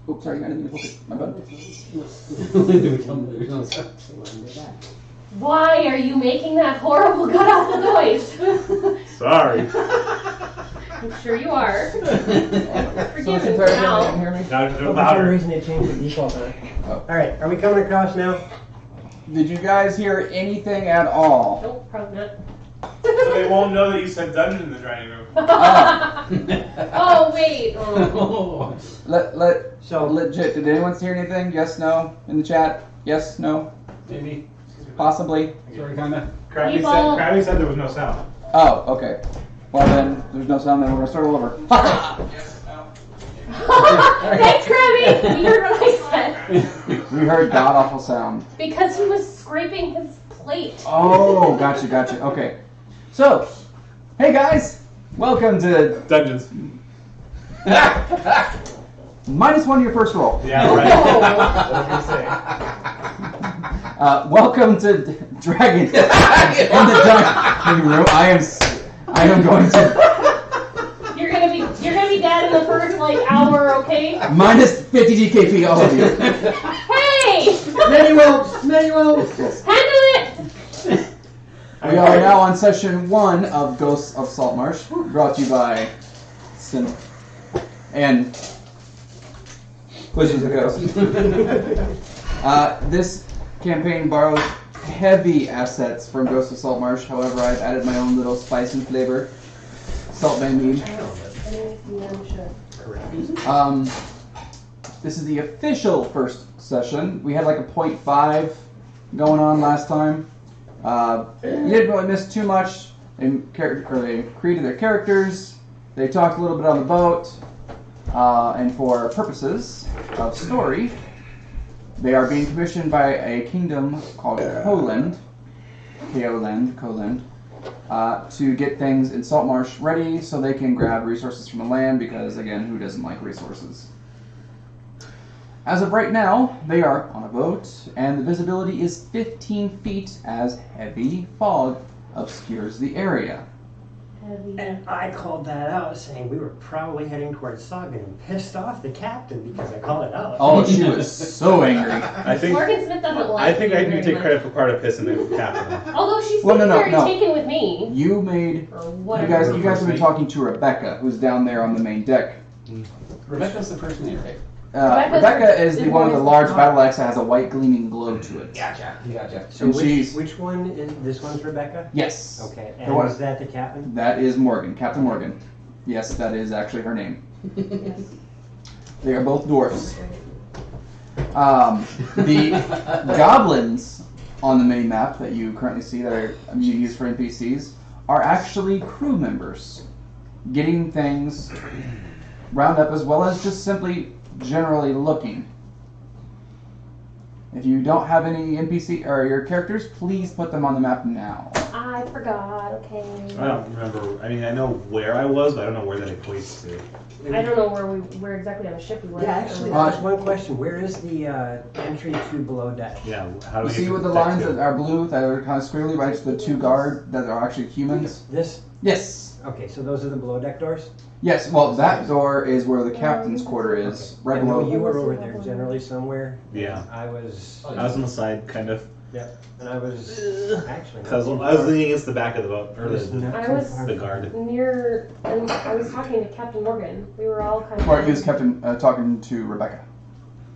Oops, sorry, I didn't mean to poke it. My bad. Why are you making that horrible god-awful noise? Sorry. I'm sure you are. Forgive me Sorry, now. can you hear me? Now For some louder. reason they changed the default on it. Oh. Alright, are we coming across now? Did you guys hear anything at all? Nope, probably not. So they won't know that you said dungeon in the dining room. Oh, wait. Oh. Legit, did anyone hear anything? Yes, no? In the chat? Yes, no? Maybe. Possibly? Sort of, kinda. Krabby said there was no sound. Oh, okay. Well then, there's no sound, then we're gonna start all over. Thanks, Krabby! You heard what I said. We heard god-awful sound. Because he was scraping his plate. Oh, gotcha. Okay. So, hey guys! Welcome to Dungeons. -1 to your first roll. Yeah, right. What was I saying? Welcome to Dragon in the dining room. I am going to You're gonna be dead in the first hour, okay? minus 50 DKP, all of you. Hey! Manuel! Handle it! We are now on session 1 of Ghosts of Saltmarsh, brought to you by Synnal and Wizards of the Coast. This campaign borrows heavy assets from Ghosts of Saltmarsh. However, I've added my own little spice and flavor. Salt Bay mead. This is the official first session. We had like a 0.5 going on last time. You didn't really miss too much. They created their characters. They talked a little bit on the boat. And for purposes of story, they are being commissioned by a kingdom called Koland, to get things in Saltmarsh ready so they can grab resources from the land because, again, who doesn't like resources? As of right now, they are on a boat, and the visibility is 15 feet as heavy fog obscures the area. And I called that out, saying we were probably heading towards Sagan and pissed off the captain because I called it out. Oh, she was so angry. I think Morgan Smith doesn't like I think you I need to very take much. credit for part of pissing the captain off. Although she's Well, no, very no. taken with me. You made... Or You whatever. guys have been talking to Rebecca, who's down there on the main deck. Rebecca's the person here, right? Rebecca is the one with the large Morgan's battle axe that has a white gleaming glow to it. Gotcha. So And she's- which one is this? One's Rebecca. Yes. Okay, The and one- is that the captain? That is Morgan, Captain Morgan. Yes, that is actually her name. They are both dwarfs. The goblins on the mini map that you currently see that are you use for NPCs are actually crew members, getting things round up as well as just simply generally looking. If you don't have any NPC or your characters, please put them on the map now. I forgot, okay. I don't remember. I mean, I know where I was, but I don't know where that equates to. I don't know where exactly on the ship we were. Yeah, actually, there's one question. Where is the entry to below deck? Yeah, how do You we see get with to the deck lines two? that are blue that are kind of squiggly, right? It's the two guard that are actually humans. This? Yes. Okay, so those are the below deck doors? Yes, well, that door is where the captain's quarter is, right I know below. you were over there generally somewhere. Yeah. I was, I was on the side, kind of, and I was actually. because I was leaning against the back of the boat, or I was the guard. near, and I was talking to Captain Morgan. We were all kind of. Or he was talking to Rebecca.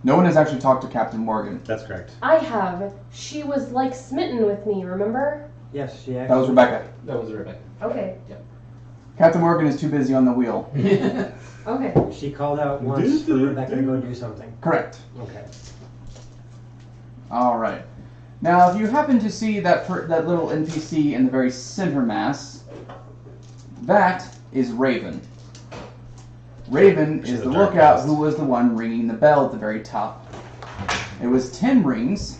No one has actually talked to Captain Morgan. That's correct. I have. She was like smitten with me, remember? Yes, she actually. That was Rebecca. That was Rebecca. Okay. Captain Morgan is too busy on the wheel. Okay. She called out once for Rebecca to go do something. Correct. Okay. All right. Now, if you happen to see that little NPC in the very center mass, that is Raven. Raven She's is the the dark lookout ghost. who was the one ringing the bell at the very top. It was 10 rings,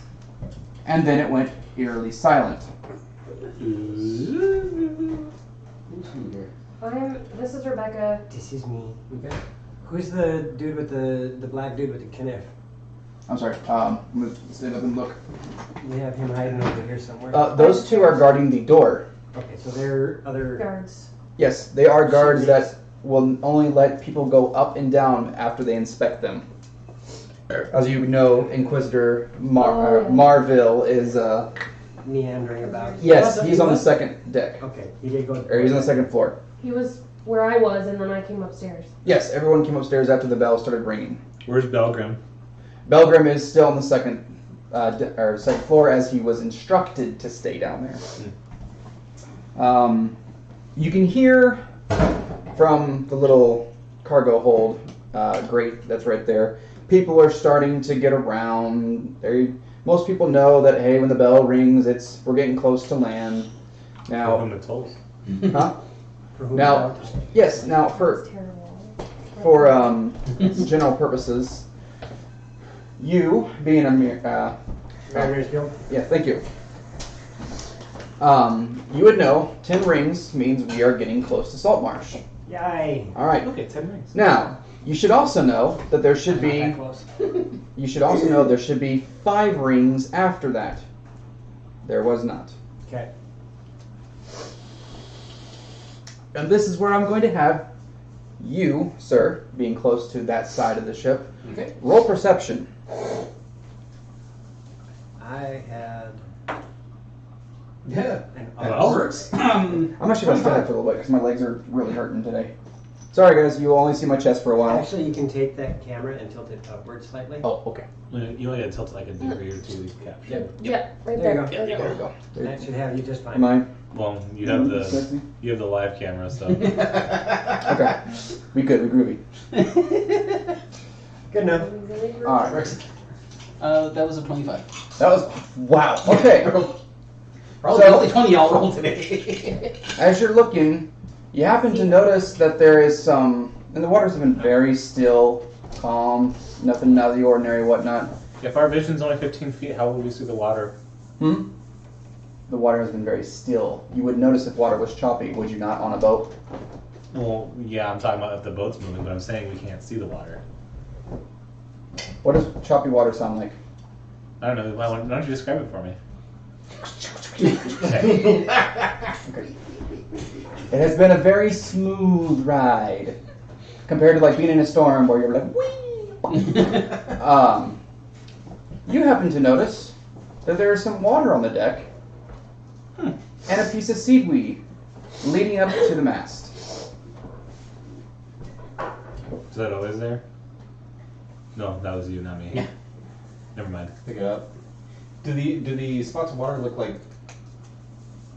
and then it went eerily silent. This is Rebecca. This is me. Okay. Who's the dude with the black dude with the kniff? I'm sorry. I'm gonna stand up and look. We have him hiding over here somewhere. Those two are guarding the door. Okay, so they're other. Guards. Yes, they are guards that will only let people go up and down after they inspect them. as you know, Inquisitor Marville is. Meandering about. Yes, he's on the second deck. Okay, he did go. Or he's on the second floor. He was where I was, and then I came upstairs. Yes, everyone came upstairs after the bell started ringing. Where's Belgrim? Belgrim is still on the second floor as he was instructed to stay down there. You can hear from the little cargo hold grate that's right there. People are starting to get around. Most people know that hey, when the bell rings, we're getting close to land. Now, From the tolls. huh? For whom Now, about? yes. Now, for general purposes, you being a Mariners Guild. yeah, thank you. You would know 10 rings means we are getting close to Saltmarsh. Yay! All right. Okay, 10 rings. Now, you should also know that there should Not be. that close. You should also know there should be 5 rings after that. There was not. Okay. And this is where I'm going to have you, sir, being close to that side of the ship, Okay. roll perception. I had Yeah. an That Well. works. I'm actually going to stand up for a little bit because my legs are really hurting today. Sorry, guys, you'll only see my chest for a while. Actually, you can take that camera and tilt it upward slightly. Oh, okay. You only got to tilt it like a degree or two to capture. Yep. Yeah, right There there. you go. There you There go. we go. That should have you just fine. Am I? Well, you have the Sexy? live camera, so Okay. We good. We groovy. Good enough. All right. Works. That was a 25. That was wow. Okay. Probably So- the only 20 I'll roll today. As you're looking, you happen to notice that there is some, and the waters have been very still, calm, nothing out of the ordinary, whatnot. if our vision's only 15 feet, how will we see the water? The water has been very still. You would notice if water was choppy, would you not, on a boat? Well, yeah, I'm talking about if the boat's moving, but I'm saying we can't see the water. What does choppy water sound like? I don't know. Why don't you describe it for me? Okay. It has been a very smooth ride, compared to like being in a storm where you're like, whee! You happen to notice that there is some water on the deck, and a piece of seaweed leading up to the mast. Is that always there? No, that was you, not me. Yeah. Never mind. Pick it up. Do the spots of water look like?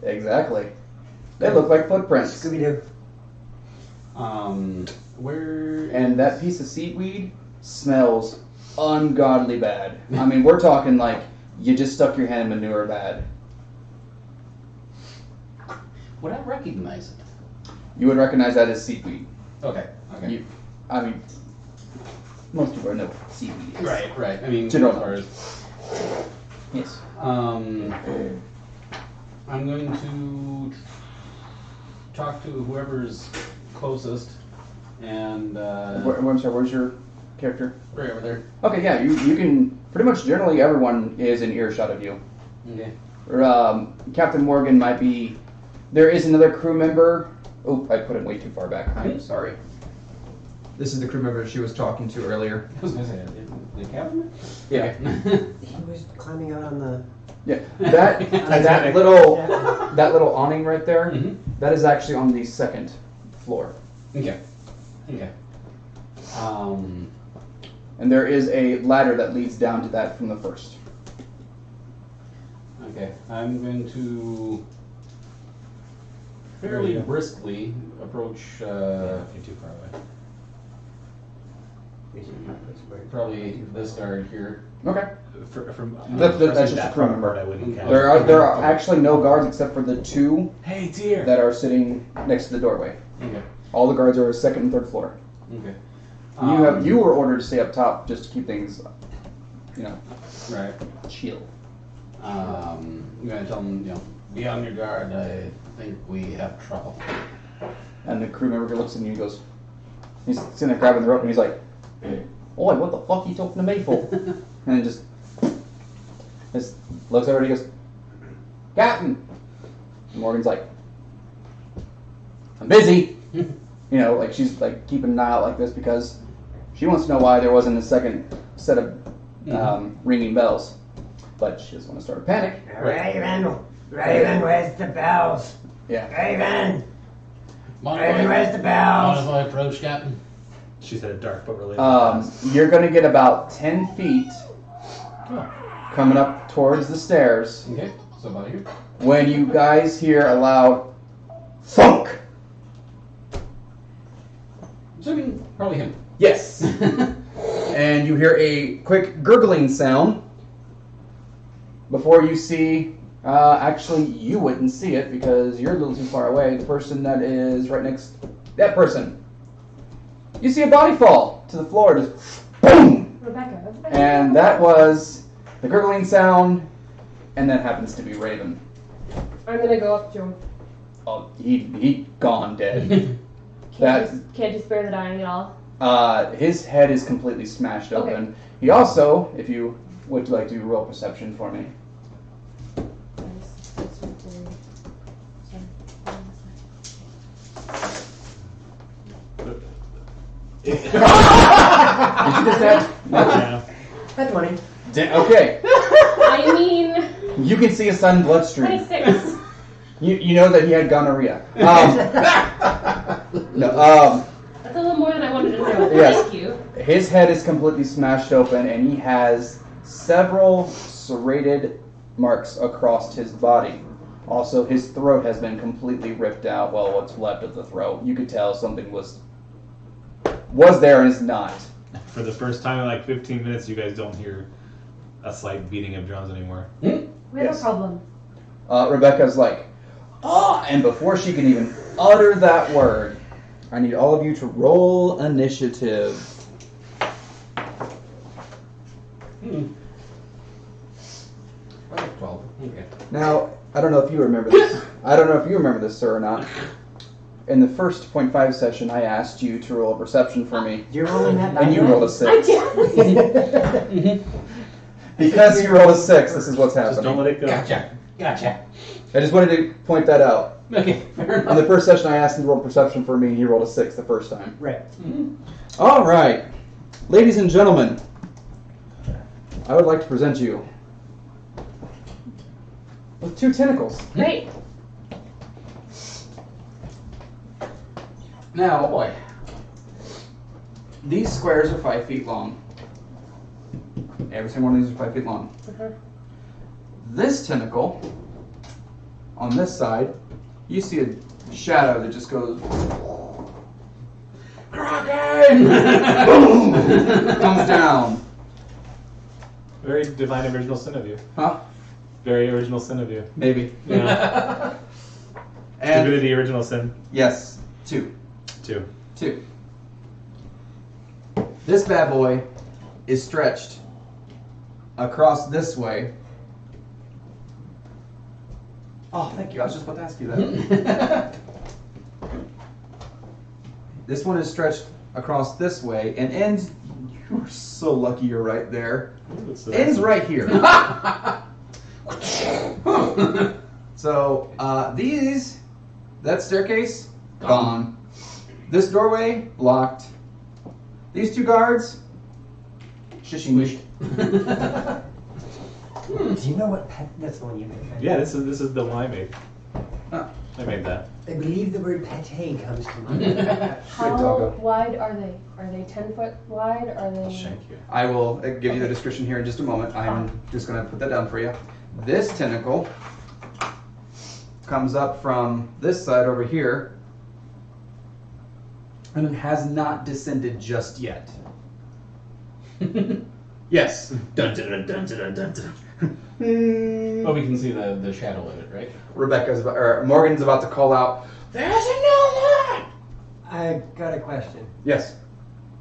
Exactly. They look like footprints. Scooby-Doo. Where? And that piece of seaweed smells ungodly bad. I mean, we're talking like you just stuck your hand in manure bad. Would I recognize it? You would recognize that as seaweed. Okay. Okay. I mean, most people know what seaweed is. Right. Right. I mean, General as far as Yes. I'm going to talk to whoever's closest, and I'm sorry, where's your character? right over there. Okay, yeah, you can, pretty much generally everyone is in earshot of you. Okay. Captain Morgan might be, there is another crew member. Oh, I put it way too far back. I'm sorry. This is the crew member she was talking to earlier. I was gonna say the cabin. Yeah. He was climbing out on the. Yeah, that little awning right there, Mhm. that is actually on the second floor. Okay. Okay. And there is a ladder that leads down to that from the first. Okay. I'm going to fairly briskly approach. You're too far away. Probably this guard here. Okay. From That's just that a crew far member. apart, I wouldn't count. There are actually no guards except for the 2 Hey, dear. that are sitting next to the doorway. Okay. All the guards are second and third floor. Okay. You were ordered to stay up top just to keep things, Right. chill. I'm gonna tell them, be on your guard. I think we have trouble. And the crew member looks at me and he goes, he's sitting there grabbing the rope and he's like, "Oi, what the fuck are you talking to me for?" And then just looks over and he goes, "Captain." And Morgan's like, "I'm busy." Like she's like keeping an eye out like this because she wants to know why there wasn't a second set of ringing bells. But she doesn't want to start a panic. Raven, where's the bells? Yeah. Raven, Mind where's the if bells? I approach, Captain? She said it dark, but really fast. You're going to get about 10 feet coming up towards the stairs Okay, so about here. when you guys hear a loud thunk. Assuming probably him. Yes. And you hear a quick gurgling sound before you see, actually you wouldn't see it because you're a little too far away, the person that is right next, that person. You see a body fall to the floor, just boom! Rebecca. And that was the gurgling sound, and that happens to be Raven. I'm gonna go up to him. Oh, he gone dead. Can't you spare the dying at all? His head is completely smashed Okay. open. He also, if you would like to roll perception for me. Did you just add? Yeah. That's money. Okay, I mean, you can see a sudden bloodstream. 26. You know that he had gonorrhea. No, That's a little more than I wanted to know. Yes. Thank you. his head is completely smashed open, and he has several serrated marks across his body. Also, his throat has been completely ripped out. Well, what's left of the throat. You could tell something was there and is not. For the first time in like 15 minutes, you guys don't hear a slight beating of drums anymore. We have Yes. a problem. Rebecca's like, ah! And before she can even utter that word, I need all of you to roll initiative. 12. Okay. Now, I don't know if you remember this. I don't know if you remember this, sir, or not. In the first 0.5 session, I asked you to roll a perception for me, You're rolling that and you rolled a 6. I did. Because you rolled a 6, this is what's Just don't happening. let it go. Gotcha. I just wanted to point that out. Okay, fair In the enough. first session, I asked him to roll perception for me, and he rolled a 6 the first time. Right. All right, ladies and gentlemen, I would like to present you with 2 tentacles. Great. Now, Oh boy. these squares are 5 feet long. Every single one of these are 5 feet long. Uh-huh. This tentacle, on this side, you see a shadow that just goes kraken! Boom! Comes down. Very divine original sin of you. Huh? Very original sin of you. Maybe. Yeah. And Divinity original sin. yes, 2. 2. This bad boy is stretched across this way. Oh, thank you. I was just about to ask you that. This one is stretched across this way and ends. You're so lucky you're right there. Ooh, so Ends that's- right here. So, that staircase, gone. This doorway, blocked. These 2 guards, shishing. Do you know what pet? That's the one you made. Right? Yeah, this is the one I made. Huh. I made that. I believe the word pate comes to mind. How doggo. wide are they? Are they 10 foot wide? Are they? Thank you. I will give you the description here in just a moment. I'm just going to put that down for you. This tentacle comes up from this side over here, and it has not descended just yet. Yes. Dun, dun, dun, dun, dun, dun, dun. Oh, we can see the shadow of it, right? Morgan's about to call out, "There's another!" I got a question. Yes.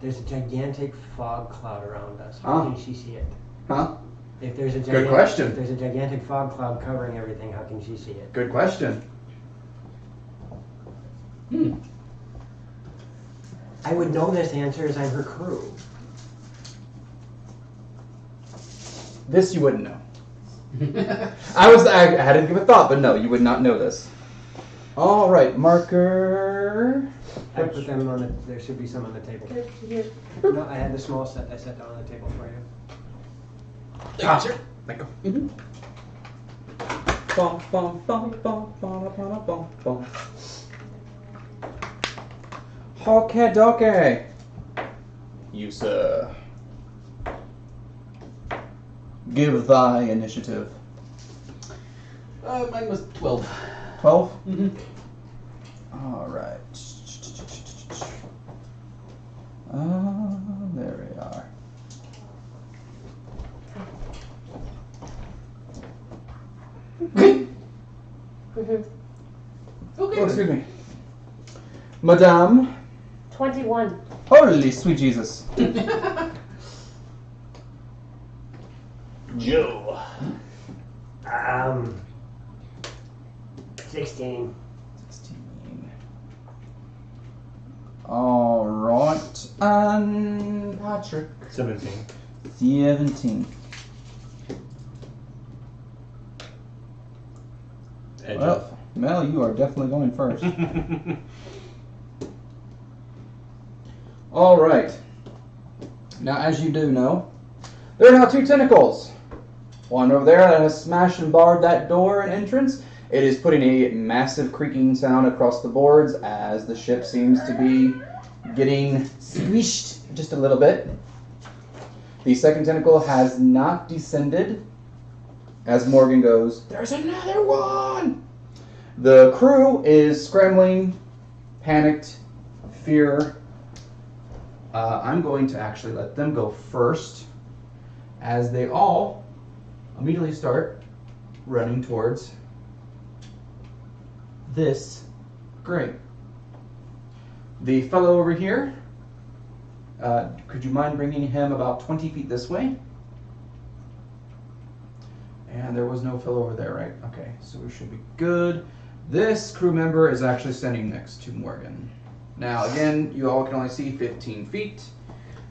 There's a gigantic fog cloud around us. Huh? How can she see it? Huh? If there's a Good question. If there's a gigantic fog cloud covering everything, how can she see it? Good question. I would know this answer as I'm her crew. This you wouldn't know. I had to give a thought, but no, you would not know this. All right, marker. I put them on the. There should be some on the table. Here. No, I had the small set. I set down on the table for you. Thank you, sir. Thank you. Bum, bum, bum, bum, bum, bum, bum, bum. Okay, doke. You, sir. Give thy initiative. Mine was 12. 12? Mm-hmm. Alright. There we are. Okay. Oh, excuse me. Madame. 21. Holy sweet Jesus. Joe. 16. 16. Alright. And Patrick. 17. 17. Edge Well, Mel, you are definitely going first. Alright. Now, as you do know, there are now 2 tentacles. One over there that has smashed and barred that door and entrance. It is putting a massive creaking sound across the boards as the ship seems to be getting squished just a little bit. The second tentacle has not descended. As Morgan goes, there's another one! The crew is scrambling, panicked, fear. I'm going to actually let them go first, as they all immediately start running towards this grate. The fellow over here, could you mind bringing him about 20 feet this way? And there was no fellow over there, right? Okay, so we should be good. This crew member is actually standing next to Morgan. Now, again, you all can only see 15 feet.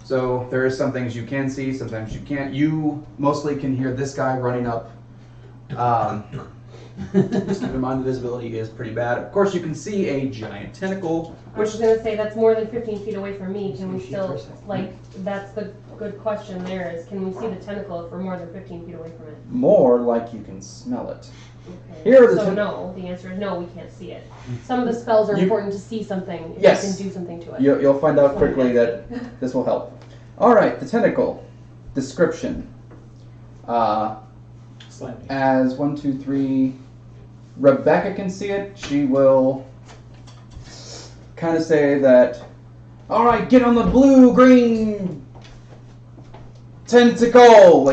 So there is some things you can see, sometimes you can't. You mostly can hear this guy running up. Just keep in mind the visibility is pretty bad. Of course, you can see a giant tentacle. I was going to say that's more than 15 feet away from me. Can we Shoot still, for a second. like, that's the good question there is, can we see the tentacle if we're more than 15 feet away from it? More like you can smell it. Okay. Here are the So no, the answer is no, we can't see it. Some of the spells are You- important to see something if Yes. you can do something to it. You'll find out quickly that this will help. All right, the tentacle. Description. Slightly. As 1, 2, 3, Rebecca can see it, she will kind of say that, all right, get on the blue-green tentacle.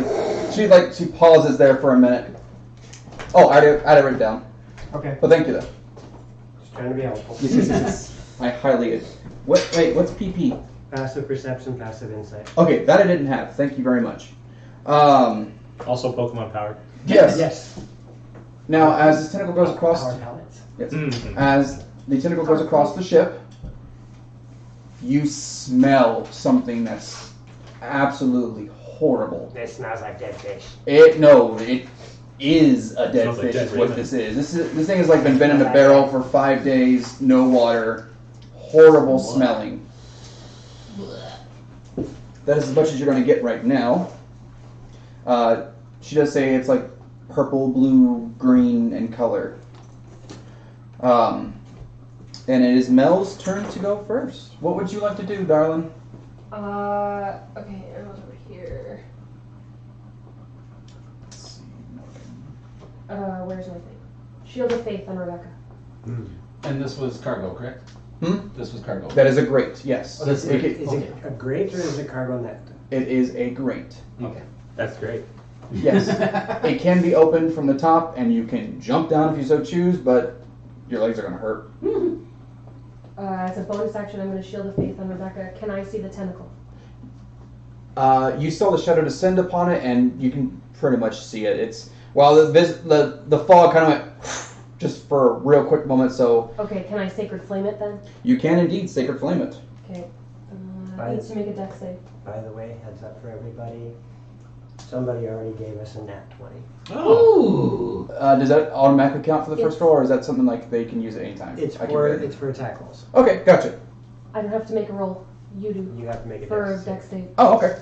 She pauses there for a minute. Oh, I had it written down. Okay. But thank you though. Just trying to be helpful. Yes. I highly. What's PP? Passive perception, passive insight. Okay, that I didn't have. Thank you very much. Also Pokemon powered. Yes. Yes. Now, as this tentacle goes across, Power pellets. yes, Mhm. as the tentacle goes across the ship, you smell something that's absolutely horrible. This smells like dead fish. It is a dead Smells like fish. dead Is what fish. this is. This thing has like been in a barrel for 5 days, no water, horrible smelling. That is as much as you're going to get right now. She does say it's like purple, blue, green in color. And it is Mel's turn to go first. What would you like to do, darling? Okay, I was over here. Let's see. Where's my thing? Shield of Faith on Rebecca. And this was cargo, correct? This was cargo. That is a grate, yes. Oh, that's Is it a grate or is it cargo net? It is a grate. Okay. That's great. Yes. It can be opened from the top, and you can jump down if you so choose, but your legs are going to hurt. As a bonus action, I'm going to Shield of Faith on Rebecca. Can I see the tentacle? You saw the shadow descend upon it, and you can pretty much see it. It's while the fog kind of went just for a real quick moment, so Okay, can I Sacred Flame it then? you can indeed sacred flame it. Okay. Right. Needs to make a dex save. By the way, heads up for everybody. Somebody already gave us a nat 20. Ooh. Does that automatically count for the first Yes. roll, or is that something like they can use at any time? It's I can for read it. attack rolls. Okay, gotcha. I don't have to make a roll. You do. You have to make a For dex dex save. Oh, okay.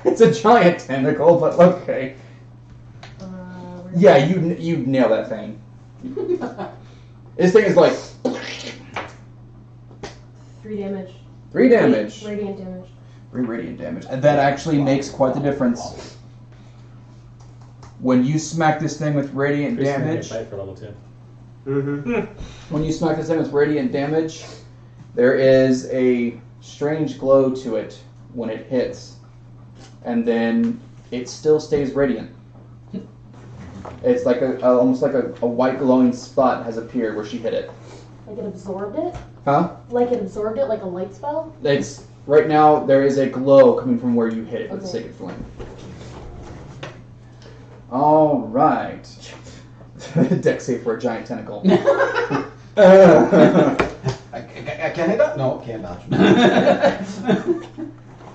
It's a giant tentacle, but okay. Where's Yeah, you nail that thing. This thing is like 3 damage. 3 damage. Radiant damage. 3 radiant damage. And that actually makes quite the difference. When you smack this thing with radiant Chris, you're gonna damage, fight for level 2. when you smack this thing with radiant damage, there is a strange glow to it when it hits. And then it still stays radiant. It's like almost like a white glowing spot has appeared where she hit it. Like it absorbed it? Huh? Like it absorbed it like a light spell? It's right now there is a glow coming from where you hit it with the Okay. sacred flame. All right. Dex save for a giant tentacle. Can I that? No, can't dodge.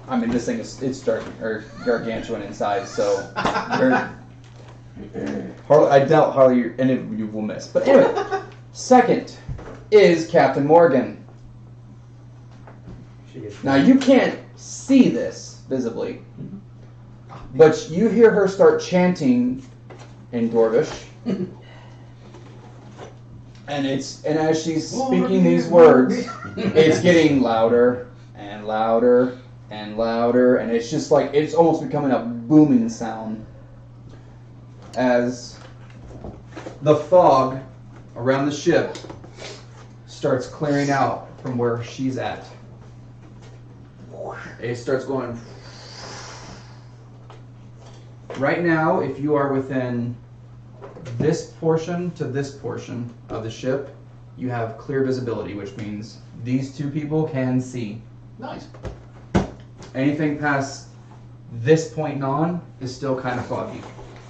I mean, this thing it's gargantuan in size, so I doubt hardly any of you will miss. But anyway, second is Captain Morgan. Now you can't see this visibly, but you hear her start chanting in Dwarvish, and as she's speaking these words, it's getting louder and louder and louder, and it's just like it's almost becoming a booming sound as the fog around the ship starts clearing out from where she's at. It starts going. Right now, if you are within this portion to this portion of the ship, you have clear visibility, which means these two people can see. Nice. Anything past this point on is still kind of foggy.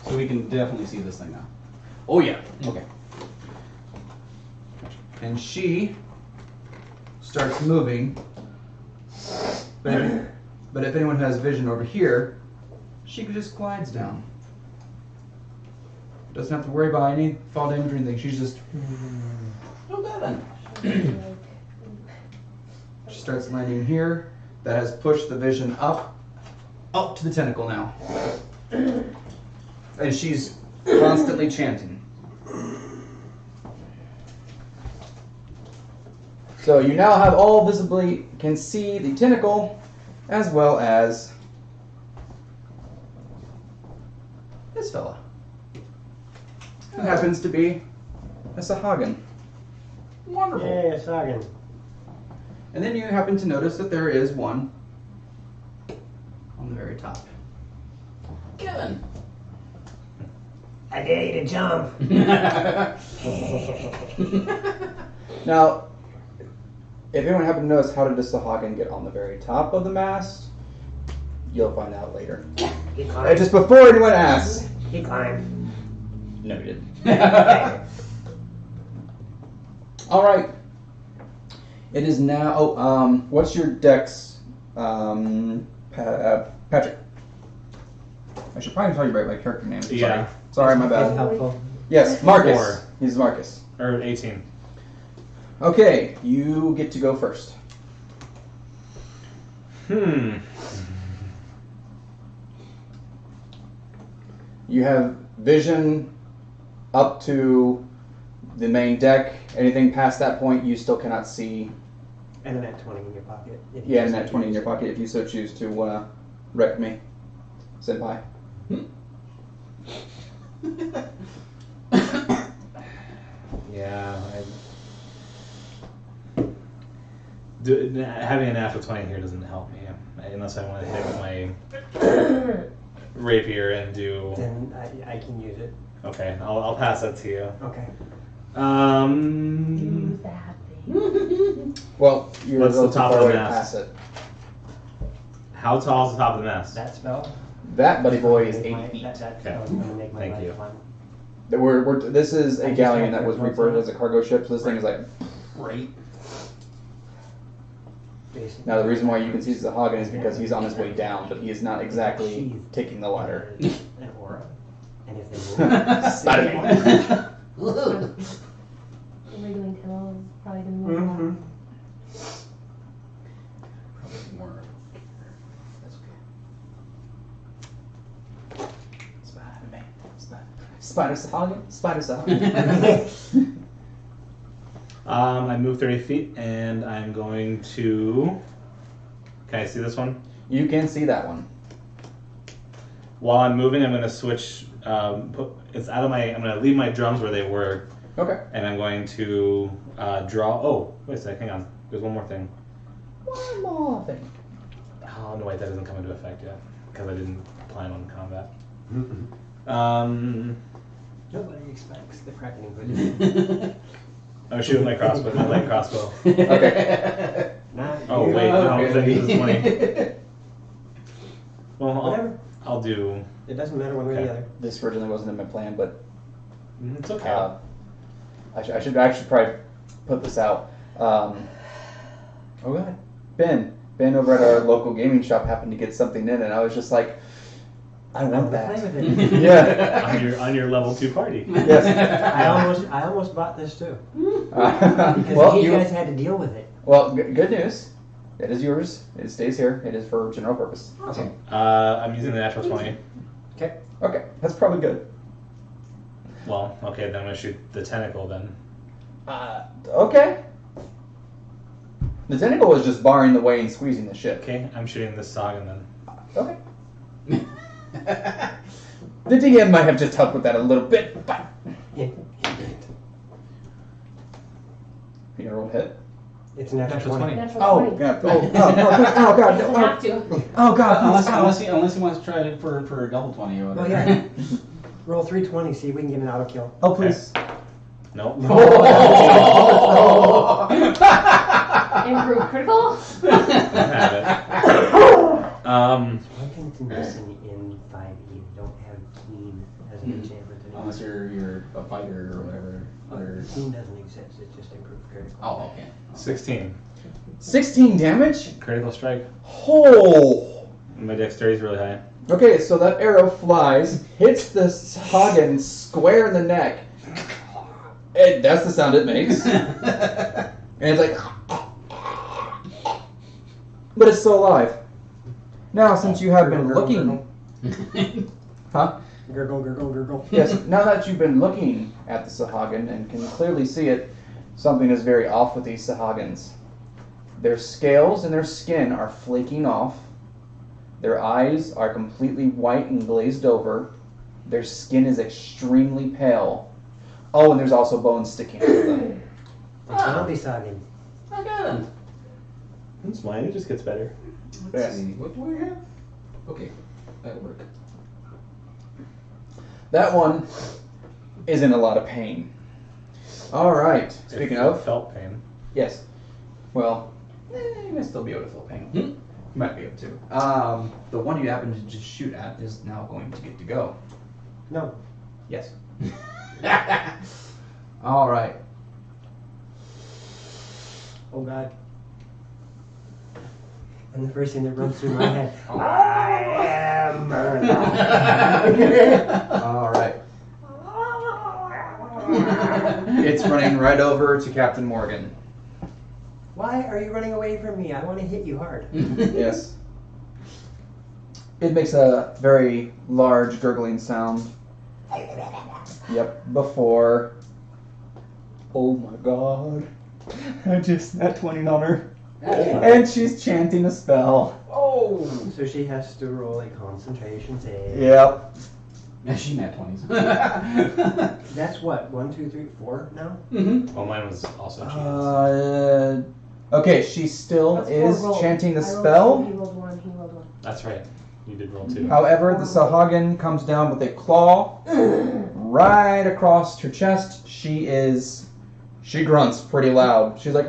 So we can definitely see this thing now. Oh yeah. Okay. And she starts moving. But if anyone has vision over here, she just glides down. Doesn't have to worry about any fall damage or anything. She's just. Not bad then. She starts landing here. That has pushed the vision up to the tentacle now. And she's constantly chanting. So you now have all visibly can see the tentacle as well as this fella. Who happens to be a Sahagin. Wonderful. Yay, a Sagan. And then you happen to notice that there is one on the very top. Kevin. I dare you to jump. Now, if anyone happened to notice how did the Sahagin get on the very top of the mast, you'll find out later. He climbed. Just before anyone asks. He climbed. No, he didn't. All right. It is now. Oh, what's your dex, Patrick? I should probably tell you about my character name. Yeah. Sorry, my It's bad. helpful. Yes, Marcus. 4. He's Marcus. Or 18. Okay, you get to go first. You have vision up to the main deck. Anything past that point, you still cannot see. And then that 20 in your pocket. if you Yeah, and so that 20 in choose. your pocket if you so choose to wreck me. Senpai. Yeah. Having a natural 20 here doesn't help me. Unless I want to hit with my rapier and do... Then I can use it. Okay, I'll pass that to you. Okay. Do that thing. Well, you're What's the relatively top far of the away to mast? pass it. How tall is the top of the mast? That spell? That, buddy boy, is Make 8 my- feet. That Okay. spell is going to make my Thank life you. fun. This is I a just galleon have that to was have reverted one as a cargo ship, so this thing is like... Great. Basically. Now the reason why you can see Sahagin is because he's on his way down, but he is not exactly taking the ladder. An aura. And if they move, Spider-Man. The regular tail is probably going to move Mhm. Spider Sahagin. Spider Sahagin. I move 30 feet, and I'm going to. Can I see this one? You can see that one. While I'm moving, I'm going to switch. It's out of my. I'm going to leave my drums where they were, Okay. and I'm going to draw. Oh, wait a sec. Hang on. There's one more thing. One more thing. Oh no, wait, that doesn't come into effect yet because I didn't plan on combat. Nobody expects the kraken. I'm shooting my crossbow, my light crossbow. Okay. Not Oh you. wait, no, Okay. that uses 20. Well, Whatever. I'll do. It doesn't matter one way or Okay. the other. This originally wasn't in my plan, but It's okay. I should actually probably put this out. Oh god, Ben over at our local gaming shop happened to get something in, and I was just like, I want Play that. with it. Yeah. on your level 2 party. Yes. I almost bought this too. Because Because you guys had to deal with it. Well, good news. It is yours. It stays here. It is for general purpose. Awesome. I'm using the natural 20. Okay. Okay, that's probably good. Well, okay, then I'm gonna shoot the tentacle then. Okay. The tentacle was just barring the way and squeezing the ship. Okay, I'm shooting this Sagan then. Okay. The DM might have just helped with that a little bit, but Yeah. you roll hit. It's an natural Natural 20. 20. Natural Oh 20. god! Oh god! You have to. Oh god! Unless he wants to try it for a double 20 or whatever. Oh yeah. Roll 320, see if we can get an auto kill. Oh please! Nope. Improve critical. I have it. One thing's missing in 5e. You don't have keen as an enchantment anymore. Unless you're a fighter or whatever. Or... Keen doesn't exist. It's just improved critical. Oh, okay. 16. 16 damage. Critical strike. Oh. My dexterity is really high. Okay, so that arrow flies, hits the Hagen square in the neck. And that's the sound it makes. And it's like, but it's still alive. Now, since you have been looking, huh? Gurgle, gurgle, gurgle. Yes. Now that you've been looking at the Sahagin and can clearly see it, something is very off with these Sahagins. Their scales and their skin are flaking off. Their eyes are completely white and glazed over. Their skin is extremely pale. Oh, and there's also bones sticking out of them. Zombie sagging. I got him. It's fine, it just gets better. Let's see. What do we have? Okay, that'll work. That one is in a lot of pain. All right. Speaking It of, felt pain. yes. Well, you might still be able to feel pain. You might be able to. The one you happen to just shoot at is now going to get to go. No. Yes. All right. Oh god. And the first thing that runs through my head, I am All right. It's running right over to Captain Morgan. Why are you running away from me? I want to hit you hard. Yes. It makes a very large gurgling sound. Yep. Before. Oh my god. I just nat 20 on her. And she's chanting a spell. Oh! So she has to roll a concentration save. Yep. Yeah, she nat 20s. That's what, 1, 2, 3, 4 now? Mm-hmm. Well, mine was also chance. Okay, she still That's is four rolls. chanting the I rolled spell. two, he rolled one, he rolled one. That's right. You did roll 2. However, the Sahagin comes down with a claw right across her chest. She grunts pretty loud. She's like,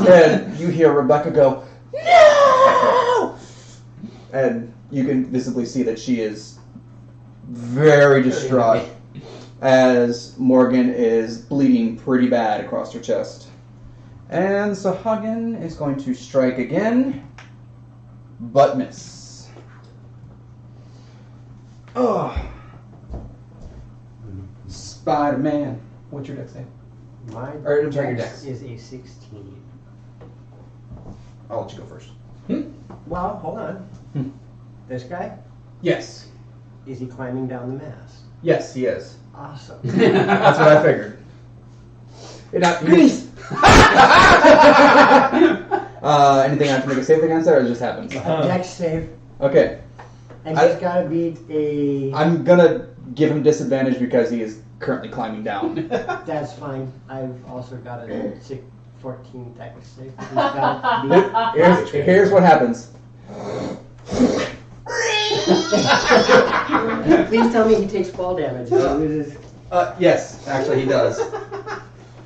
and you hear Rebecca go, no! And you can visibly see that she is very distraught as Morgan is bleeding pretty bad across her chest. And Sahagin is going to strike again, but miss. Oh. Spider-Man. What's your dex name? My Or, I'm sorry, your dex dex. is a 16. I'll let you go first. Well, hold on. This guy? Yes. Is he climbing down the mast? Yes, he is. Awesome. That's what I figured. Grease! Anything I have to make a save against that, or it just happens? Dex save. Okay. And he's gotta beat a... I'm gonna give him disadvantage because he is currently climbing down. That's fine. I've also got a 14 Dex save. He's gotta beat... Here's what happens. Please tell me he takes fall damage. He loses... Yes, actually he does.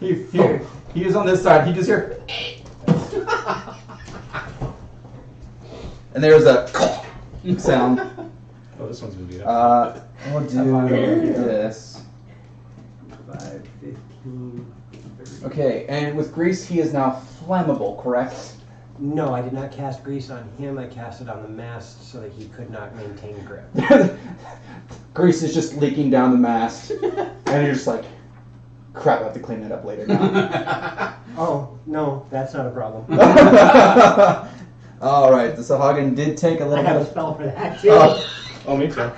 He is on this side. He just hear... And there's a sound. Oh, this one's gonna be up. We'll do this. 5, 15, 30. Okay, and with grease, he is now flammable, correct? No, I did not cast grease on him. I cast it on the mast so that he could not maintain grip. Grease is just leaking down the mast, and you're just like, crap, I have to clean that up later now. Oh, no, that's not a problem. All right, the Sahagin did take a I little have a bit spell for that, too. Oh, me too.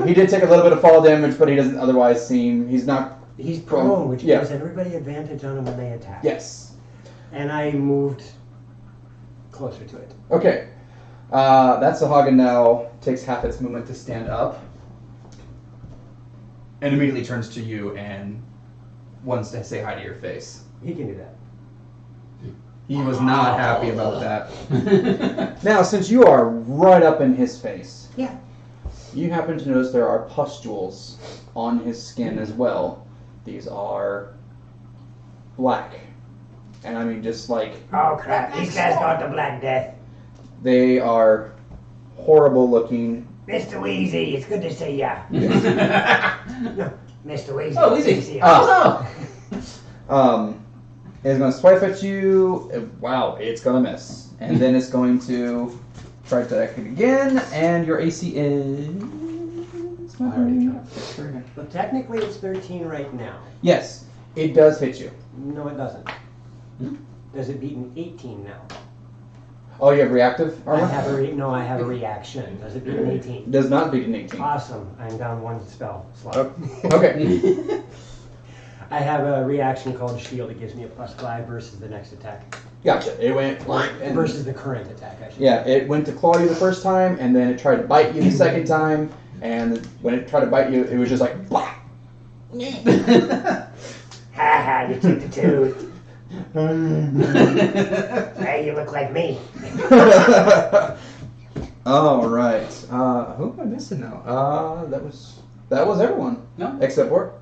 he did take a little bit of fall damage, but he doesn't otherwise seem, he's not... He's prone, which Yeah. gives everybody advantage on him when they attack. Yes. And I moved closer to it. Okay. That Sahagin now takes half its movement to stand up. And immediately turns to you and wants to say hi to your face. He can do that. He was not happy about that. Now, since you are right up in his face, Yeah. you happen to notice there are pustules on his skin as well. These are black. And I mean, just like, Oh, crap. These guys got the Black Death. they are horrible looking. Mr. Wheezy, it's good to see ya. No, Mr. Wheezy. Oh, it's good to Wheezy. see ya. It's going to swipe at you. Wow, it's going to miss. And then it's going to try to attack it again, and your AC is... I already dropped Well, technically it's 13 right now. Yes, it does hit you. No, it doesn't. Does it beat an 18 now? Oh, you have reactive I armor? have I have a reaction. Does it beat an 18? Does not beat an 18. Awesome. I'm down one spell slot. Oh, okay. I have a reaction called Shield. It gives me a +5 versus the next attack. Gotcha. It went... and- Versus the current attack, I should Yeah, it went to claw you the first time, and then it tried to bite you the second time, and when it tried to bite you, it was just like, blah! Ha ha, you took the tooth. Hey, you look like me. All right. Who am I missing now? That was everyone. No? Except for...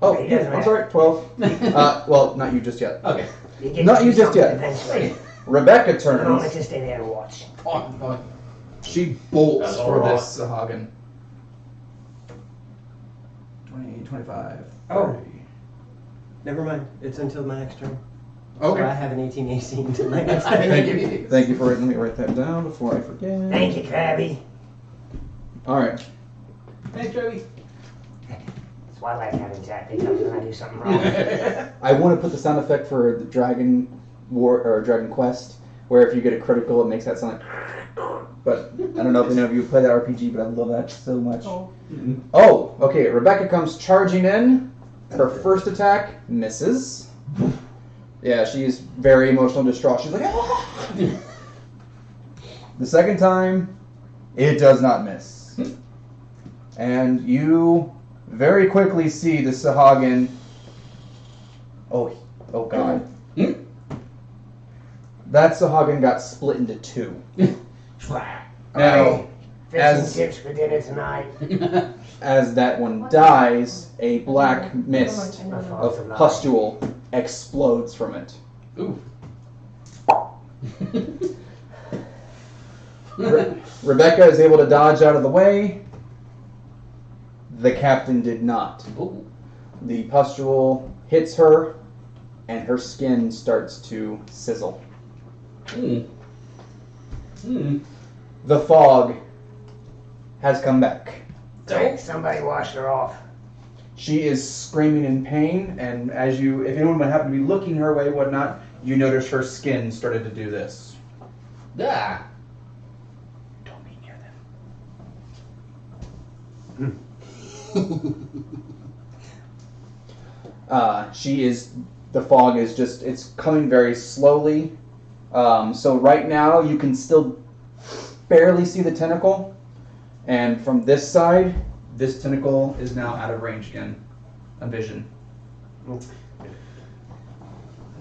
Oh, He yeah, doesn't I'm have- sorry, 12. Well, not you just yet. Okay. You get Not to you do just something yet. Eventually. Rebecca I don't like turns. to stay there and watch. Oh, She bolts That's for all this Sahagin. 20, 25, 30. Oh. Never mind. It's until my next turn. Okay. So I have an 18 AC until my next turn. Thank you. Thank you for writing. Let me write that down before I forget. Thank you, Krabby. All right. Thanks, Joey. That's why I like having chat. They tell me when I do something wrong. I want to put the sound effect for the Dragon War or Dragon Quest, where if you get a critical, it makes that sound. But I don't know if any of you play that RPG, but I love that so much. Oh, okay. Rebecca comes charging in. Her first attack misses. Yeah, she's very emotional distraught. She's like, ah! The second time, it does not miss. And you very quickly see the Sahagin. Oh God. That Sahagin got split into two. Now, Fish and as chips for dinner tonight. as that one dies, a black mist of pustule explodes from it. Ooh. Rebecca is able to dodge out of the way. The captain did not. Ooh. The pustule hits her, and her skin starts to sizzle. The fog has come back. Quick, somebody wash her off. She is screaming in pain, and if anyone would happen to be looking her way, whatnot, you notice her skin started to do this. Ah. Don't be near them. The fog is just, it's coming very slowly. So right now you can still barely see the tentacle. And from this side, this tentacle is now out of range again. A vision. Is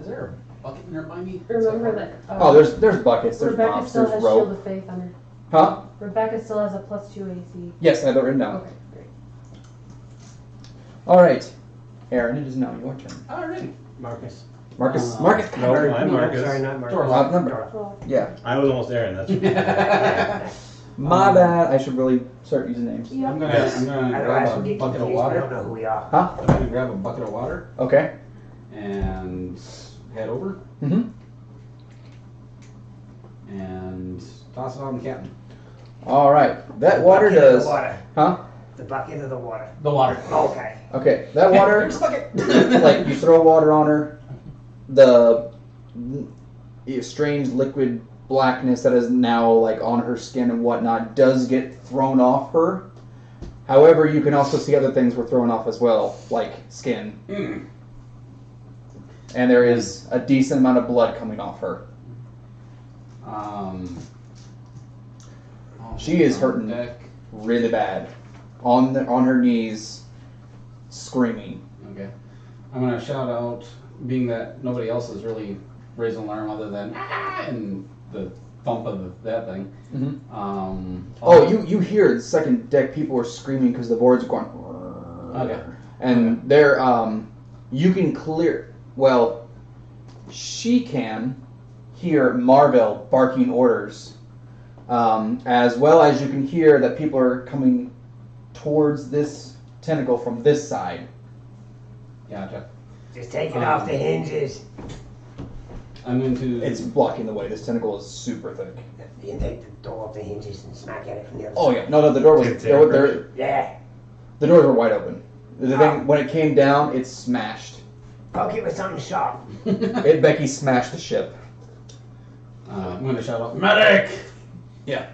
there a bucket in there by me? Remember that. Oh, there's buckets, there's Rebecca mops, still there's has Shield rope. of Faith on her. Huh? Rebecca still has a +2 AC. Yes, I have it written down. Okay, great. Alright. Aaron, it is now your turn. Alright. Marcus. Marcus. Uh, Marcus. No, Or- I'm no, Marcus. Sorry, not Marcus. Odd number. Dora. Well, Yeah. I was almost there, and that's. My bad. I should really start using names. yeah. I'm gonna Otherwise, grab we'll a get bucket of confused. We don't water. know who we are. Huh? I'm gonna grab a bucket of water Okay. and head over Mm-hmm. and toss it on the captain. Alright. That water Bucket of does. the water. Huh? The bucket of the water. The water. Okay. Okay. That water, There's a bucket. like, you throw water on her, the strange liquid blackness that is now, like, on her skin and whatnot does get thrown off her. However, you can also see other things were thrown off as well, like skin. Mm. And there is a decent amount of blood coming off her. She is hurting Deck. really bad. On her knees, screaming. Okay. I'm gonna shout out, being that nobody else has really raised an alarm other than and the thump of that thing. Oh, you hear the second deck people are screaming because the boards are going. Okay. And they're you can clear. Well, she can hear Marvel barking orders, as well as you can hear that people are coming towards this tentacle from this side. Gotcha. Just take it off the hinges. I'm going to. It's blocking the way. This tentacle is super thick. You can take the door off the hinges and smack at it from the other Oh side. yeah, no, the door was Yeah. the doors were wide open. The thing when it came down, it smashed. Poke it with something sharp. Becky smashed the ship. I'm going to shout out, medic. Yeah.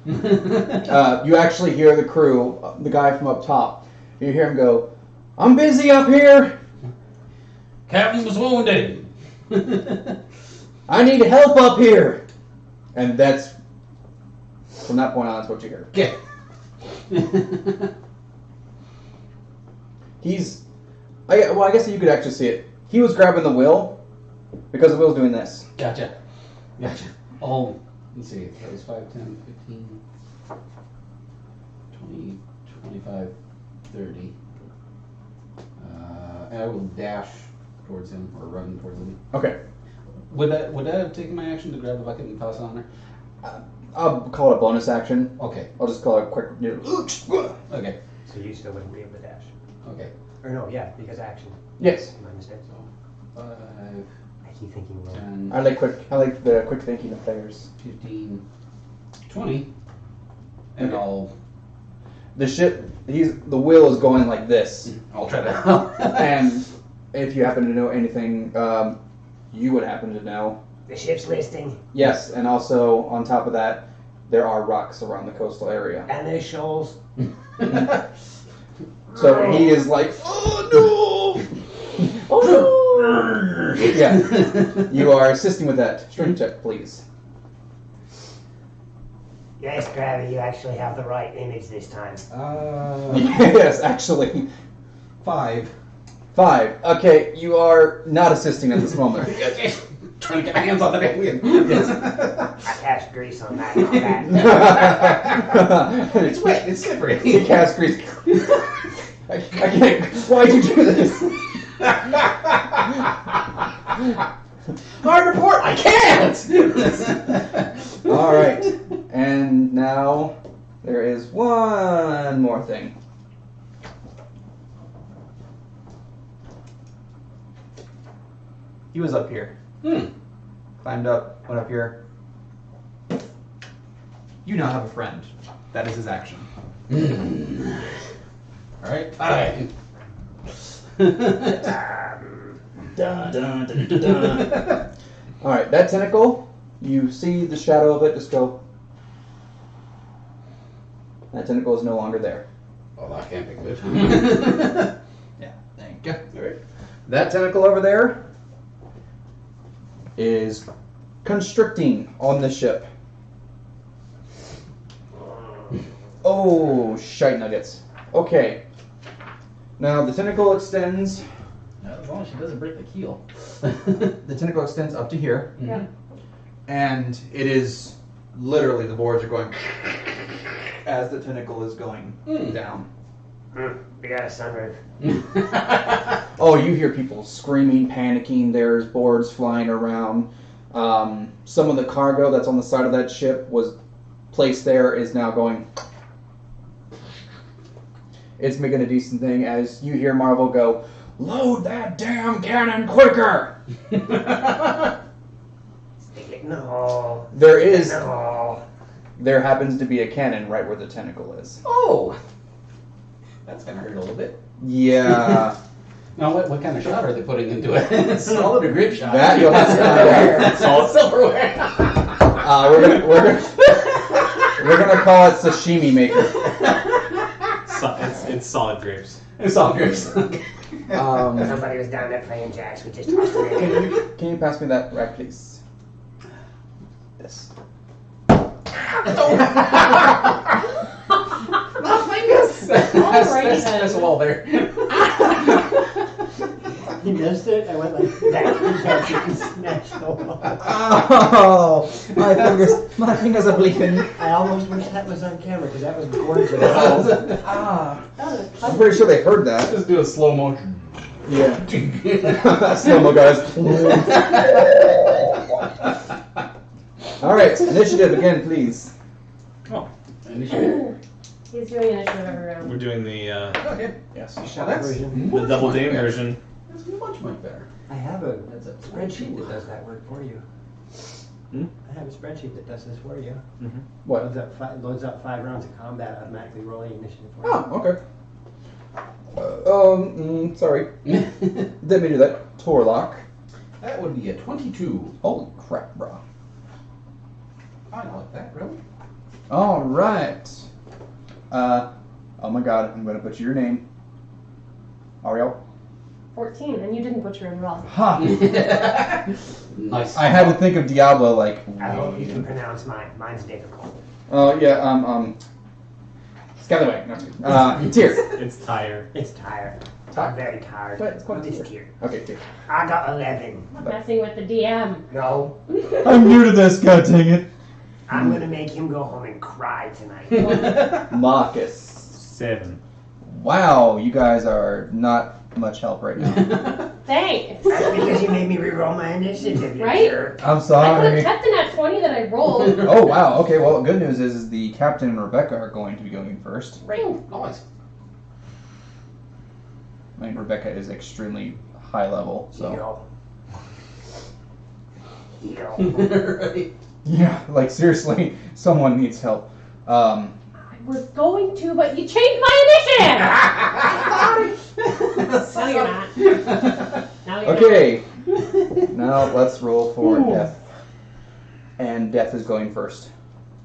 You actually hear the crew, the guy from up top. You hear him go, "I'm busy up here. Captain was wounded. I need help up here." And that's from that point on. That's what you hear. Okay. I guess you could actually see it. He was grabbing the wheel because the wheel's doing this. Gotcha. Oh, let's see. That was 5, 10, 15, 20, 25, 30. And I will dash towards him or run towards him. Okay. Would that have taken my action to grab the bucket and toss it on there? I'll call it a bonus action. Okay. I'll just call it a quick. Okay. So you still wouldn't be able to dash. Okay. Or no, yeah, because action. Yes. My mistake. So 5, I keep thinking wrong. 10, I like the quick thinking of players. 15, 20, and Okay. I'll The wheel is going like this. try to. And if you happen to know anything, you would happen to know. The ship's listing, Yes, and also on top of that, there are rocks around the coastal area. and there's shoals. So he is like, "Oh no! Oh no!" Yeah, you are assisting with that. Strength check, please. Yes, Krabby, you actually have the right image this time. Yes, actually. 5. 5. Okay, you are not assisting at this moment. Trying to get my hands on the alien. I cast grease on that. On that. It's wet. It's slippery. He cast grease. I can't. Why'd you do this? Hard report. I can't. All right, and now there is one more thing. He was up here. Climbed up, went up here. You now have a friend. That is his action. All right. Bye. Dun, dun, dun, dun, dun. All right, that tentacle. You see the shadow of it just go. That tentacle is no longer there. Oh, that can't be good. Yeah, thank you. Alright. That tentacle over there is constricting on the ship. Oh, shite nuggets. Okay. Now the tentacle extends. As long as she doesn't break the keel. The tentacle extends up to here. Yeah. And it is literally, the boards are going as the tentacle is going down. We got a sunroof. Oh, you hear people screaming, panicking. There's boards flying around. Some of the cargo that's on the side of that ship was placed there is now going. It's making a decent thing as you hear Marvel go, "Load that damn cannon quicker!" Stick it in the hole. There Stick it is. in the hole. There happens to be a cannon right where the tentacle is. Oh! That's gonna hurt a little bit. Yeah. Now, what kind of shot are they putting into it? Solid or grip shot? That you'll have to. Solid silverware. We're gonna call it sashimi maker. It's solid grapes. It's all grips. Somebody was down there playing jacks. We just tossed it in. Can you pass me that rack, please? This. That's a wall there. He missed it. I went like that. He smashed the wall. Oh, my fingers are bleeding. I almost wish that was on camera because that was gorgeous. I'm pretty sure they heard that. Just do a slow motion. Yeah. Slow-mo, guys. All right, initiative again, please. Oh, Initiative. He's doing initiative every round. we're doing the Okay. Yes. the double dame version. That's much, much better. I have a That's a spreadsheet that does that work for you. Hmm? I have a spreadsheet that does this for you. What? Loads up 5 rounds of combat, automatically rolling initiative for you. Oh, okay. Sorry. Didn't mean to do that. Torlock. That would be a 22. Holy crap, bro. I like that, really. All right. Oh my God, I'm gonna butcher your name. Ariel. 14, and you didn't butcher it at all. Ha! Nice. I had to think of Diablo like. I hope you can pronounce mine. Mine's difficult. Oh yeah. Scallywag. No. Tier. It's tire. It's tired. Tired. I'm very tired. But it's called It's tier. tier. Okay, tier. I got 11. I'm messing with the DM. No, I'm new to this. God dang it. I'm gonna make him go home and cry tonight. Marcus. 7. Wow, you guys are not much help right now. Thanks. That's because you made me reroll my initiative, you Right? jerk. I'm I could sorry. have kept the nat 20 that I rolled. Oh wow. Okay. Well, good news is the captain and Rebecca are going to be going first. Right. Nice. I mean, Rebecca is extremely high level, so. Heal. Right. Yeah. Like seriously, someone needs help. I was going to, but you changed my initiative! No, you're not. No, you're Okay. Now let's roll for death. And death is going first.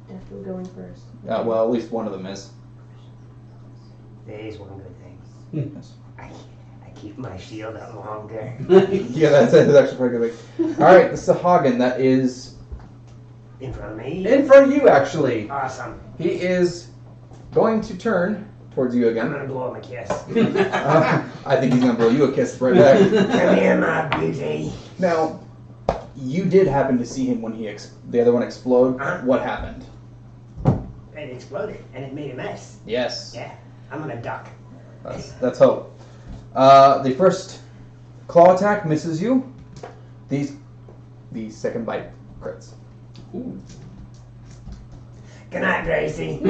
not. Death is going first. Well, at least one of them is. There is one good thing. Yes. I keep my shield up longer. Yeah, that's actually pretty good. All right, the Sahagin, that is In front of me. in front of you. Actually, Awesome. he is going to turn towards you I'm again. gonna blow him a kiss. I think he's gonna blow you a kiss right back. Come here, my beauty. Now, you did happen to see him when the other one explode. Huh? What happened? It exploded, and it made a mess. Yes. Yeah, I'm gonna duck. That's hope. The first claw attack misses you. The second bite crits. Ooh. Good night, Gracie.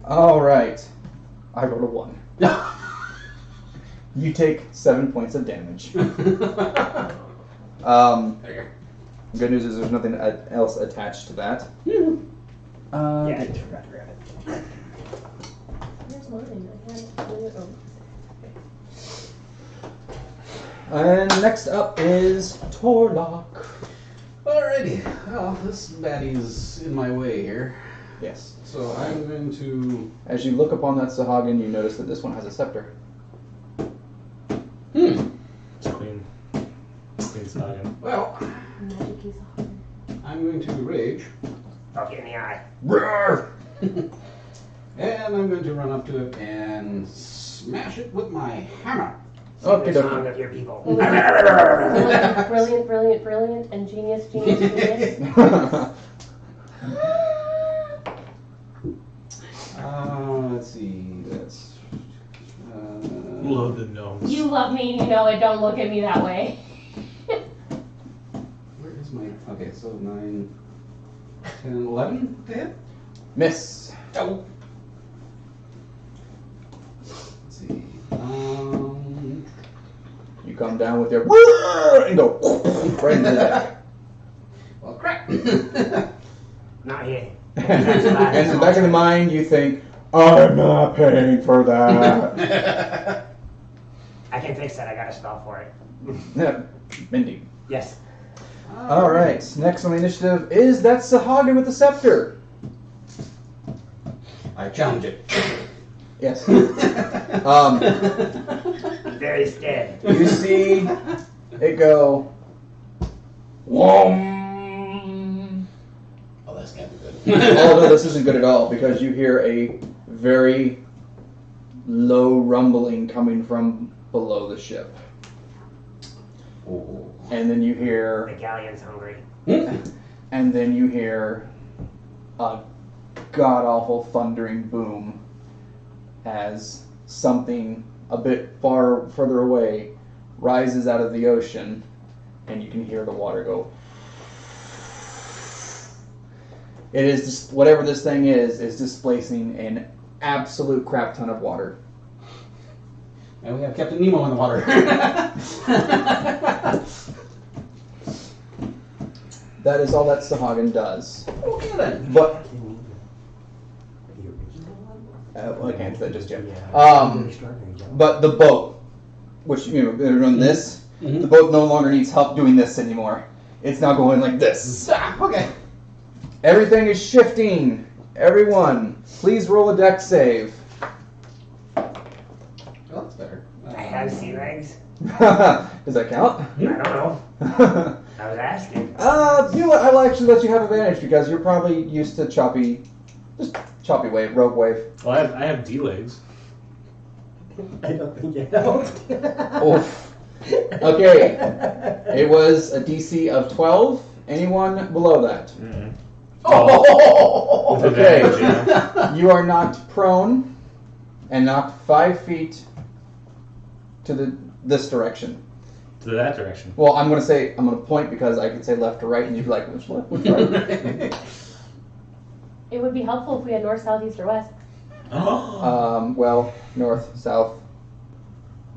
All right. I rolled a 1. You take 7 points of damage. Good news is there's nothing else attached to that. Yeah, I just forgot to grab it. Where's mine? I had it. Oh. And next up is Torlock. Alrighty. Well, this baddie's in my way here. Yes. So I'm going to. As you look upon that Sahagin, you notice that this one has a scepter. It's Queen Sagan. Well, Magic is on. I'm going to rage, Poke it in the eye. Roar! and I'm going to run up to it and smash it with my hammer. Okay, Sing the song of your people. Brilliant, brilliant, brilliant, and genius, genius, genius. Let's see. That's. Love the gnomes. You love me, you know it. Don't look at me that way. Where is my? Okay, so 9, 10, 11 to hit. Miss. Oh. Let's see. You come down with your roar and go right into the deck. Well, crap. Not here. And in the back of the mind, you think, I'm not paying for that. I can fix that. I got a spell for it. Mindy. Yes. All right. Next on the initiative is that Sahagin with the scepter. I challenge it. Yes. Very scared. You see it go. Whoom. Oh, that's gonna be good. Oh no, this isn't good at all because you hear a very low rumbling coming from below the ship, Oh. and then you The hear, galleon's hungry. and then you hear a god awful thundering boom as something a bit further away rises out of the ocean, and you can hear the water go. It is just, whatever this thing is displacing an absolute crap ton of water. And we have Captain Nemo in the water. That is all that Sahagin does. Okay then. But The original one? well, I can't say that just yet. Yeah. Extraordinary, yeah. But the boat, which they're doing this, Mhm. the boat no longer needs help doing this anymore. It's now going like this. Okay. Everything is shifting. Everyone, please roll a deck save. Well, that's better. I have sea legs. Does that count? I don't know. I was asking. You know what? I'll actually let you have advantage because you're probably used to choppy wave, rogue wave. Well, I have D legs. I don't think it helped. Oof. Okay. It was a DC of 12. Anyone below that? Mm-hmm. Oh! With Okay. advantage, yeah. You are knocked prone and knocked 5 feet to this direction. To that direction. Well, I'm gonna point because I could say left or right, and you'd be like, which left, which right? It would be helpful if we had north, south, east, or west. Well, north, south,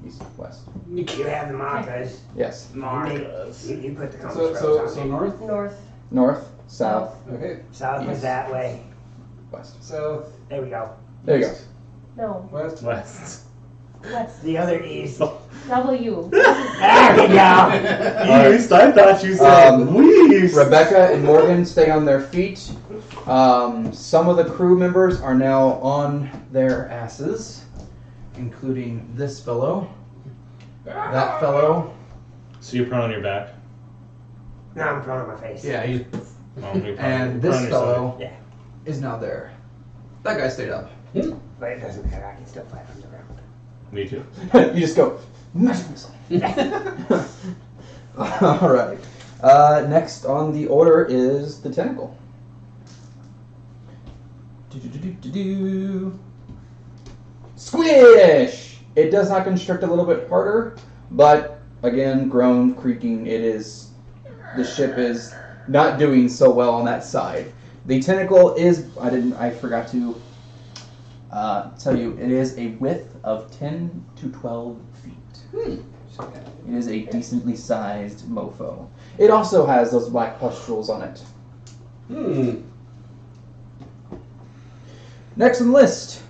east, west. You have the markers. Yes. Marcus. You put the compass So rose on me. north. North, North, south, Okay. South East. is that way. west. South. There we go. There you go. no, West. West. west. The other east. W. There we go. East, I thought you said west. Rebecca and Morgan stay on their feet. Some of the crew members are now on their asses, including this fellow, that fellow. So you're prone on your back? No, I'm prone on my face. Yeah, Well, you're prone- and prone this on your fellow Yeah. is now there. That guy stayed up. But it doesn't matter. I can still fly from the ground. side. Me too. You just go, magic missile. All right. Next on the order is the tentacle. Do-do-do-do-do-do. Squish! It does not constrict a little bit harder, but again, groan, creaking. The ship is not doing so well on that side. The tentacle is, I forgot to tell you, it is a width of 10 to 12 feet. It is a decently sized mofo. It also has those black pustules on it. Next on the list,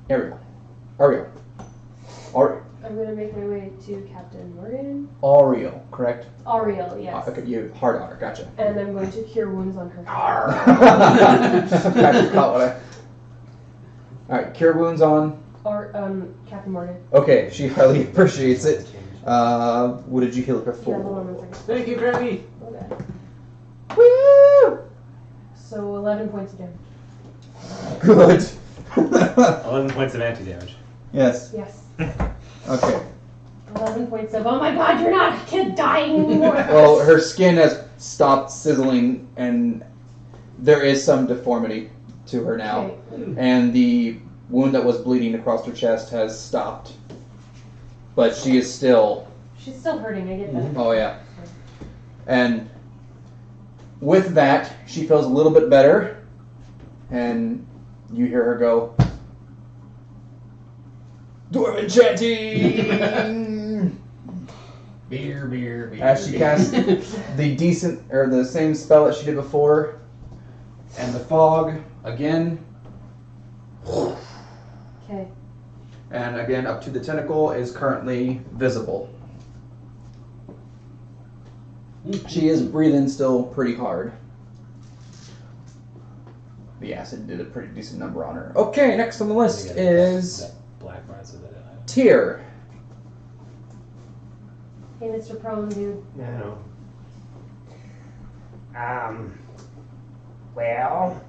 Ariel. I'm gonna make my way to Captain Morgan. Ariel, correct? Ariel, yes. Okay, you hard otter, gotcha. And I'm going to cure wounds on her. Gotcha, caught what Alright, cure wounds on. Or Captain Morgan. Okay, she highly appreciates it. What did you heal her Yeah, for? hold on 1 second. Thank you, Krabby. Okay. Woo! So 11 points of damage. Good. 11 points of anti-damage. Yes. Yes. Okay. 11 points of, oh my god, you're not a kid dying anymore. Well, her skin has stopped sizzling, and there is some deformity to her now. Okay. And the wound that was bleeding across her chest has stopped. But she is still... She's still hurting, I get that. Oh, yeah. And with that, she feels a little bit better. And you hear her go, Dwarven chanting! Beer, beer, beer. As she casts the same spell that she did before. And the fog, again. Okay. And again, up to the tentacle is currently visible. She is breathing still pretty hard. The acid did a pretty decent number on her. Okay, next on the list is That black mark, so that Tyr. Hey, Mr. Prone, dude. No. Well,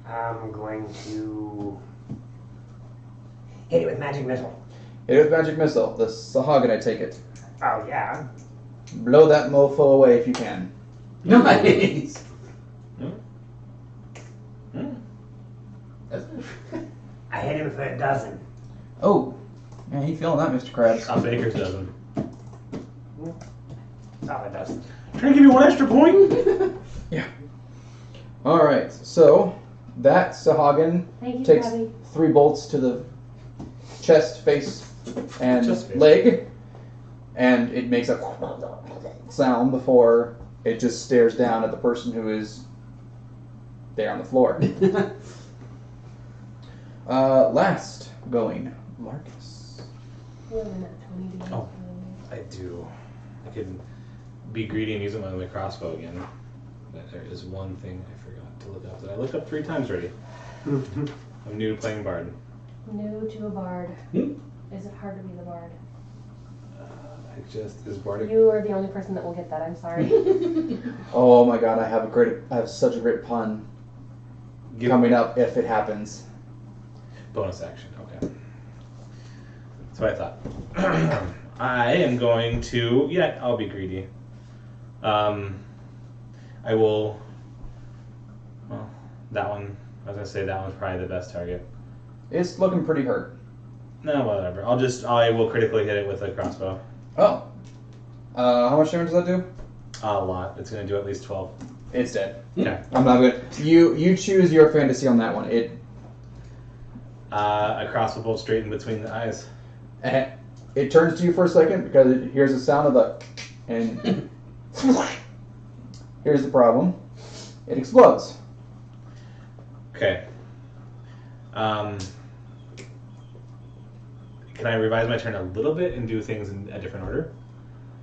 I'm going to hit it with magic missile. Hit it with magic missile. The Sahagin, I take it. Oh yeah. Blow that mofo away if you can. Nice. I hit him for a dozen. Oh, yeah, you feeling that, Mr. Krabs? a baker's dozen. Oh, a dozen. Trying to give you one extra point? Yeah. All right, so that Sahagin Thank you, takes Gabby. 3 bolts to the chest, face, and Chest, face. leg, and it makes a sound before it just stares down at the person who is there on the floor. Last going, Marcus. You have a nat 20 to Oh. I do. I could be greedy and use it on my crossbow again. But there is one thing I forgot to look up that I looked up 3 times already. I'm new to playing Bard. New to a bard. Hmm? Is it hard to be the bard? Is Bardic. You are the only person that will get that, I'm sorry. Oh my god, I have such a great pun coming up if it happens. Bonus action, okay. That's what I thought. I am going to, yeah, I'll be greedy. I will, well, that one, I was going to say that one's probably the best target. It's looking pretty hurt. No, whatever. I will critically hit it with a crossbow. Oh. How much damage does that do? A lot. It's going to do at least 12. It's dead. Okay. I'm not good. You choose your fantasy on that one. A crossbow bolt straight in between the eyes. It turns to you for a second because it hears the sound of the, and here's the problem. It explodes. Okay. Can I revise my turn a little bit and do things in a different order?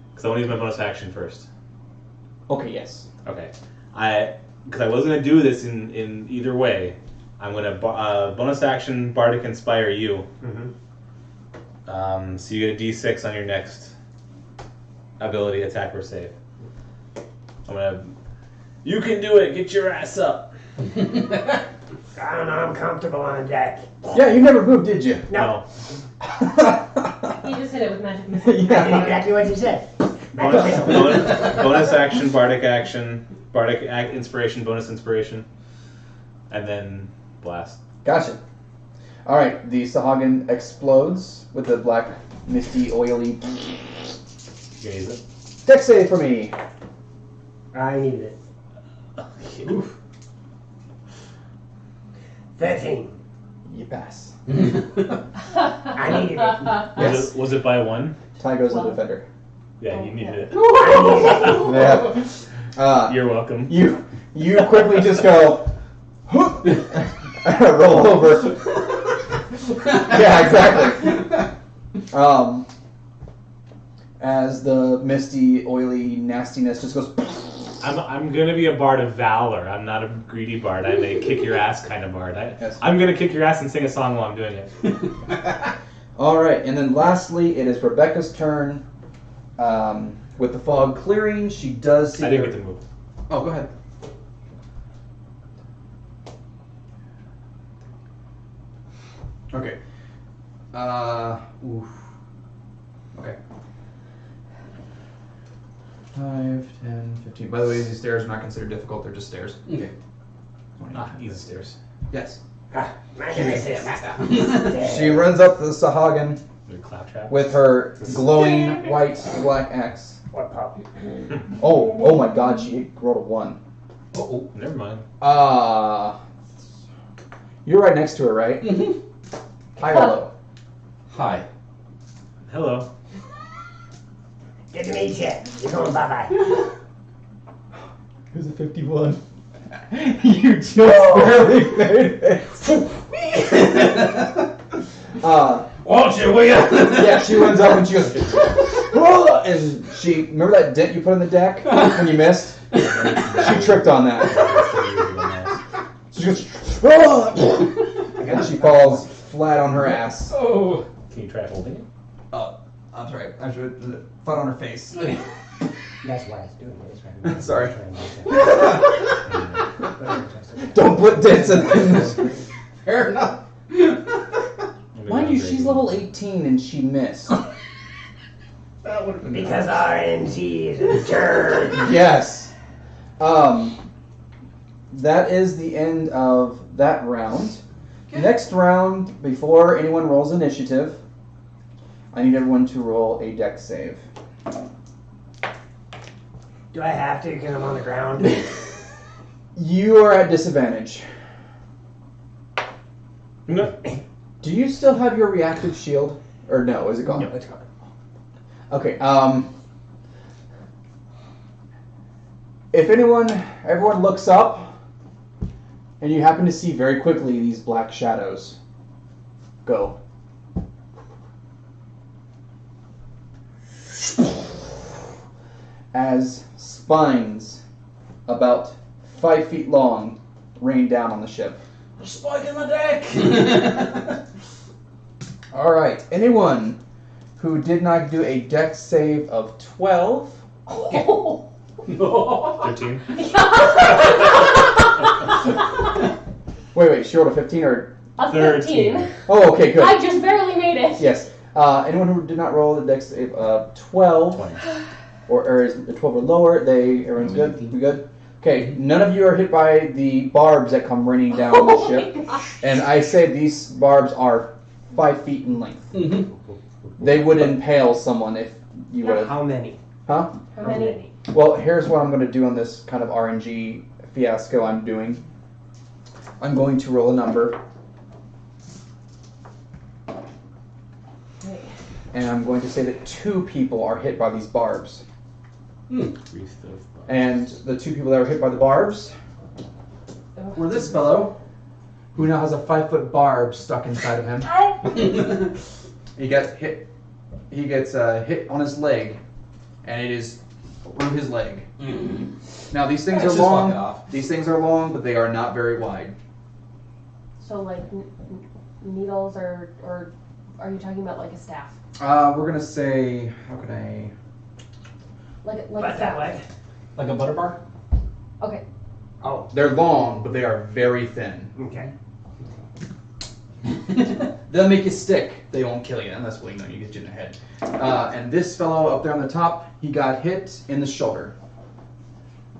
Because I want to use my bonus action first. Okay, yes. Okay. Because I was going to do this in either way. I'm going to bonus action Bardic Inspire you. Mm-hmm. So you get a D6 on your next ability, attack, or save. I'm going to... You can do it! Get your ass up! I don't know, I'm comfortable on deck. Yeah, you never moved, did you? No. He just hit it with magic missile. I did exactly what you said. Magic missile. Bonus action, Bardic Inspiration, bonus Inspiration. And then blast. Gotcha. All right, the Sahagin explodes with the black, misty, oily. You can use it. Dex save for me. I needed it. Oof. 13. You pass. I needed it. Yes. Was it by 1? Ty goes the defender. Yeah, you needed it. Yeah. You're welcome. You quickly just go roll over. Yeah, exactly. As the misty, oily nastiness just goes. I'm gonna be a bard of valor. I'm not a greedy bard. I'm a kick your ass kind of bard. Yes. I'm gonna kick your ass and sing a song while I'm doing it. All right, and then lastly, it is Rebecca's turn. With the fog clearing, she does see. I didn't get to move. Oh, go ahead. Okay. Oof. Okay. 5, 10, 15. By the way, these stairs are not considered difficult. They're just stairs. Okay. Easy stairs. Yes. My nemesis. She runs up the Sahagin Your claptrap. with her glowing white black axe. What pup? Oh my God! She rolled a 1. Oh, never mind. You're right next to her, right? Mm-hmm. High or low? Hi. Hello. Good to meet you. You're going bye-bye. Here's a 51. You just barely made it. Won't you, will ya? Yeah, she runs up and she goes, "Whoa!" And she, remember that dent you put in the deck when you missed? She tripped on that. She goes, "Whoa!" And she falls flat on her ass. Oh. Can you try holding it? Oh, that's right. I should flat on her face. That's why I was doing this. Right? Sorry. Don't put dents in this. Fair enough. Mind you, she's level 18 and she missed. That would have been Because RNG is a turd. Yes. That is the end of that round. Next round, before anyone rolls initiative, I need everyone to roll a dex save. Do I have to because I'm on the ground? You are at disadvantage. No. Do you still have your reactive shield? Or no, is it gone? No, it's gone. Okay, if everyone looks up, and you happen to see very quickly these black shadows, go. As spines about 5 feet long rain down on the ship. Spike in the deck! All right, anyone who did not do a dex save of 12. Oh. 13. Wait, she rolled a 15 or? A 13. Oh, okay, good. I just barely made it. Yes. Anyone who did not roll the dex save of 12 20. or is 12 or lower, everyone's good. We good? Okay, none of you are hit by the barbs that come raining down on the ship. And I say these barbs are 5 feet in length. Mm-hmm. They would impale someone if you would have. How many? Huh? How many? Well, here's what I'm going to do on this kind of RNG fiasco I'm doing. I'm going to roll a number. And I'm going to say that 2 people are hit by these barbs. And the 2 people that were hit by the barbs were this fellow, who now has a 5-foot barb stuck inside of him. He gets hit. He gets hit on his leg, and it is through his leg. Now these things Let's are just long. fuck it off. These things are long, but they are not very wide. So like needles or are you talking about like a staff? We're gonna say, how can I? Like a But that staff. way. Like a butter bar? Okay. Oh, They're long, but they are very thin. okay. They'll make you stick. They won't kill you unless you get you in the head. And this fellow up there on the top, he got hit in the shoulder.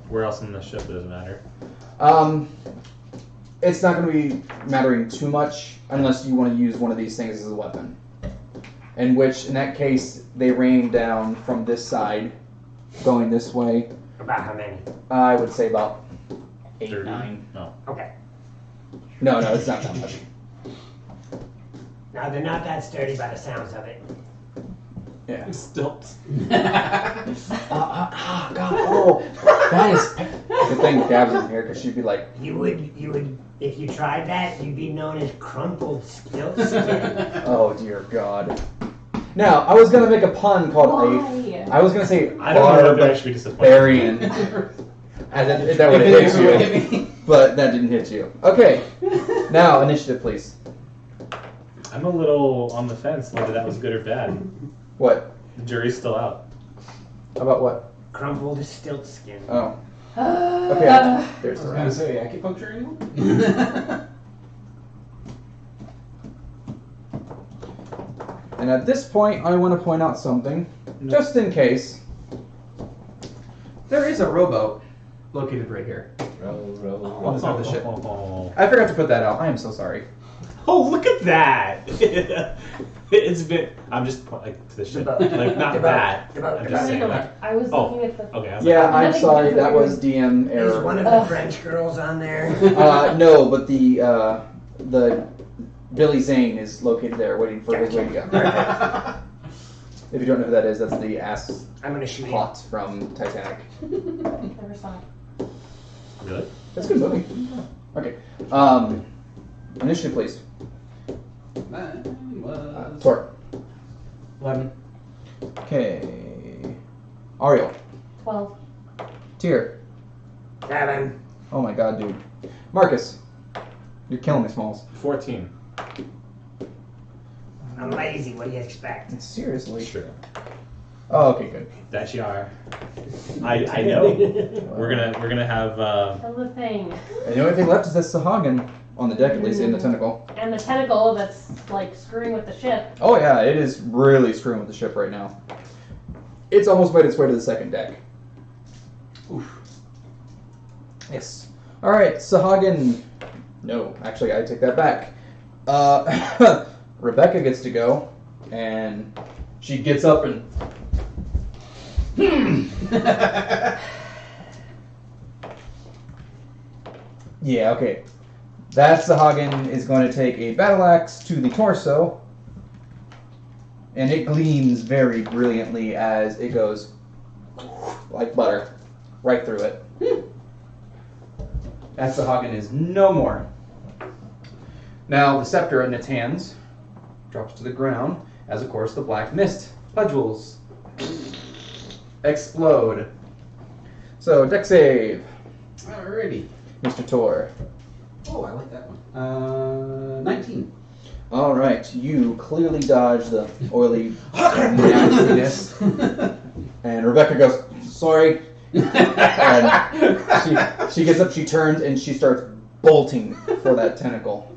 Where else in the ship doesn't matter? It's not going to be mattering too much unless you want to use one of these things as a weapon. In that case, they rain down from this side, going this way. About how many? I would say about 8, 30? 9. No. Okay. No, it's not that much. Now they're not that sturdy by the sounds of it. Stilts. God, oh, that is Good thing Gabs isn't here because she'd be like, You would, if you tried that, you'd be known as crumpled stilt skin. oh dear God. Now, I was gonna make a pun called Why? I was gonna say I don't know whether I should be disappointed. barbarian. And that would have hit you, but that didn't hit you. Okay, now initiative, please. I'm a little on the fence whether that was good or bad. What? The jury's still out. About what? Crumpled stilt skin. Oh, okay. There's I the was gonna round. say acupuncture anymore? And at this point, I want to point out something, just in case. There is a rowboat located right here. On the side of the ship. I forgot to put that out. I am so sorry. Oh, look at that! It's been. I'm just like to the ship. Like not that. I'm just saying that. I was Oh. looking at the. Okay. I was Yeah, like, I'm sorry. That was DM Is error. one of the French girls on there? No, but the Billy Zane is located there, waiting for his way to go. If you don't know who that is, that's the ass I'm gonna shoot you. plot from Titanic. Never saw it. Really? That's a good movie. Okay. Initiative, please. Mine was Tor. 11. Okay. Ariel. 12. Tyr. 7. Oh my God, dude. Marcus. You're killing me, Smalls. 14. I'm lazy. What do you expect? Seriously. Sure. Oh, okay, good. That you are. I know. We're gonna have. Tell the thing. And the only thing left is this Sahagin on the deck, at least in the tentacle. And the tentacle that's like screwing with the ship. Oh yeah, it is really screwing with the ship right now. It's almost made its way to the second deck. Oof. Yes. All right, Sahagin. No, actually, I take that back. Rebecca gets to go, and she gets up and. Yeah, okay. That Sahagin is going to take a battle axe to the torso, and it gleams very brilliantly as it goes like butter right through it. That Sahagin is no more. Now the scepter in its hands drops to the ground as, of course, the black mist pudules explode. So, deck save, Alrighty. Mr. Tor. Oh, I like that one. 19. All right, you clearly dodge the oily nastiness, and Rebecca goes, "Sorry," and she gets up, she turns, and she starts bolting for that tentacle.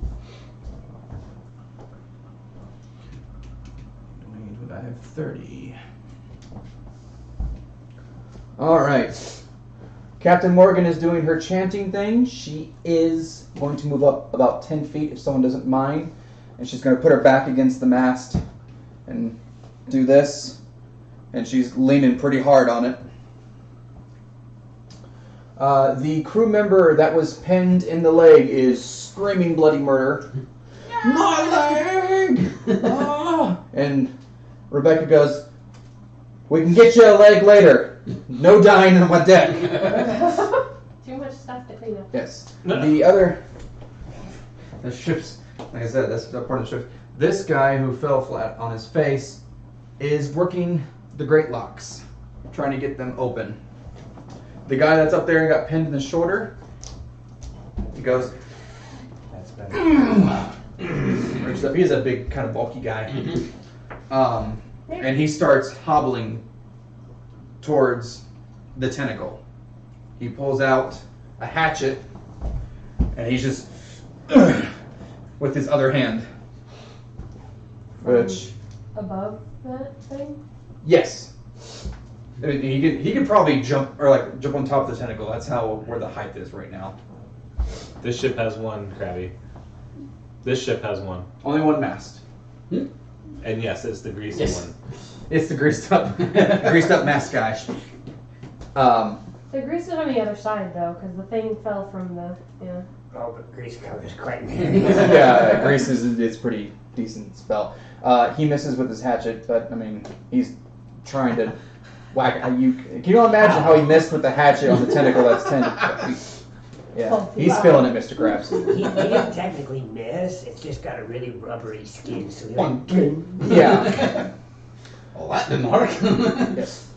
I have 30. All right. Captain Morgan is doing her chanting thing. She is going to move up about 10 feet if someone doesn't mind. And she's going to put her back against the mast and do this. And she's leaning pretty hard on it. The crew member that was pinned in the leg is screaming bloody murder. No! My leg! Ah! And Rebecca goes, "We can get you a leg later. No dying on my deck." Too much stuff to clean up. Yes. The ship's, like I said, that's part of the ship. This guy who fell flat on his face is working the great locks, trying to get them open. The guy that's up there and got pinned in the shoulder, he goes, that's better. Reaches up. He's a big, kind of bulky guy. And he starts hobbling towards the tentacle. He pulls out a hatchet, and he's just with his other hand. Which, Above that thing? yes, he could probably jump on top of the tentacle. That's where the height is right now. This ship has one, Krabby. This ship has one. Only one mast. And yes, it's the greasy Yes. one. It's the greased up mast guy. The grease is on the other side though, because the thing fell from the Oh, but grease covers quite many. Yeah, grease it's pretty decent spell. He misses with his hatchet, but I mean he's trying to Whack. Can you imagine how he missed with the hatchet on the tentacle that's 10 feet? Yeah, Oh, he's wow. feeling it, Mr. Krabs. He didn't technically miss. It's just got a really rubbery skin, so he One, like, two. Yeah. Well, that didn't work. Yes.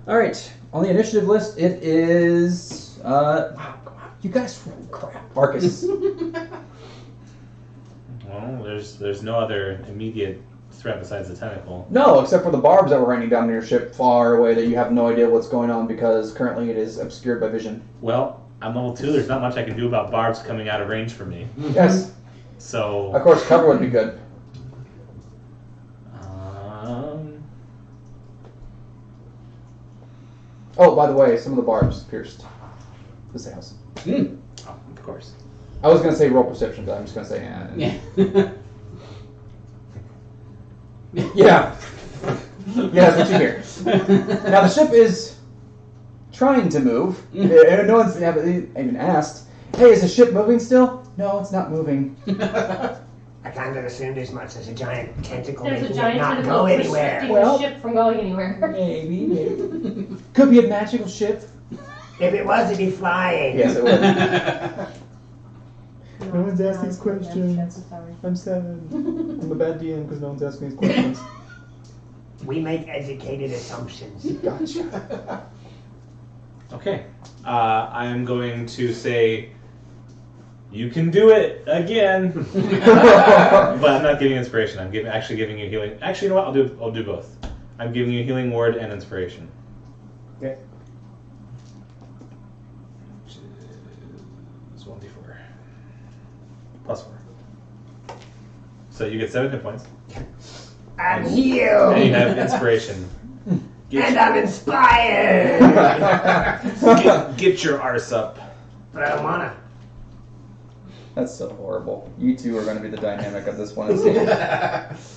All right. On the initiative list, it is. Wow, come on. You guys, crap. Marcus. Well, there's no other immediate threat besides the tentacle. No, except for the barbs that were raining down on your ship far away that you have no idea what's going on because currently it is obscured by vision. Well, I'm level 2. There's not much I can do about barbs coming out of range for me. Yes. So. Of course, cover would be good. Oh, by the way, some of the barbs pierced the sails. Oh, of course. I was going to say roll perception, but I'm just going to say Yeah. Yeah. Yeah, that's what you hear. Now, the ship is trying to move. And no one's even asked, hey, is the ship moving still? No, it's not moving. I kind of assumed as much. There's a giant tentacle There's a making giant it not tentacle go anywhere. restricting Well- the ship from going anywhere. Maybe. Could be a magical ship. If it was, it'd be flying. Yes, it would. No one's asked these questions. I'm sorry. I'm sad. I'm a bad DM because no one's asking these questions. We make educated assumptions. Gotcha. Okay. I am going to say, you can do it again. But I'm not giving inspiration. I'm actually giving you healing. Actually, you know what? I'll do both. I'm giving you healing word and inspiration. Okay. Which is 1d4. Plus 4. So you get 7 hit points. I'm And you healed. have inspiration. And I'm inspired. Get your arse up. But I don't wanna. That's so horrible. You two are going to be the dynamic of this one. It seems.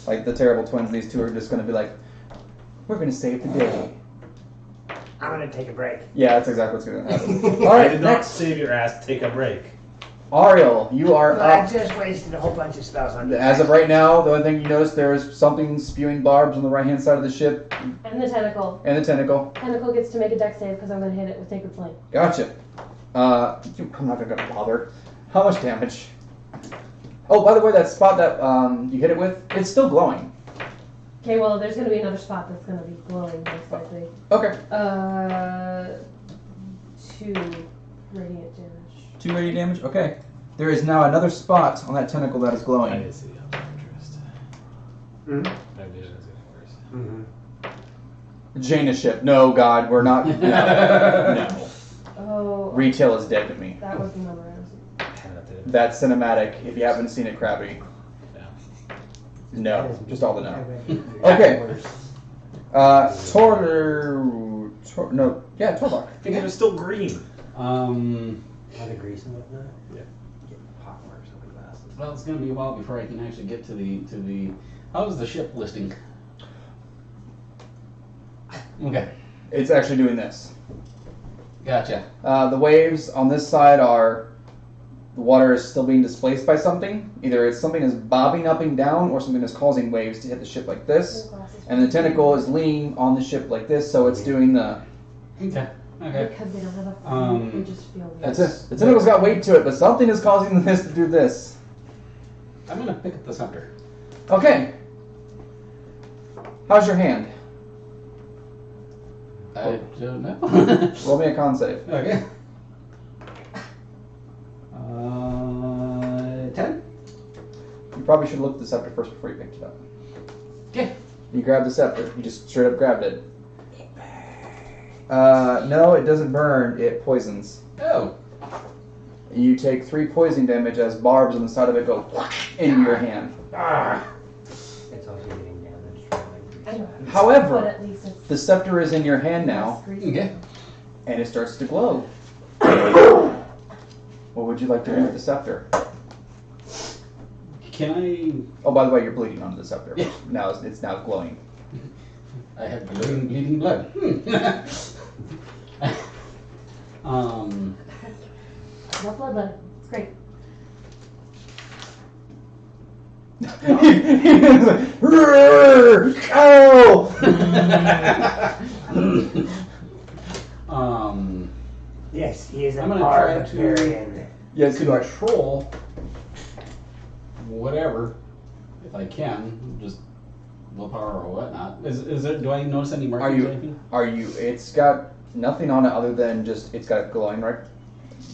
Like the terrible twins, these two are just going to be like, we're going to save the day. I'm gonna take a break. Yeah, that's exactly what's going to happen. All I right, did not next. save your ass. Take a break. Ariel, you are But I up. just wasted a whole bunch of spells on you. As of right now, the only thing you notice, there is something spewing barbs on the right-hand side of the ship And the tentacle. and the tentacle. Tentacle gets to make a dex save because I'm going to hit it with Sacred Flame. Gotcha. I'm not going to bother. How much damage? Oh, by the way, that spot that you hit it with, it's still glowing. Okay, well, there's going to be another spot that's going to be glowing, most likely. Okay. 2 radiant damage. 2 radiant damage? Okay. There is now another spot on that tentacle that is I glowing. did see the interest. Mhm. My vision is getting worse. Mhm. Jaina ship. No, God, we're not. No. Oh, Retail is dead to me. that was the number. That cinematic, if you haven't seen it, Krabby. No, just all the no. Okay. Torlock. I think it was still green. All the grease and whatnot. Yeah. Get hot marks on my glasses. Well, it's going to be a while before I can actually get to the. How's the ship listing? Okay, It's actually doing this. gotcha. The waves on this side are, the water is still being displaced by something. Either it's something is bobbing up and down or something is causing waves to hit the ship like this. And the tentacle is leaning on the ship like this, so it's doing the... Okay. Okay. Because they don't have a phone, they just feel weird. That's it. The tentacle's got weight to it, but something is causing this to do this. I'm gonna pick up the scepter. Okay. How's your hand? I don't know. Roll me a con save. Okay. 10. You probably should look at the scepter first before you picked it up. Okay. You grabbed the scepter. You just straight up grabbed it. No, it doesn't burn. It poisons. Oh. You take 3 poison damage as barbs on the side of it go into your hand. It's also getting damaged from like I know. grease. But However, at least it's the scepter is in your hand now, less greasy. Okay. and it starts to glow. What would you like to do with the scepter? Can I? Oh, by the way, you're bleeding onto the scepter. Yeah. Now it's now glowing. I have bleeding blood. Love blood. It's great. He was like, "Rrrr, ow!" Yes, he is a I'm gonna try to barbarian. Yes, you are. control whatever, if I can, just willpower or whatnot. Is there? Do I notice any markings or anything? Are you? It's got nothing on it other than just it's got a glowing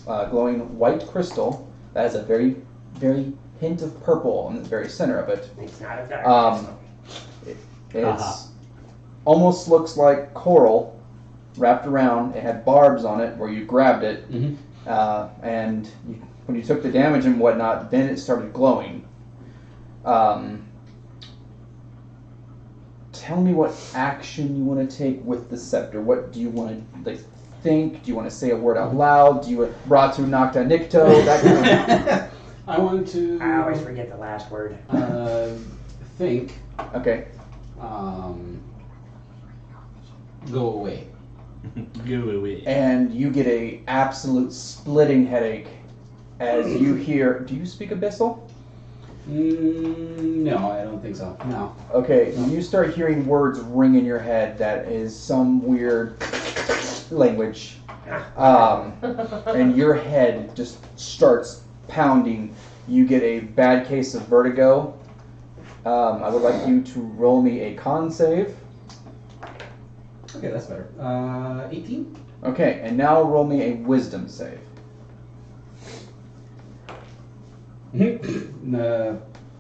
glowing white crystal that has a very, very hint of purple in the very center of it. It's not a dark It's almost looks like coral wrapped around. It had barbs on it where you grabbed it, and when you took the damage and whatnot, then it started glowing. Tell me what action you want to take with the scepter. What do you want to think? Do you want to say a word out loud? Do you want Bratu Nocta Nicto? That kind of I want to. I always forget the last word. Think. Okay. Go away. Go away. And you get a absolute splitting headache as you hear. Do you speak Abyssal? No, I don't think so. No. Okay, you start hearing words ring in your head that is some weird language, and your head just starts pounding. You get a bad case of vertigo. I would like you to roll me a con save. Okay, that's better. 18? Okay, and now roll me a wisdom save.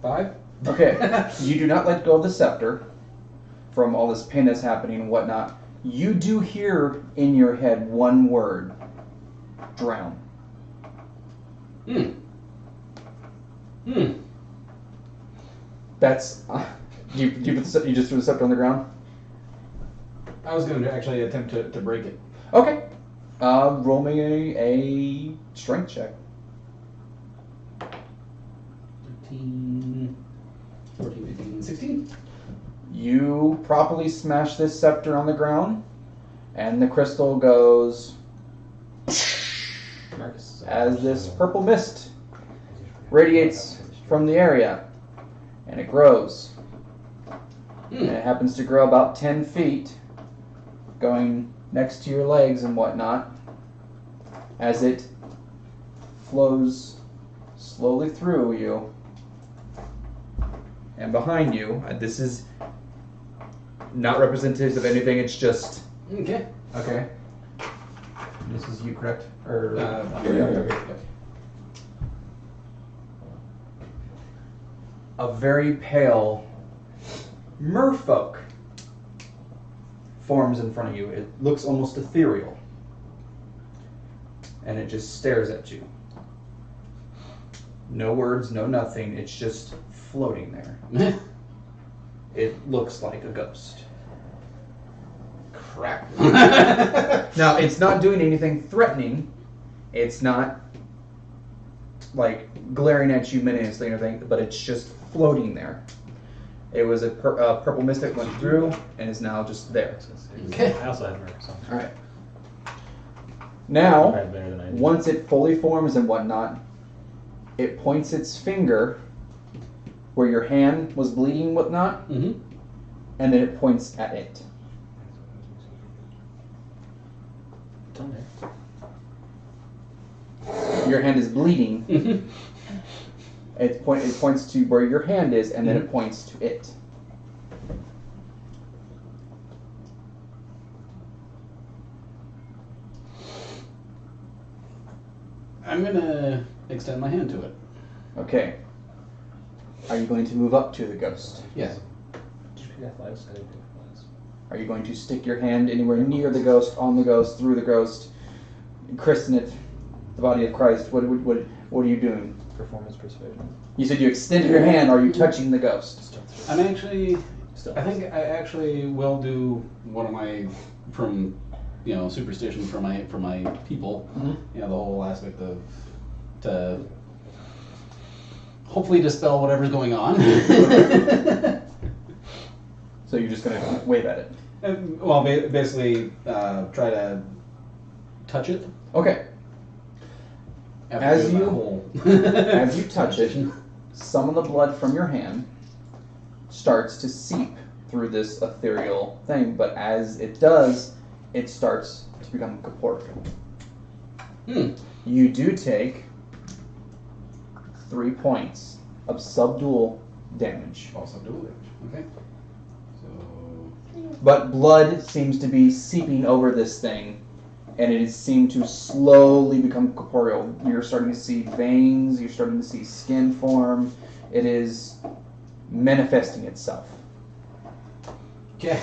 5? Okay, you do not let go of the scepter from all this pain that's happening and whatnot. You do hear in your head one word: drown. That's. You just threw the scepter on the ground? I was going to actually attempt to break it. Okay. Roll me a strength check. 13, 14, 15, 16. You properly smash this scepter on the ground, and the crystal goes as this purple mist radiates from the area, and it grows. And it happens to grow about 10 feet, going next to your legs and whatnot, as it flows slowly through you. And behind you, this is not representative of anything, it's just... Okay. Okay. This is you, correct? Or Yeah. a very pale merfolk forms in front of you. It looks almost ethereal. And it just stares at you. No words, no nothing. It's just floating there. It looks like a ghost. Crap. Now, it's not doing anything threatening. It's not like glaring at you menacingly or anything, but it's just floating there. It was a purple mist that went through and is now just there. Okay. I also had murder, so All right. Now, probably better than I did. once it fully forms and whatnot, it points its finger where your hand was bleeding and whatnot, Mm-hmm. and then it points at it. It's on there. Your hand is bleeding. Mm-hmm. It points to where your hand is, and then it points to it. I'm gonna extend my hand to it. Okay. Are you going to move up to the ghost? Yes. Did you pick athletics? I didn't pick athletics. Are you going to stick your hand anywhere near the ghost, on the ghost, through the ghost, christen it, the body of Christ? What are you doing? Performance persuasion. You said you extended your hand. Are you touching the ghost? I'm actually. Still. I think I actually will do one of my superstition for my people. Mhm. You know, the whole aspect of to hopefully dispel whatever's going on. So you're just going to wave at it. Well, basically, try to touch it. Okay. After As doing my you- whole As you touch it, some of the blood from your hand starts to seep through this ethereal thing, but as it does, it starts to become corporeal. You do take 3 points of subdual damage. Also dual damage. Okay. So. But blood seems to be seeping over this thing, and it seemed to slowly become corporeal. You're starting to see veins, you're starting to see skin form. It is manifesting itself. Okay.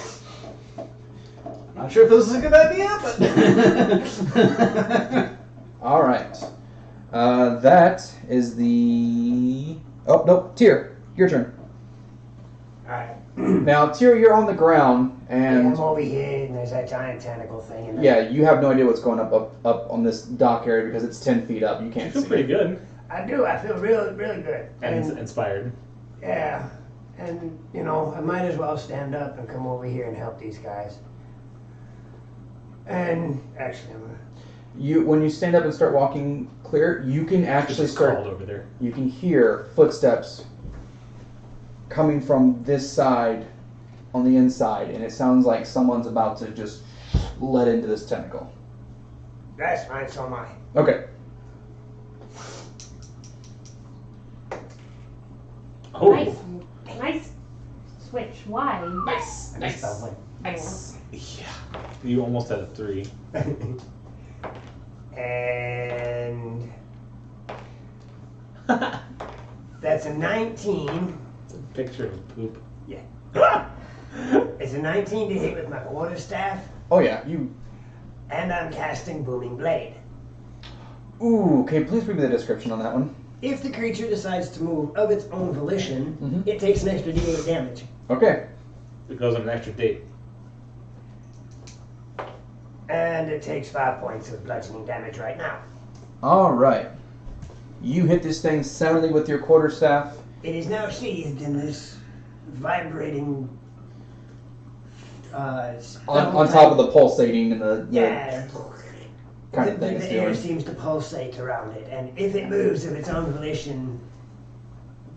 Not sure if this is a good idea, but. All right. That is the... Oh, no, Tyr, your turn. Alright. Now, Tyr, you're on the ground, and... I'm over here, and there's that giant tentacle thing. And Yeah, you have no idea what's going up on this dock area because it's 10 feet up. You You can't feel see pretty it. good I do. I feel really, really good. and inspired. Yeah. And, you know, I might as well stand up and come over here and help these guys. And, actually, When you stand up and start walking clear, you can actually It's start... crawled over there. You can hear footsteps coming from this side on the inside, and it sounds like someone's about to just let into this tentacle. that's fine, so am I. Okay. Oh, Nice switch. Why? Nice. That sounds like... yeah. You almost had a 3. And... That's a 19. It's a picture of poop. Yeah. It's a 19 to hit with my quarterstaff, Oh yeah, you... and I'm casting Booming Blade. Ooh, okay, please read me the description on that one. If the creature decides to move of its own volition, Mhm. it takes an extra d8 damage. Okay. It goes on an extra date. And it takes 5 points of bludgeoning damage right now. Alright. You hit this thing soundly with your quarterstaff. It is now sheathed in this vibrating... On top of the pulsating and the Yeah. kind of thing it's the air doing. seems to pulsate around it, and if it moves of its own volition,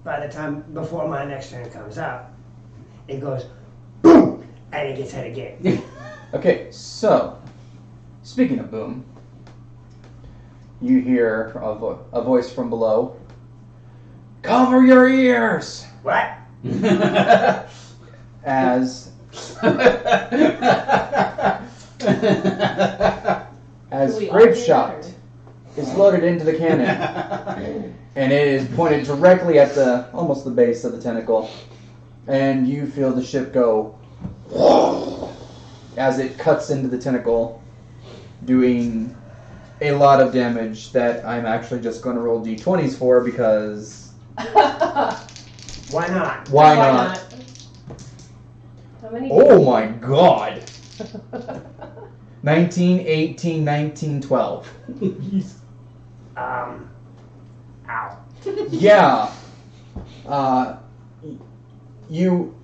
by the time before my next turn comes out, it goes boom, and it gets hit again. Okay, so, speaking of boom, you hear a voice from below. Cover your ears! What? As We all grape did, shot or- is loaded into the cannon, and it is pointed directly at almost the base of the tentacle, and you feel the ship go as it cuts into the tentacle, doing a lot of damage that I'm actually just going to roll d20s for because Why not? why not? How many? Oh my god! 19, 18, 19, 12. Ow. Yeah. You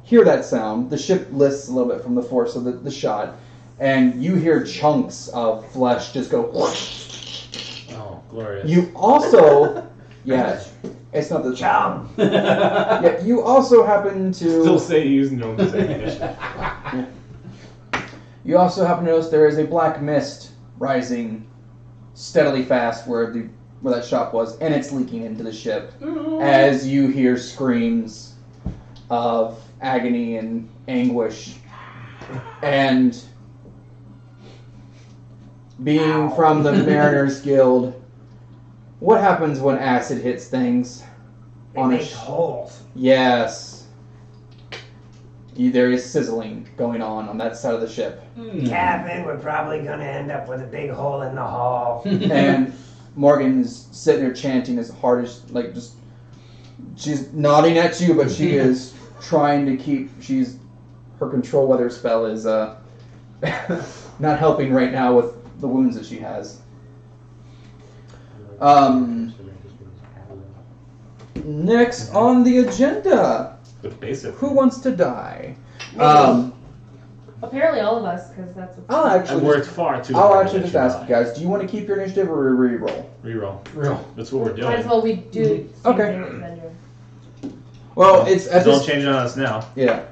hear that sound. The ship lifts a little bit from the force of the shot, and you hear chunks of flesh just go. Oh, glorious. You also, yeah, it's not the Chum. Yeah, you also happen Still to. say you use no ammunition. You also happen to notice there is a black mist rising steadily fast where that shop was, and it's leaking into the ship as you hear screams of agony and anguish. And being from the Mariners Guild, what happens when acid hits things? It makes holes. Yes. There is sizzling going on that side of the ship. Captain, we're probably gonna end up with a big hole in the hull. And Morgan's sitting there chanting as hard as, she's nodding at you, but she is trying to keep, her control weather spell is, not helping right now with the wounds that she has. Next on the agenda, But basic. who wants to die? Apparently all of us, because that's what's... I'll I actually worked far too I'll hard actually to just ask die. you guys, do you want to keep your initiative or re-roll? Reroll. Real. That's what we're doing. Might as well we do Okay. then you're... Well, it's at Don't this, change it on us now. yeah.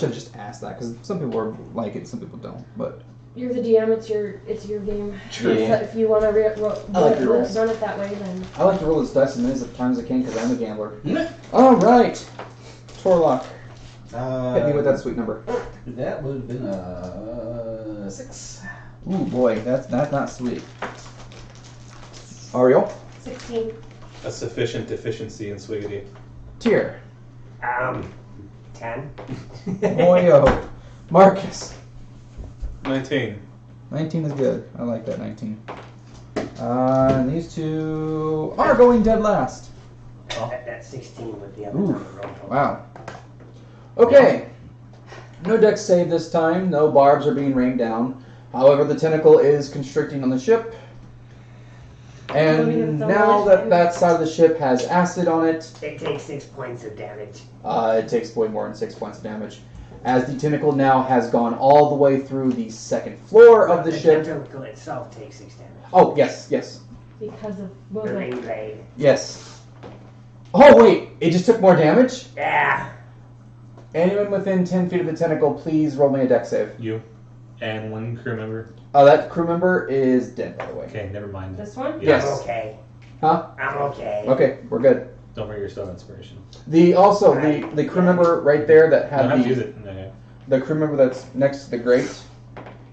probably should have just asked that because some people like it, some people don't. But You're the DM. It's your game. True. If you want to like your rules. run it that way, then. I like to roll this dice as many times as I can because I'm a gambler. All right, Torlock, hit me with that sweet number. That would have been a 6. Ooh boy, that's not sweet. Ariel, 16. A sufficient deficiency in Swiggity. Tyr, 10. Boyo, Marcus. 19. 19 is good. I like that 19. And these two are going dead last. That's 16 with the other Ooh, number rolled. wow. Okay. No dex save this time. No barbs are being rained down. However, the tentacle is constricting on the ship. And now that side of the ship has acid on it, It takes 6 points of damage. it takes way more than 6 points of damage. As the tentacle now has gone all the way through the second floor of the ship. The tentacle itself takes 6 damage. Oh, yes. Because of The ring movement. blade. Yes. Oh, wait. It just took more damage? Yeah. Anyone within 10 feet of the tentacle, please roll me a dex save. You. And one crew member. That crew member is dead, by the way. Okay, never mind. This one? Yes. I'm okay. Huh? I'm okay. Okay, we're good. Don't bring your stuff inspiration. The crew member right there that I don't have had to use it. Okay. the crew member that's next to the grate,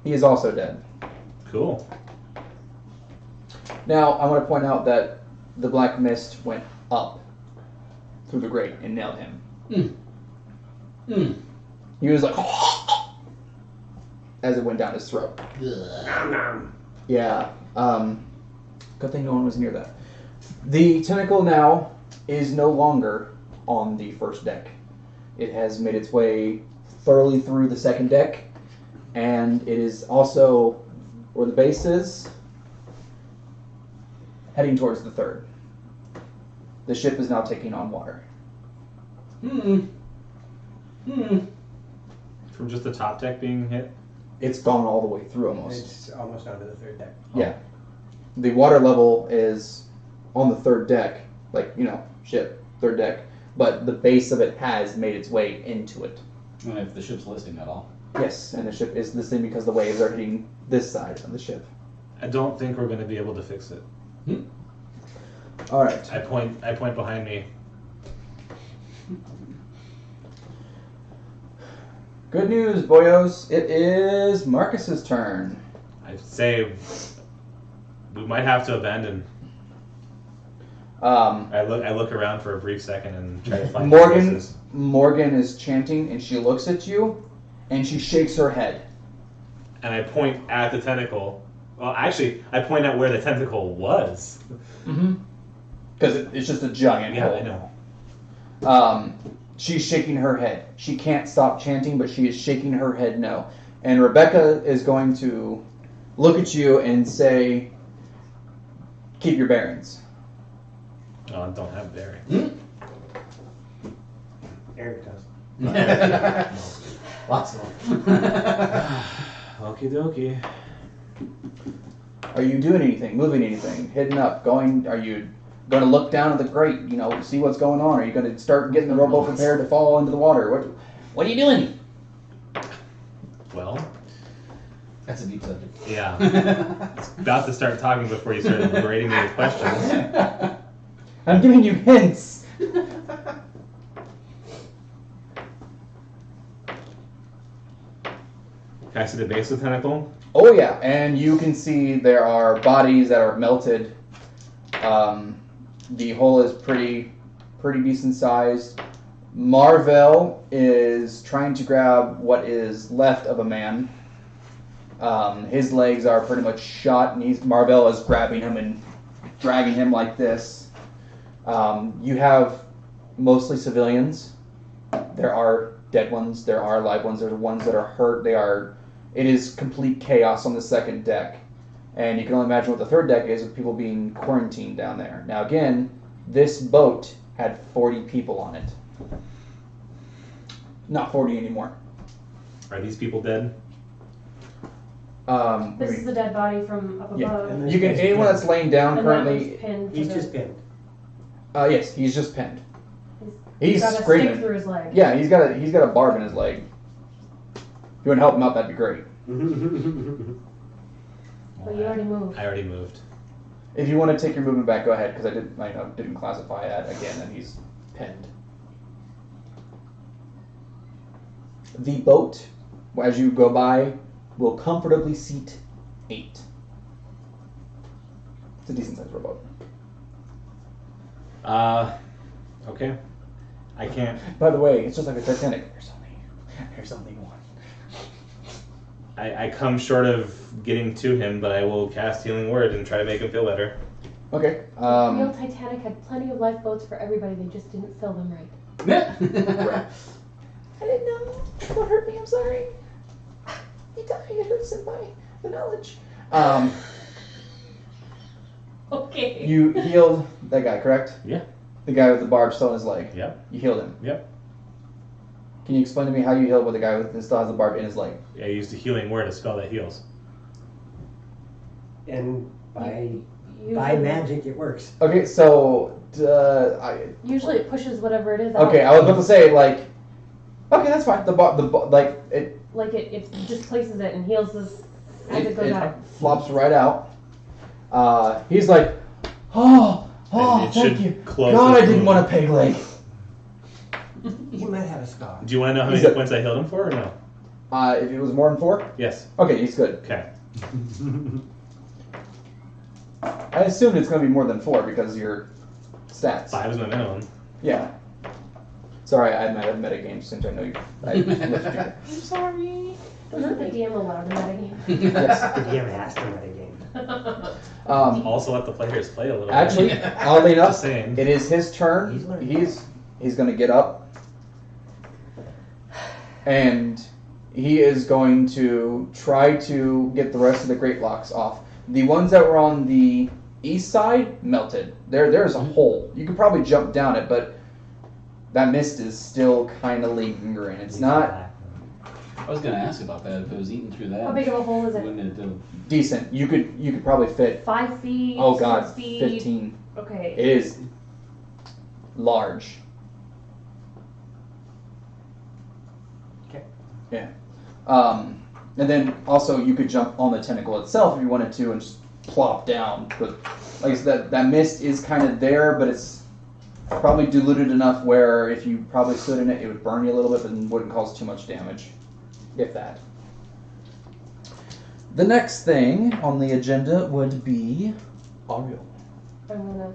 he is also dead. Cool. Now, I want to point out that the black mist went up through the grate and nailed him. He was like, as it went down his throat. Nom nom. Yeah. Good thing no one was near that. The tentacle now is no longer on the first deck. It has made its way thoroughly through the second deck, and it is also where the base is, heading towards the third. The ship is now taking on water. From just the top deck being hit. It's gone all the way through almost. It's almost onto the third deck. Yeah. The water level is on the third deck, like, ship, third deck, but the base of it has made its way into it. And if the ship's listing at all. Yes, and the ship is listing because the waves are hitting this side of the ship. I don't think we're going to be able to fix it. All right. I point behind me. Good news, boyos. It is Marcus's turn. I say we might have to abandon. I look around for a brief second and try to find places. Morgan is chanting, and she looks at you, and she shakes her head. And I point at the tentacle. Well, actually, I point at where the tentacle was. Because it's just a giant Yeah, hole. I know. She's shaking her head. She can't stop chanting, but she is shaking her head no. And Rebecca is going to look at you and say, keep your bearings. Oh, I don't have bearings. Eric does. Lots of them. Okie dokie. Are you doing anything, moving anything, hitting up, going, are you going to look down at the grate, see what's going on? Are you going to start getting the rowboat prepared to fall into the water? What are you doing? Well, That's a deep subject. yeah. It's about to start talking before you started berating me with questions. I'm giving you hints. Can I see the base of the tentacle? Oh yeah, and you can see there are bodies that are melted. The hole is pretty decent sized. Marvel is trying to grab what is left of a man. His legs are pretty much shot, and Marvel is grabbing him and dragging him like this. You have mostly civilians. There are dead ones. There are live ones. There are ones that are hurt. It is complete chaos on the second deck. And you can only imagine what the third deck is with people being quarantined down there. Now again, this boat had 40 people on it. Not 40 anymore. Are these people dead? This is the dead body from up Yeah. above. You can anyone that's laying down And that was currently. pinned to He's the- just pinned. Yes, he's just pinned. He's got a screaming. stick through his leg. Yeah, he's got a barb in his leg. you want to help him out, that'd be great. But you already moved. I already moved. If you want to take your movement back, go ahead, because I didn't classify that again, and he's pinned. The boat, as you go by, will comfortably seat 8. It's a decent size rowboat. Okay. I can't. By the way, it's just like a Titanic. There's only one. I come short of getting to him, but I will cast Healing Word and try to make him feel better. Okay. The real Titanic had plenty of lifeboats for everybody. They just didn't fill them right. Right. I didn't know. Don't hurt me. I'm sorry. It hurts him by the knowledge. Okay. You healed that guy, correct? Yeah. The guy with the barb still in his leg. Yep. You healed him. Yep. Can you explain to me how you healed with the guy who still has the barb in his leg? I used a Healing Word, a spell that heals. And by Usually, magic, it works. Okay, so usually it pushes whatever it is out. okay, I was about to say okay, that's fine. Like it Like it just places it and heals this as it goes out. flops right out. He's like, oh, And it thank should you. close God, his I didn't wound. want a peg leg. He might have a scar. Do you want to know how He's many a- points I healed him for, or no? If it was more than 4, Yes. okay, he's good. Okay. I assumed it's going to be more than 4 because your stats. 5 is my minimum. Yeah. Sorry, I might have metagame since I know you. I'm sorry. Doesn't the DM allow the metagame? Yes. The DM has to metagame. Also let the players play a little Actually, bit. oddly enough, Just saying. it is his turn. He's learning. He's going to get up, and he is going to try to get the rest of the great locks off. The ones that were on the east side melted. There's a hole. You could probably jump down it, but that mist is still kind of lingering. It's not I was gonna ask about that. If it was eating through that, How big of a hole is it? wouldn't it have? decent. You could probably fit. 5 feet? Oh God, 6 feet? 15. Okay. It is large. Okay. Yeah. And then also you could jump on the tentacle itself if you wanted to and just plop down. But like I said, that mist is kind of there, but it's probably diluted enough where if you probably stood in it, it would burn you a little bit, but wouldn't cause too much damage, if that. The next thing on the agenda would be Ariel. I'm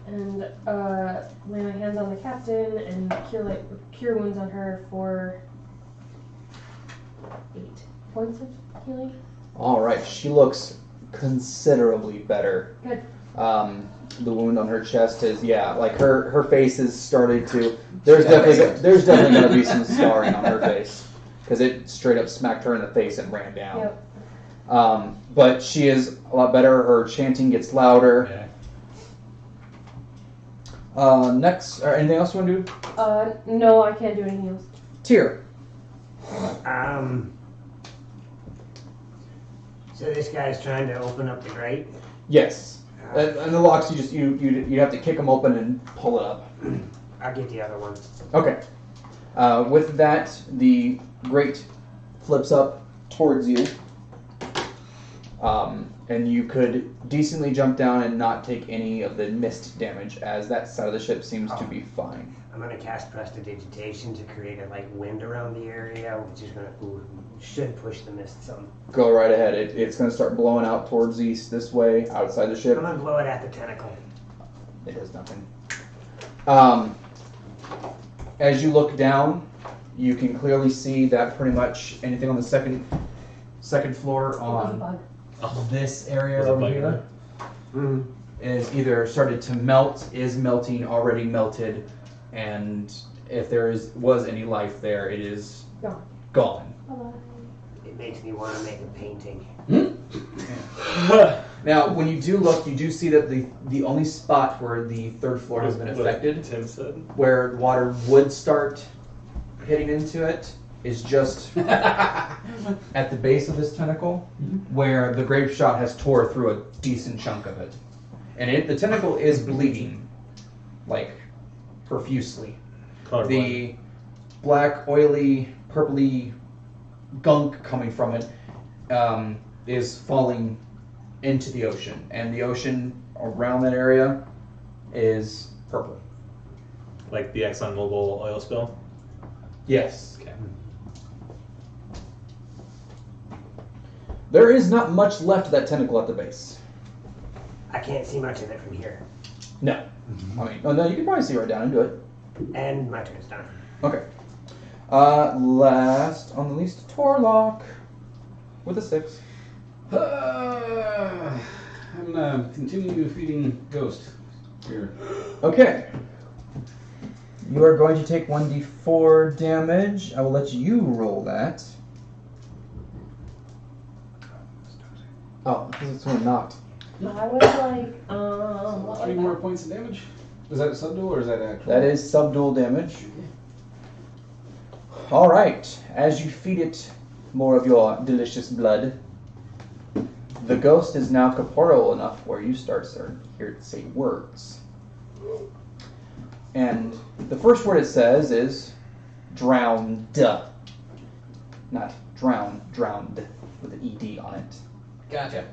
gonna lay my hands on the captain and cure wounds on her for 8 points of healing. All right, she looks considerably better. Good. The wound on her chest is like her face is started to. There's definitely going to be some scarring on her face because it straight up smacked her in the face and ran down. Yep. But she is a lot better. Her chanting gets louder. Okay. Next, anything else you want to do? No, I can't do anything else. Tyr. So this guy's trying to open up the grate. Yes. And the locks, you have to kick them open and pull it up. I'll get the other one. Okay. With that, the grate flips up towards you. And you could decently jump down and not take any of the mist damage, as that side of the ship seems to be fine. I'm gonna cast Prestidigitation to create a light wind around the area, which is should push the mist some. Go right ahead. It's going to start blowing out towards east this way, outside the ship. I'm gonna blow it at the tentacle. It does nothing. As you look down, you can clearly see that pretty much anything on the second floor It was a on bug. this area Was it over bug here Mm-hmm. is either started to melt, is melting, already melted, and if there was any life there, it is Gone. gone. Bye-bye. It makes me want to make a painting. Now, when you do look, you do see that the only spot where the third floor has been affected, Tim said. where water would start hitting into it, is just at the base of this tentacle, where the grape shot has tore through a decent chunk of it. And the tentacle is bleeding, like, profusely. Colorblind. The black, oily purpley gunk coming from it is falling into the ocean, and the ocean around that area is purple. Like the ExxonMobil oil spill? Yes. Okay. There is not much left of that tentacle at the base. I can't see much of it from here. No. I mean, no, you can probably see right down into it. And my turn's done. Okay. Last on the least, Torlock with a 6. I'm gonna continue feeding Ghost here. Okay. You are going to take 1d4 damage. I will let you roll that. Oh, because it's one knocked. I was like, what 3 was more that? points of damage? Is that subdual or is that actual? That is subdual damage. All right. As you feed it more of your delicious blood, the ghost is now corporeal enough where you start to hear it say words. And the first word it says is drowned. Not drowned, drowned with an ED on it. Gotcha.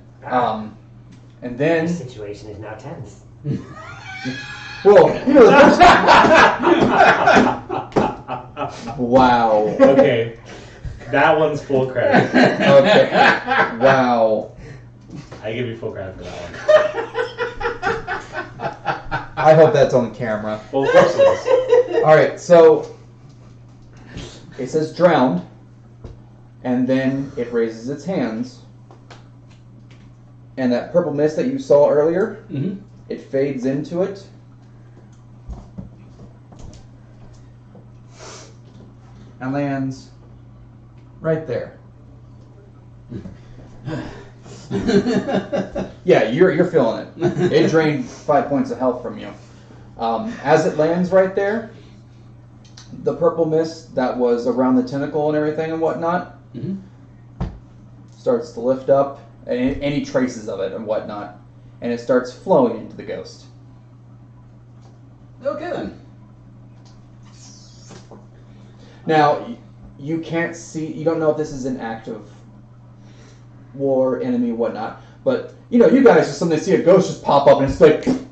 And then, The situation is now tense. well, you know, the first, wow. Okay. That one's full credit. Okay. Wow. I give you full credit for that one. I hope that's on camera. Well, of course it is. All right, so it says drowned, and then it raises its hands, and that purple mist that you saw earlier, Mm-hmm. it fades into it. And lands right there. Yeah, you're feeling it. It drained 5 points of health from you. As it lands right there, the purple mist that was around the tentacle and everything and whatnot Mm-hmm. starts to lift up, and any traces of it and whatnot, and it starts flowing into the ghost. Okay then. Now, you can't see, you don't know if this is an active war, enemy, whatnot, but, you know, you guys just suddenly see a ghost just pop up, and it's like, and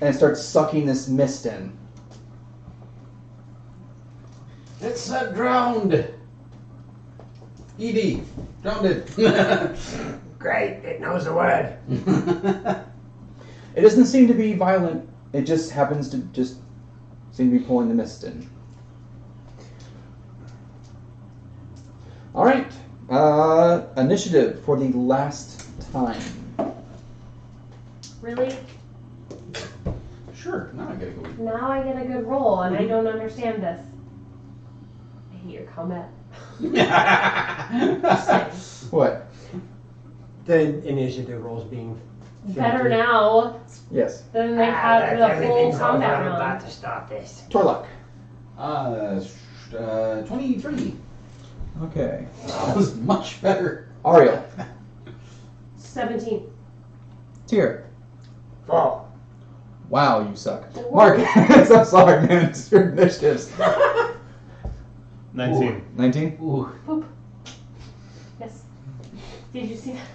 it starts sucking this mist in. It's a drowned. ED. Drowned. Great, it knows the word. It doesn't seem to be violent, it just happens to just seem to be pulling the mist in. Alright, initiative for the last time. Really? Sure, now I gotta go. Now I get a good roll, and I don't understand this. I hate your combat. What? The initiative rolls being Better now Yes. than they had the full everything's over. combat I'm about round. to stop this. Torlock. 23. Okay. That was much better. Ariel. 17. Tyr. Fall. Wow, you suck. Mark. I'm sorry, man. It's your initiatives. 19. 19? Ooh. Poop. Yes. Did you see that?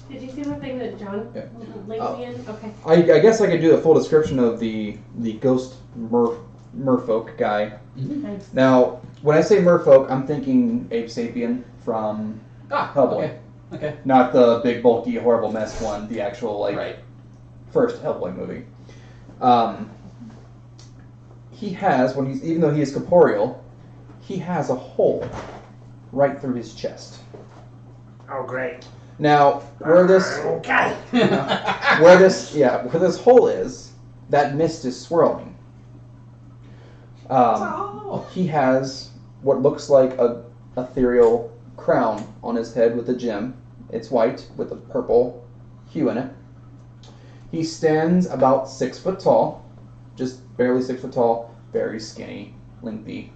Did you see the thing that John Yeah. linked me in? Okay. I guess I could do a full description of the ghost merfolk guy. Nice. Now, when I say merfolk, I'm thinking ape sapien from Hellboy. Okay. Not the big, bulky, horrible mess one, the actual, like, Right. first Hellboy movie. He has, even though he is corporeal, he has a hole right through his chest. Oh, great. Now, where this Okay. where this hole is, that mist is swirling. He has what looks like a ethereal crown on his head with a gem. It's white with a purple hue in it. He stands about 6 foot tall, just barely 6 foot tall, very skinny, lengthy,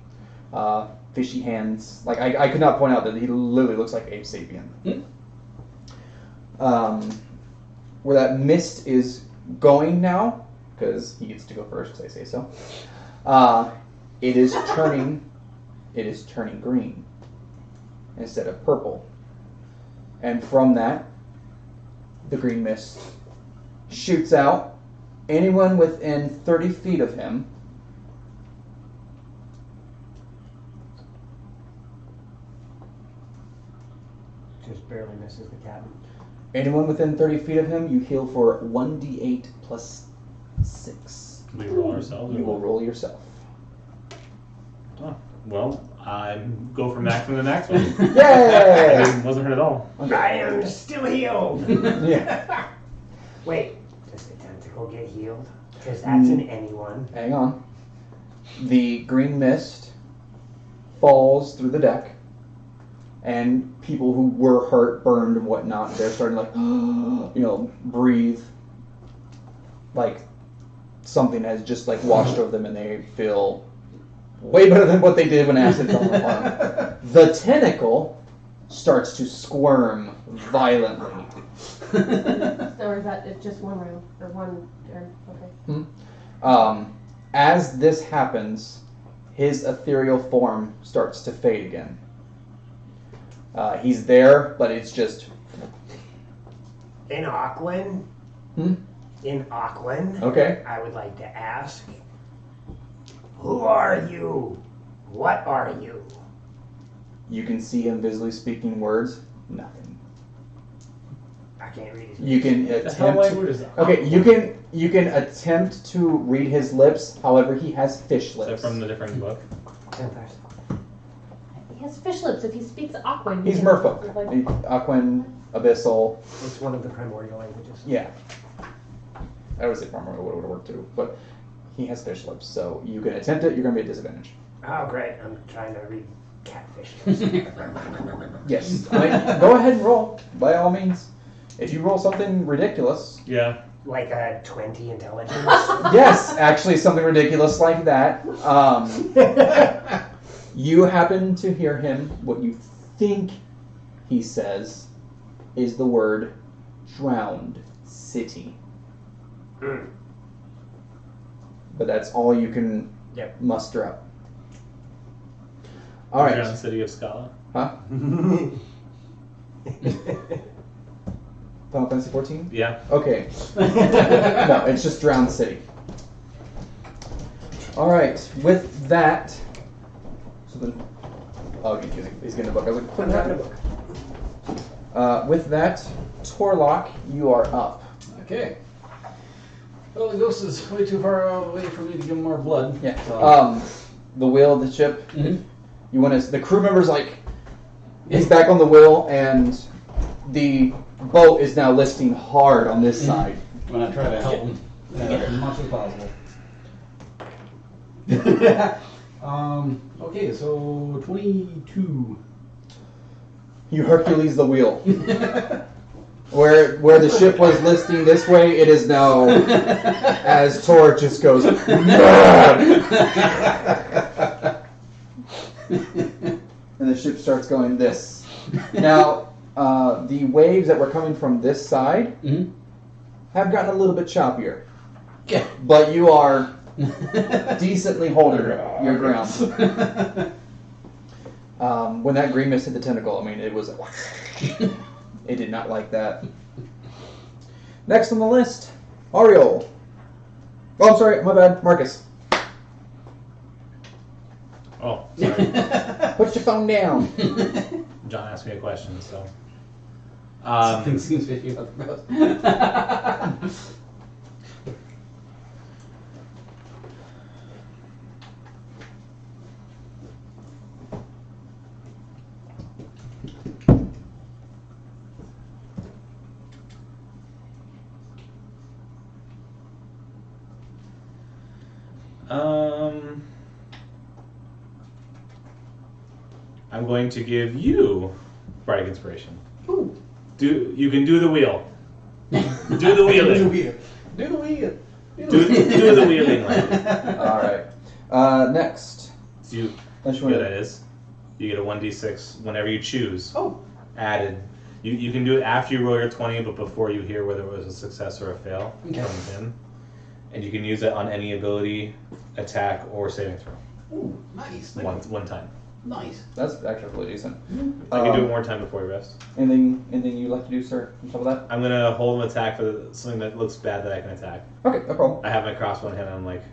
fishy hands. Like I could not point out that he literally looks like ape sapien. Where that mist is going now, because he gets to go first because I say so. It is turning it is turning green instead of purple. And from that, the green mist shoots out. Anyone within 30 feet of him Just barely misses the cabin. Anyone within 30 feet of him, you heal for 1d8 plus 6. We roll ourselves. You will roll yourself. Oh, well, I go from maximum to maximum. Yay! I wasn't hurt at all. I am still healed. Yeah. Wait, does the tentacle get healed? Because that's an anyone. Hang on. The green mist falls through the deck, and people who were hurt, burned, and whatnot, they're starting to breathe. Like something has just washed over them, and they feel way better than what they did when acid fell on them. The tentacle starts to squirm violently. So is that it's just one round or one turn? Okay. As this happens, his ethereal form starts to fade again. He's there, but it's just... In Aquan? In Aquan? Okay. I would like to ask, who are you? What are you? You can see him visibly speaking words. Nothing. I can't read his You can The hell attempt... language is that? Okay, you can attempt to read his lips, however he has fish Is that lips. from the different book? He has fish lips. If he speaks Aquan, He's merfolk. Aquan, Abyssal. It's one of the primordial languages. Yeah. I would say primary would have worked too, but he has fish lips, so you can attempt it, you're going to be at disadvantage. Oh, great. I'm trying to read catfish. Yes. Go ahead and roll, by all means. If you roll something ridiculous. Yeah. Like a 20 intelligence? Yes, actually something ridiculous like that. You happen to hear him, what you think he says is the word drowned city. But that's all you can muster up. All right. Drowned City of Scala. Huh? Final Fantasy 14? Yeah. Okay. No, it's just Drowned City. All right. With that, so then, he's getting a book. I was like, I'm having a book. with that, Torlock, you are up. Okay. Well, the ghost is way too far away for me to give him more blood. Yeah. So. The wheel of the ship. Mhm. You want to? The crew member's he's back on the wheel, and the boat is now listing hard on this side. When I try to help him as much as possible. Okay, so 22. You Hercules the wheel. Where the ship was listing this way, it is now as Tor just goes, and the ship starts going this. Now, the waves that were coming from this side have gotten a little bit choppier. Yeah. But you are decently holding your ground. When that green mist hit the tentacle, it was... It did not like that. Next on the list, Ariel. Oh, I'm sorry, my bad, Marcus. Oh, sorry. Put your phone down. John asked me a question, so. Something seems fishy about the ghost. I'm going to give you Bardic Inspiration. Ooh. You can do the wheel. Do the wheeling. Do the wheel. Do the wheeling. All right. Next. So you Unless you know want what that is? You get a 1d6 whenever you choose. Oh. Added. You can do it after you roll your 20, but before you hear whether it was a success or a fail from him. And you can use it on any ability, attack, or saving throw. Ooh, nice. One time. Nice. That's actually really decent. I can do it one more time before we rest. Anything you like to do, sir, on top of that? I'm gonna hold an attack for something that looks bad that I can attack. Okay, no problem. I have my crossbow in hand and I'm like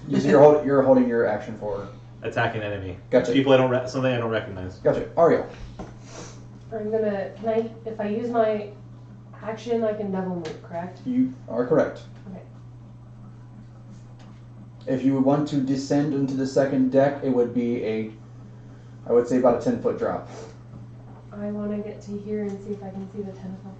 You're holding your action for... attack an enemy. Gotcha. People something I don't recognize. Gotcha. Ariel. I'm gonna. If I use my action, I can double move, correct? You are correct. Okay. If you would want to descend into the second deck, it would be I would say about a 10-foot drop. I want to get to here and see if I can see the tentacle,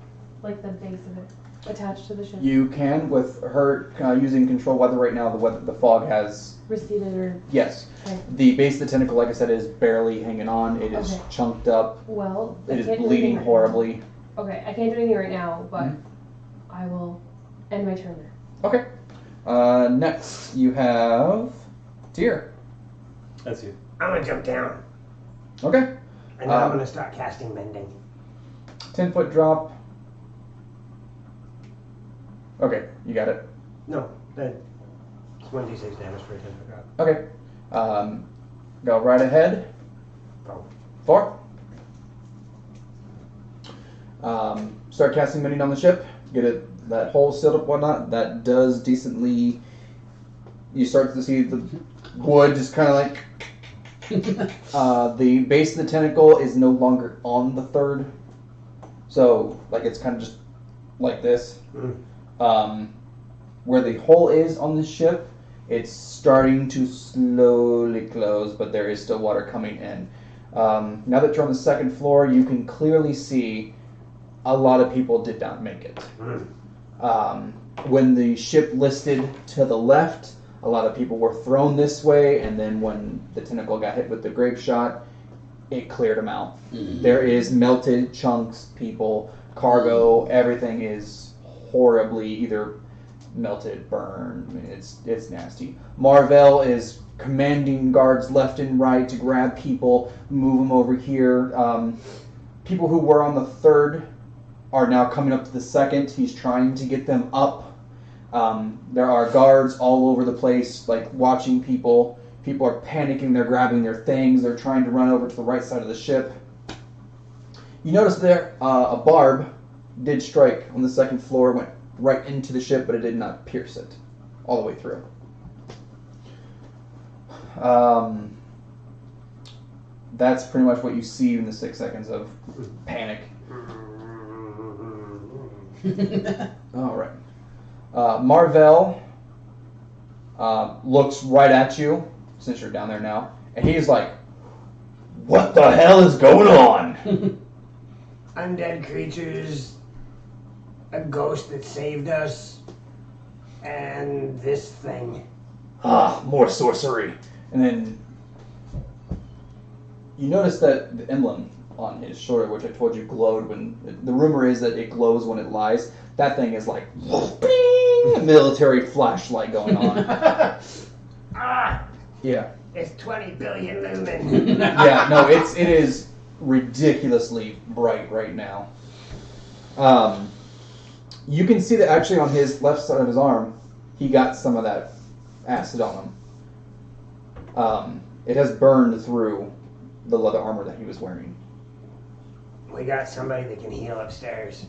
like the base of it, attached to the ship. You can, with her using control weather right now, the fog has... Receded or... Yes. Okay. The base of the tentacle, like I said, is barely hanging on. It is Okay. chunked up. Well, It I is can't do bleeding anything right horribly. now. Okay, I can't do anything right now, but Mhm. I will end my turn there. Okay. Next, you have... Tyr. That's you. I'm gonna jump down, Okay. and then I'm gonna start casting mending. 10-foot drop. Okay, you got it. No, it's 1d6 damage for a 10-foot drop. Okay. Go right ahead. Oh. 4. Start casting mending on the ship. Get that hole sealed up, whatnot. That does decently. You start to see the wood just kind of like. The base of the tentacle is no longer on the third, so like it's kind of just like this. Where the hole is on the ship, it's starting to slowly close, but there is still water coming in. Now that you're on the second floor, you can clearly see a lot of people did not make it. When the ship listed to the left, a lot of people were thrown this way, and then when the tentacle got hit with the grape shot, it cleared them out. There is melted chunks, people, cargo, everything is horribly either melted, burned. I mean, it's nasty. Marvell is commanding guards left and right to grab people, move them over here. People who were on the third are now coming up to the second. He's trying to get them up. There are guards all over the place, like watching people. People are panicking. They're grabbing their things. They're trying to run over to the right side of the ship. You notice there a barb did strike on the second floor, went right into the ship, but it did not pierce it all the way through. That's pretty much what you see in the 6 seconds of panic. All right. Marvell looks right at you, since you're down there now, and he's like, "What the hell is going on?" Undead creatures, a ghost that saved us, and this thing. More sorcery. And then you notice that the emblem on his shoulder, which I told you glowed when... The rumor is that it glows when it lies. That thing is like... Bing, a military flashlight going on. Yeah. It's 20 billion lumen. Yeah, no, it is ridiculously bright right now. You can see that actually on his left side of his arm, he got some of that acid on him. It has burned through the leather armor that he was wearing. We got somebody that can heal upstairs.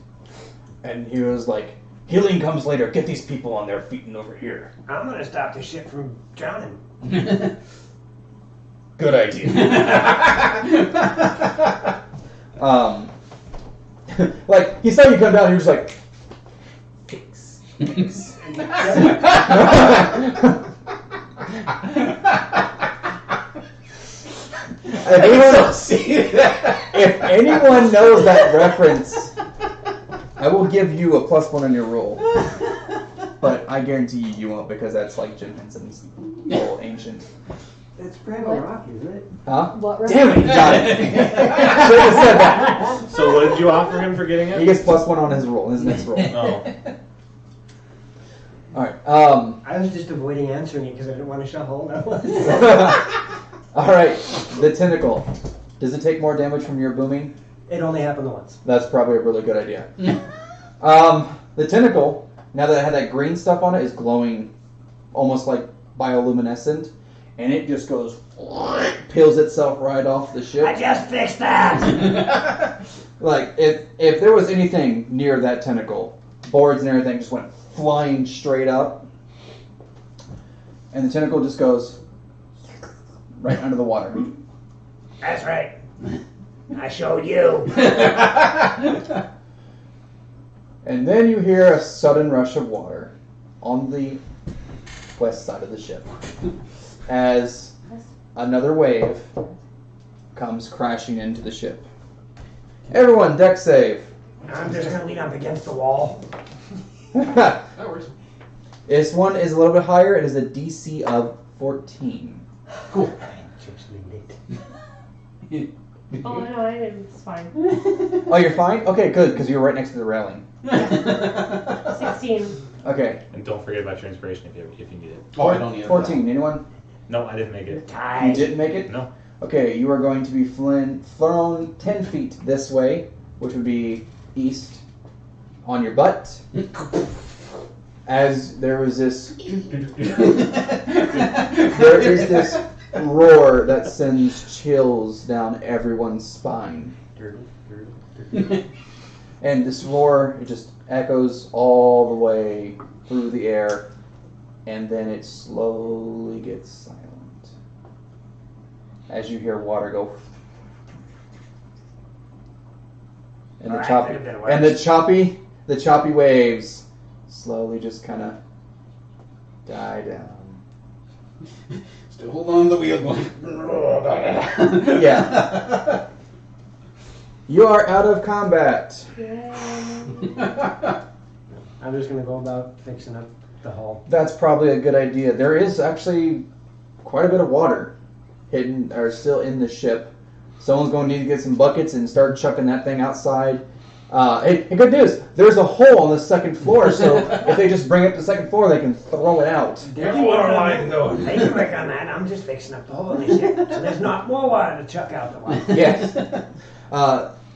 And he was like, "Healing comes later. Get these people on their feet and over here." I'm gonna stop the ship from drowning. Good idea. Like, he saw you come down, he was like, "Pigs." If anyone knows that reference, I will give you a +1 on your roll. But I guarantee you won't, because that's like Jim Henson's little ancient. It's Bramble Rock, isn't it? Huh? What Damn it, you got it. Should have said that. So what did you offer him for getting it? He gets +1 on his roll, his next roll. Oh. Alright, I was just avoiding answering it because I didn't want to shuffle. That was. Alright, the tentacle. Does it take more damage from your booming? It only happened once. That's probably a really good idea. The tentacle, now that it had that green stuff on it, is glowing almost like bioluminescent. and it just goes, peels itself right off the ship. I just fixed that! Like, if there was anything near that tentacle, boards and everything just went flying straight up. And the tentacle just goes right under the water. That's right. I showed you. And then you hear a sudden rush of water on the west side of the ship as another wave comes crashing into the ship. Everyone, deck save. I'm just gonna lean up against the wall. That works. This one is a little bit higher. It is a DC of 14. Cool. Just lean it. Oh no, it's fine. Oh, you're fine? Okay, good, because you're right next to the railing. 16. Okay. And don't forget about your inspiration if you need it. Oh, I don't need it. 14. Anyone? No, I didn't make it. You Tied. didn't make it? No. Okay, you are going to be thrown 10 feet this way, which would be east, on your butt. As there was this... there is this roar that sends chills down everyone's spine. And this roar, it just echoes all the way through the air, and then it slowly gets silent. As you hear water go, and the Alright, choppy, could have been worse. and the choppy waves slowly just kind of die down. Still hold on to the wheel going. Yeah. You are out of combat. Yeah. I'm just gonna go about fixing up the hull. That's probably a good idea. There is actually quite a bit of water hidden or still in the ship. Someone's going to need to get some buckets and start chucking that thing outside. Hey, good news. There's a hole on the second floor, so if they just bring it to the second floor, they can throw it out. They can work on that. I'm just fixing up the hole in the ship. So there's not more water to chuck out the water. Yes.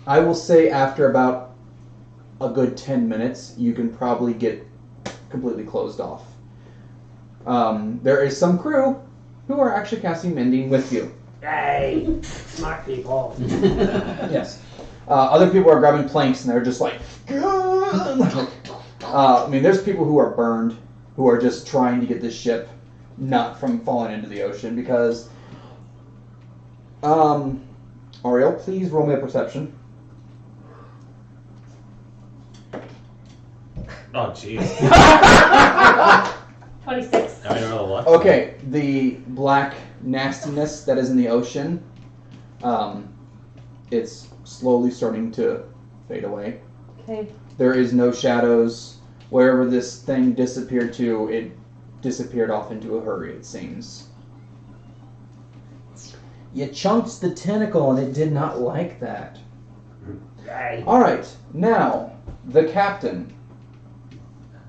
I will say after about a good 10 minutes, you can probably get completely closed off. There is some crew who are actually casting Mending with you. Hey, smart people. Yes. Other people are grabbing planks and they're just like, I mean, there's people who are burned, who are just trying to get this ship not from falling into the ocean because, Ariel, please roll me a perception. Oh, jeez. 26. Now I know the luck. Okay, the black nastiness that is in the ocean, it's slowly starting to fade away. Okay. There is no shadows. Wherever this thing disappeared to, it disappeared off into a hurry, it seems. You chunked the tentacle and it did not like that. Hey. Alright, now, the captain.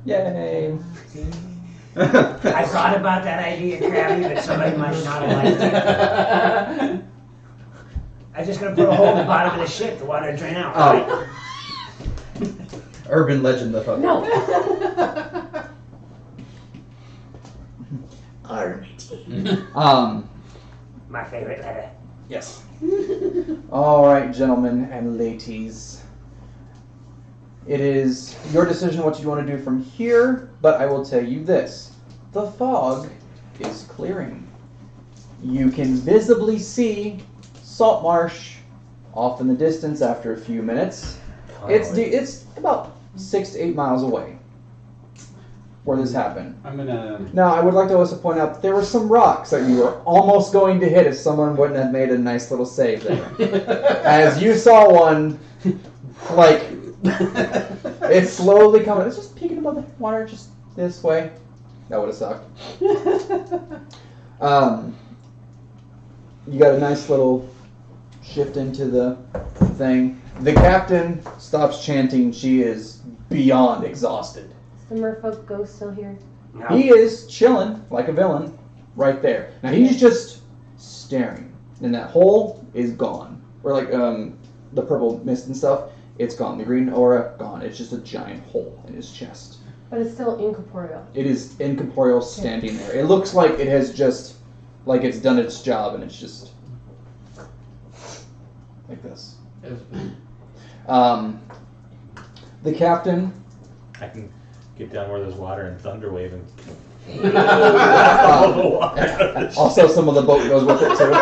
Yay! I thought about that idea, Krabby, but somebody might not have liked it. I'm just gonna put a hole in the bottom of the ship, the water to drain out. Oh. Urban legend of No. My favorite letter. Yes. Alright, gentlemen and ladies. It is your decision what you want to do from here, but I will tell you this. The fog is clearing. You can visibly see Saltmarsh off in the distance after a few minutes. It's about 6 to 8 miles away where this happened. I'm gonna. Now, I would like to also point out that there were some rocks that you were almost going to hit if someone wouldn't have made a nice little save there. As you saw one, like, it's slowly coming. It's just peeking above the water just this way. That would have sucked. You got a nice little shift into the thing. The captain stops chanting. She is beyond exhausted. Is the merfolk ghost still here? No. He is chilling like a villain right there. Now he's just staring, and that hole is gone. Or like the purple mist and stuff, it's gone. The green aura, gone. It's just a giant hole in his chest. But it's still incorporeal. It is incorporeal standing there. It looks like it has just like it's done its job and it's just like this. The captain. I can get down where there's water and thunderwave and Also, some of the boat goes with it too.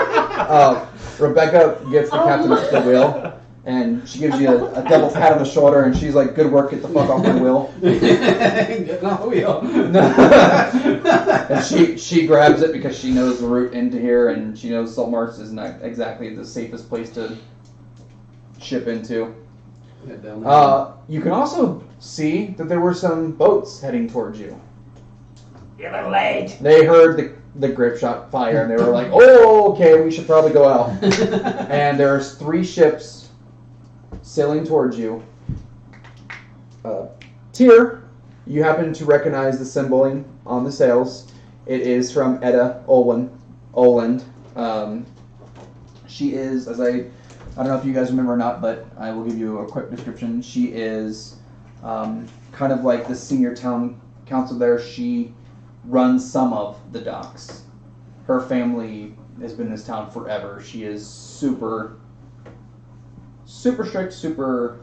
Rebecca gets the captain up to the wheel, and she gives you a double pat on the shoulder, and she's like, "Good work, get the fuck off my wheel." Getting off the wheel. And she grabs it because she knows the route into here, and she knows Saltmarsh is not exactly the safest place to ship into. You can also see that there were some boats heading towards you. You're a little late. They heard the grape shot fire, and they were like, "Oh, okay, we should probably go out." And there's 3 ships sailing towards you. Tyr, you happen to recognize the symboling on the sails. It is from Edda Oland. She is, I don't know if you guys remember or not, but I will give you a quick description. She is kind of like the senior town council there. She runs some of the docks. Her family has been in this town forever. She is super strict, super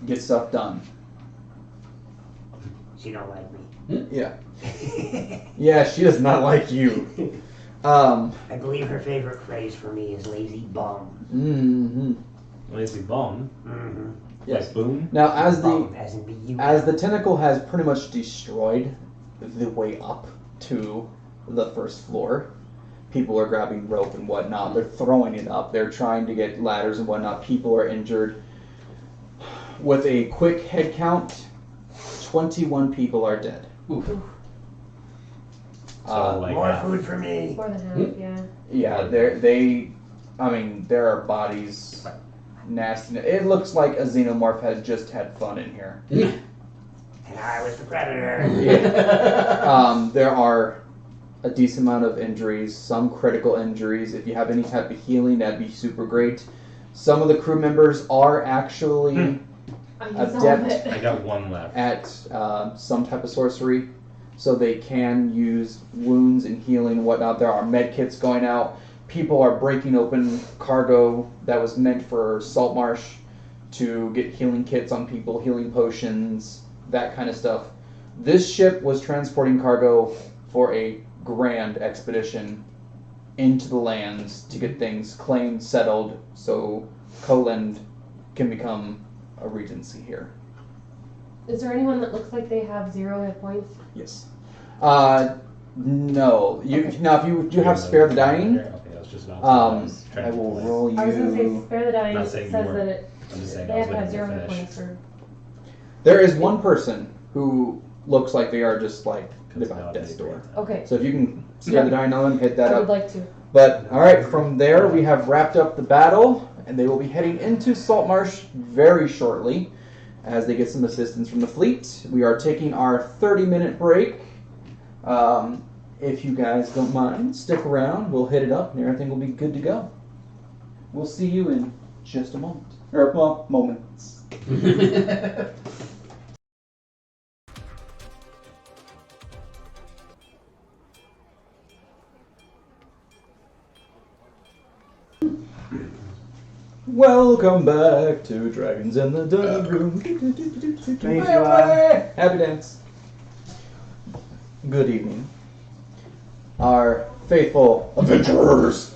get stuff done. She don't like me. Yeah. Yeah, she does not like you. I believe her favorite phrase for me is lazy bum. Mm-hmm. Lazy bum. Mm-hmm. Yes. Like boom. Now, as Bum, as in B-U. the tentacle has pretty much destroyed the way up to the first floor, people are grabbing rope and whatnot. They're throwing it up. They're trying to get ladders and whatnot. People are injured. With a quick head count, 21 people are dead. Oof. So like More food for me. More than half, yeah. Yeah, there are bodies, nasty. It looks like a xenomorph has just had fun in here. And I was the predator. Yeah. There are a decent amount of injuries, some critical injuries. If you have any type of healing, that'd be super great. Some of the crew members are actually adept I got 1 left. at some type of sorcery, so they can use wounds and healing and whatnot. There are med kits going out. People are breaking open cargo that was meant for Saltmarsh to get healing kits on people, healing potions, that kind of stuff. This ship was transporting cargo for a grand expedition into the lands to get things claimed, settled, so Coland can become a regency here. Is there anyone that looks like they have 0 hit points? Yes. No. Now, if you do have spare the dying, Okay, I was just about I will roll I was going to say you. spare the dying Not says saying you that weren't. it, I'm just saying they I was have to have waiting 0 to hit finish. points. Or, There is one person who looks like they are just like they're about death's door. okay, So if you can spare the dying on them, hit that I would up. like to. But all right, from there we have wrapped up the battle, and they will be heading into Saltmarsh very shortly as they get some assistance from the fleet. We are taking our 30-minute break. If you guys don't mind, stick around. We'll hit it up, and everything will be good to go. We'll see you in just a moment, or well, moments. Welcome back to Dragons in the Dungeon Room. Thank you, Happy dance. Good evening. Our faithful adventurers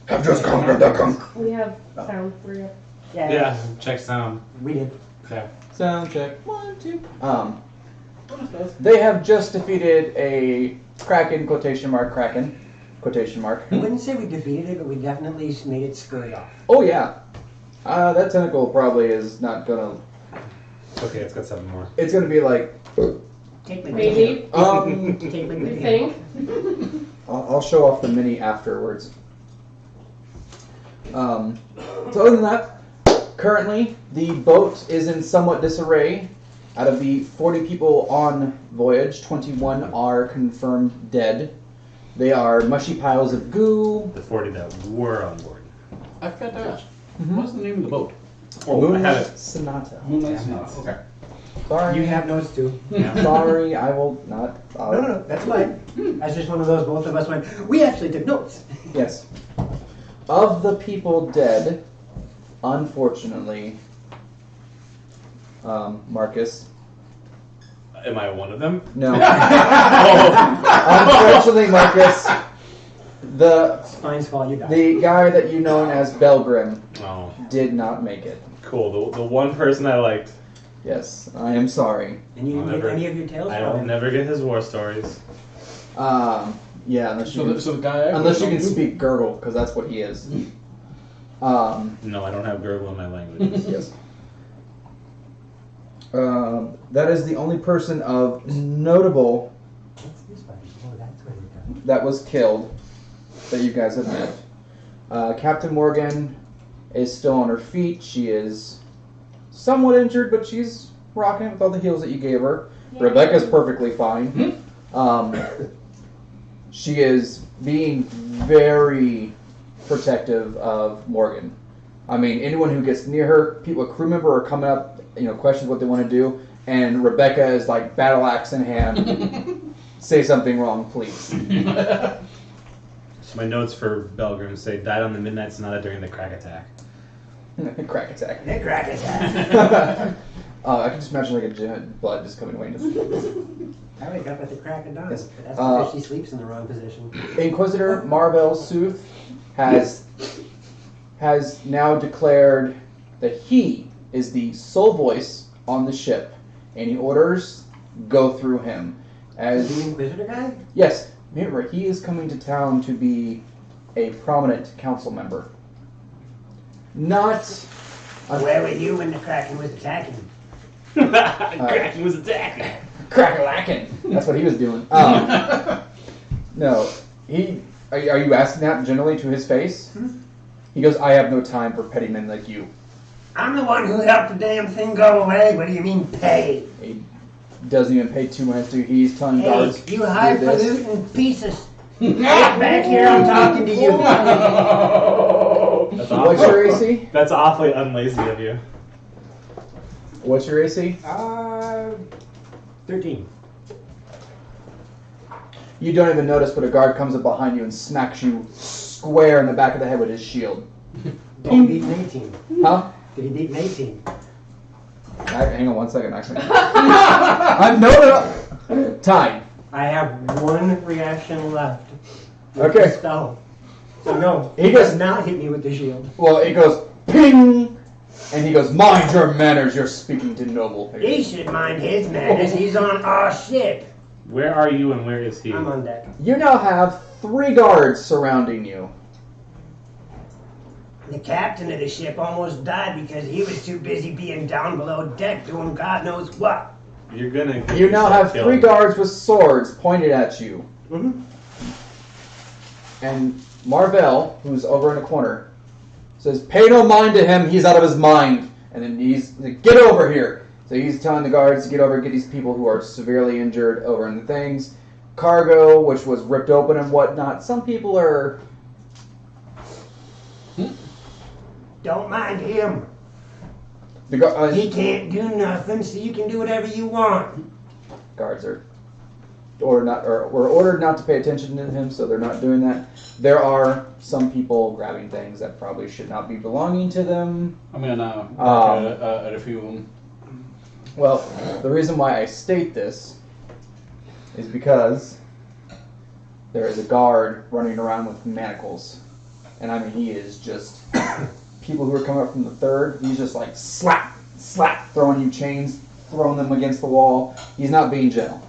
have just conquered the gunk. We have sound for you. Yeah, check sound. We did. Okay. Sound check. 1, 2. They have just defeated a kraken, quotation mark, kraken, quotation mark. I wouldn't say we defeated it, but we definitely made it scurry off. Oh yeah. That tentacle probably is not gonna. Okay, it's got 7 more. It's gonna be like. Take my Maybe. Take my You name. think? I'll show off the mini afterwards. So other than that, currently the boat is in somewhat disarray. Out of the 40 people on voyage, 21 are confirmed dead. They are mushy piles of goo. The 40 that were on board. I forgot to ask. What's the name of the boat? Oh, I have Moonlight it. Sonata. Moonlight Sonata. Okay. Sorry. You have notes too. Sorry, I will not. No, that's fine. That's just one of those. Both of us went. We actually took notes. Yes. Of the people dead, unfortunately, Marcus. Am I one of them? No. Oh. Unfortunately, Marcus, It's Spine's fault. You died. the guy that you know as Belgrim Oh, did not make it. cool. The one person I liked. Yes, I am sorry. And you didn't I'll get never- any of your tales I from will him. never get his war stories. Yeah, unless you So the guy. unless you can speak Gurgle, because that's what he is. No, I don't have gurgle in my language. Yes. That is the only person of notable that was killed that you guys have met. Captain Morgan is still on her feet. She is somewhat injured, but she's rocking it with all the heals that you gave her. Yay. Rebecca's perfectly fine. She is being very protective of Morgan. I mean, anyone who gets near her, people, a crew member are coming up, questions what they want to do, and Rebecca is like battle axe in hand. Say something wrong, please. So my notes for Belgrim say died on the Midnight Sonata during the crack attack. Crack attack. The crack attack. I can just imagine like a giant blood just coming away. I wake up at the crack of dawn. Yes. But that's because she sleeps in the wrong position. Inquisitor Marvel Sooth has now declared that he is the sole voice on the ship. Any orders go through him. Is the Inquisitor guy? Yes, remember, he is coming to town to be a prominent council member. Not... Where were you when the Kraken was attacking? Kraken was attacking. Crack-a-lackin'. That's what he was doing. No, are you asking that generally to his face? He goes, I have no time for petty men like you. I'm the one who helped the damn thing go away. What do you mean pay? He doesn't even pay 2 minutes to. He's telling Hey, guards. you do this. highfalutin pieces. Get back here, I'm talking to you. That's What's awful. your AC? That's awfully unlazy of you. What's your AC? 13. You don't even notice, but a guard comes up behind you and smacks you square in the back of the head with his shield. Did he beat an 18? Huh? Did he beat an 18? Hang on 1 second, actually. I've noted. Time. I have one reaction left. with Okay. the Spell. So no, He he does- does not hit me with the shield. Well, it goes ping, and he goes, mind your manners, you're speaking to noble. He should mind his manners. He's on our ship. Where are you and where is he? I'm on deck. You now have 3 guards surrounding you. The captain of the ship almost died because he was too busy being down below deck doing God knows what. You're gonna. get You now yourself have killed. 3 guards with swords pointed at you. Mm-hmm. And Marvell, who's over in a corner, says, pay no mind to him, he's out of his mind. And then he's like, get over here. So he's telling the guards to get over, get these people who are severely injured over in the things. Cargo, which was ripped open and whatnot. Some people are... Don't mind him. The He can't do nothing, so you can do whatever you want. guards are were ordered not to pay attention to him, so they're not doing that. There are some people grabbing things that probably should not be belonging to them. I'm gonna look at a few of them. Well, the reason why I state this is because there is a guard running around with manacles. And I mean, he is just... people who are coming up from the 3rd, he's just like slap, slap, throwing you chains, throwing them against the wall. He's not being gentle.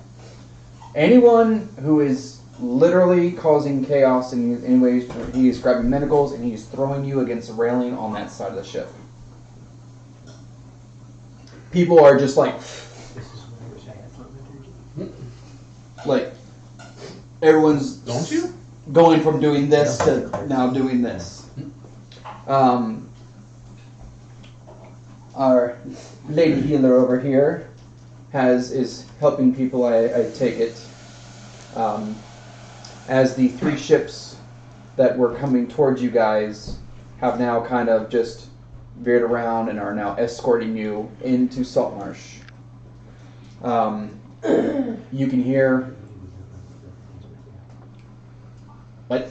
Anyone who is literally causing chaos in any way, he is grabbing manacles and he's throwing you against the railing on that side of the ship. People are just like... This is what I wish I had thaumaturgy. like everyone's Don't you? going from doing this to now doing this. Our lady healer over here is helping people. I take it. As the 3 ships that were coming towards you guys have now kind of just veered around and are now escorting you into Saltmarsh. You can hear. What?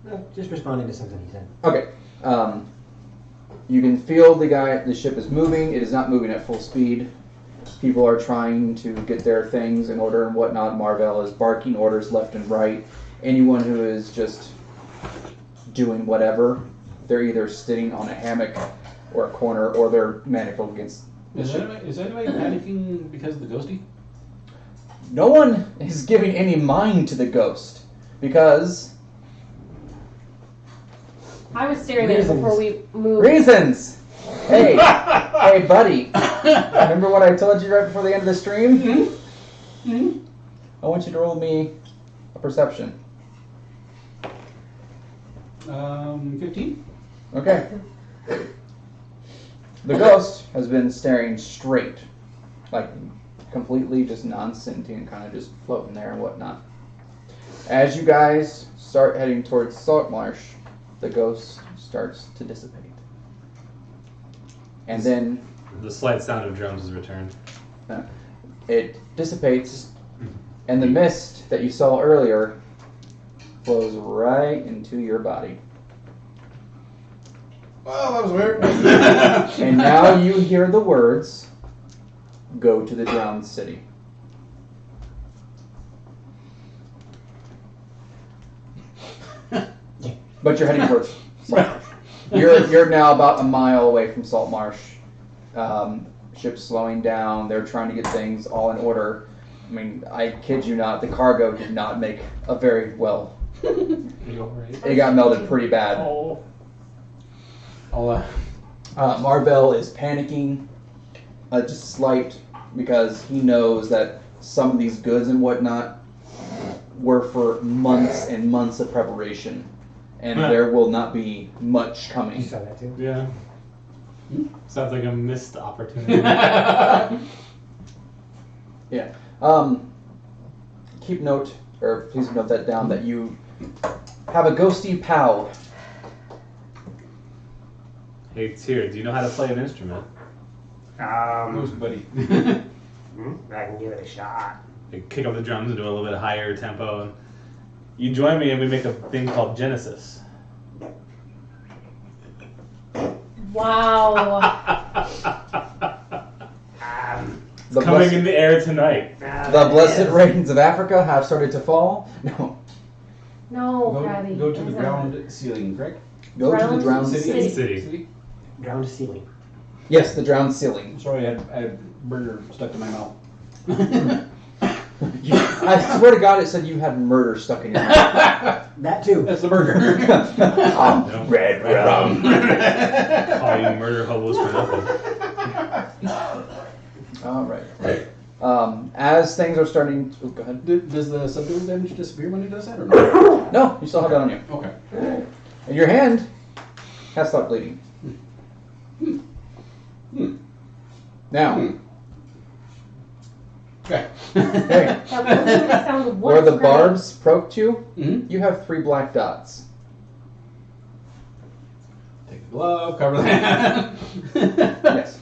No, just responding to something he said. Okay. You can feel the ship is moving. It is not moving at full speed. People are trying to get their things in order and whatnot. Marvell is barking orders left and right. Anyone who is just doing whatever, they're either sitting on a hammock or a corner, or they're manacled against the ship. Is anybody panicking because of the ghosty? No one is giving any mind to the ghost, because... I was staring at it before we moved. Reasons! Hey, hey buddy. Remember what I told you right before the end of the stream? Mm-hmm. I want you to roll me a perception. 15? Okay. The ghost has been staring straight, like completely just non-sentient, kind of just floating there and whatnot. As you guys start heading towards Saltmarsh, the ghost starts to dissipate. And then The slight sound of drums is returned. it dissipates, and the mist that you saw earlier flows right into your body. Well, that was weird. And now you hear the words, "Go to the drowned city." But you're heading towards Saltmarsh. You're now about a mile away from Saltmarsh. Ship's slowing down. They're trying to get things all in order. I mean, I kid you not, the cargo did not make a very well. It got melted pretty bad. Oh. Marvell is panicking, just slight, because he knows that some of these goods and whatnot were for months and months of preparation, and there will not be much You coming. saw that too? Yeah. Sounds like a missed opportunity. Yeah. Keep note, or please note that down, that you have a ghosty pal. Hey, Tyr, do you know how to play an instrument? Ghost buddy. I can give it a shot. Like, kick up the drums and do a little bit higher tempo. And you join me and we make a thing called Genesis. Wow. The Coming blessed, in the air tonight. the blessed rains of Africa have started to fall. No. No, Patty. Go to the That's ground ceiling, correct? Go to the Drowned drowned city. city. Ground to ceiling. Yes, the drowned ceiling. Sorry, I had burger stuck to my mouth. I swear to God, it said you had murder stuck in your mouth. That too. That's the burger. No. Red rum. Call you murder hobos for nothing. All right. As things are starting to... go ahead. Does the subdual damage disappear when it does that, or no? No, you still have that on you. Okay. And your hand has stopped bleeding. Now, Okay. hey, That wasn't the sound of where what? the barbs poked you, Mm-hmm. you have 3 black dots. Take the glove, cover that. Yes.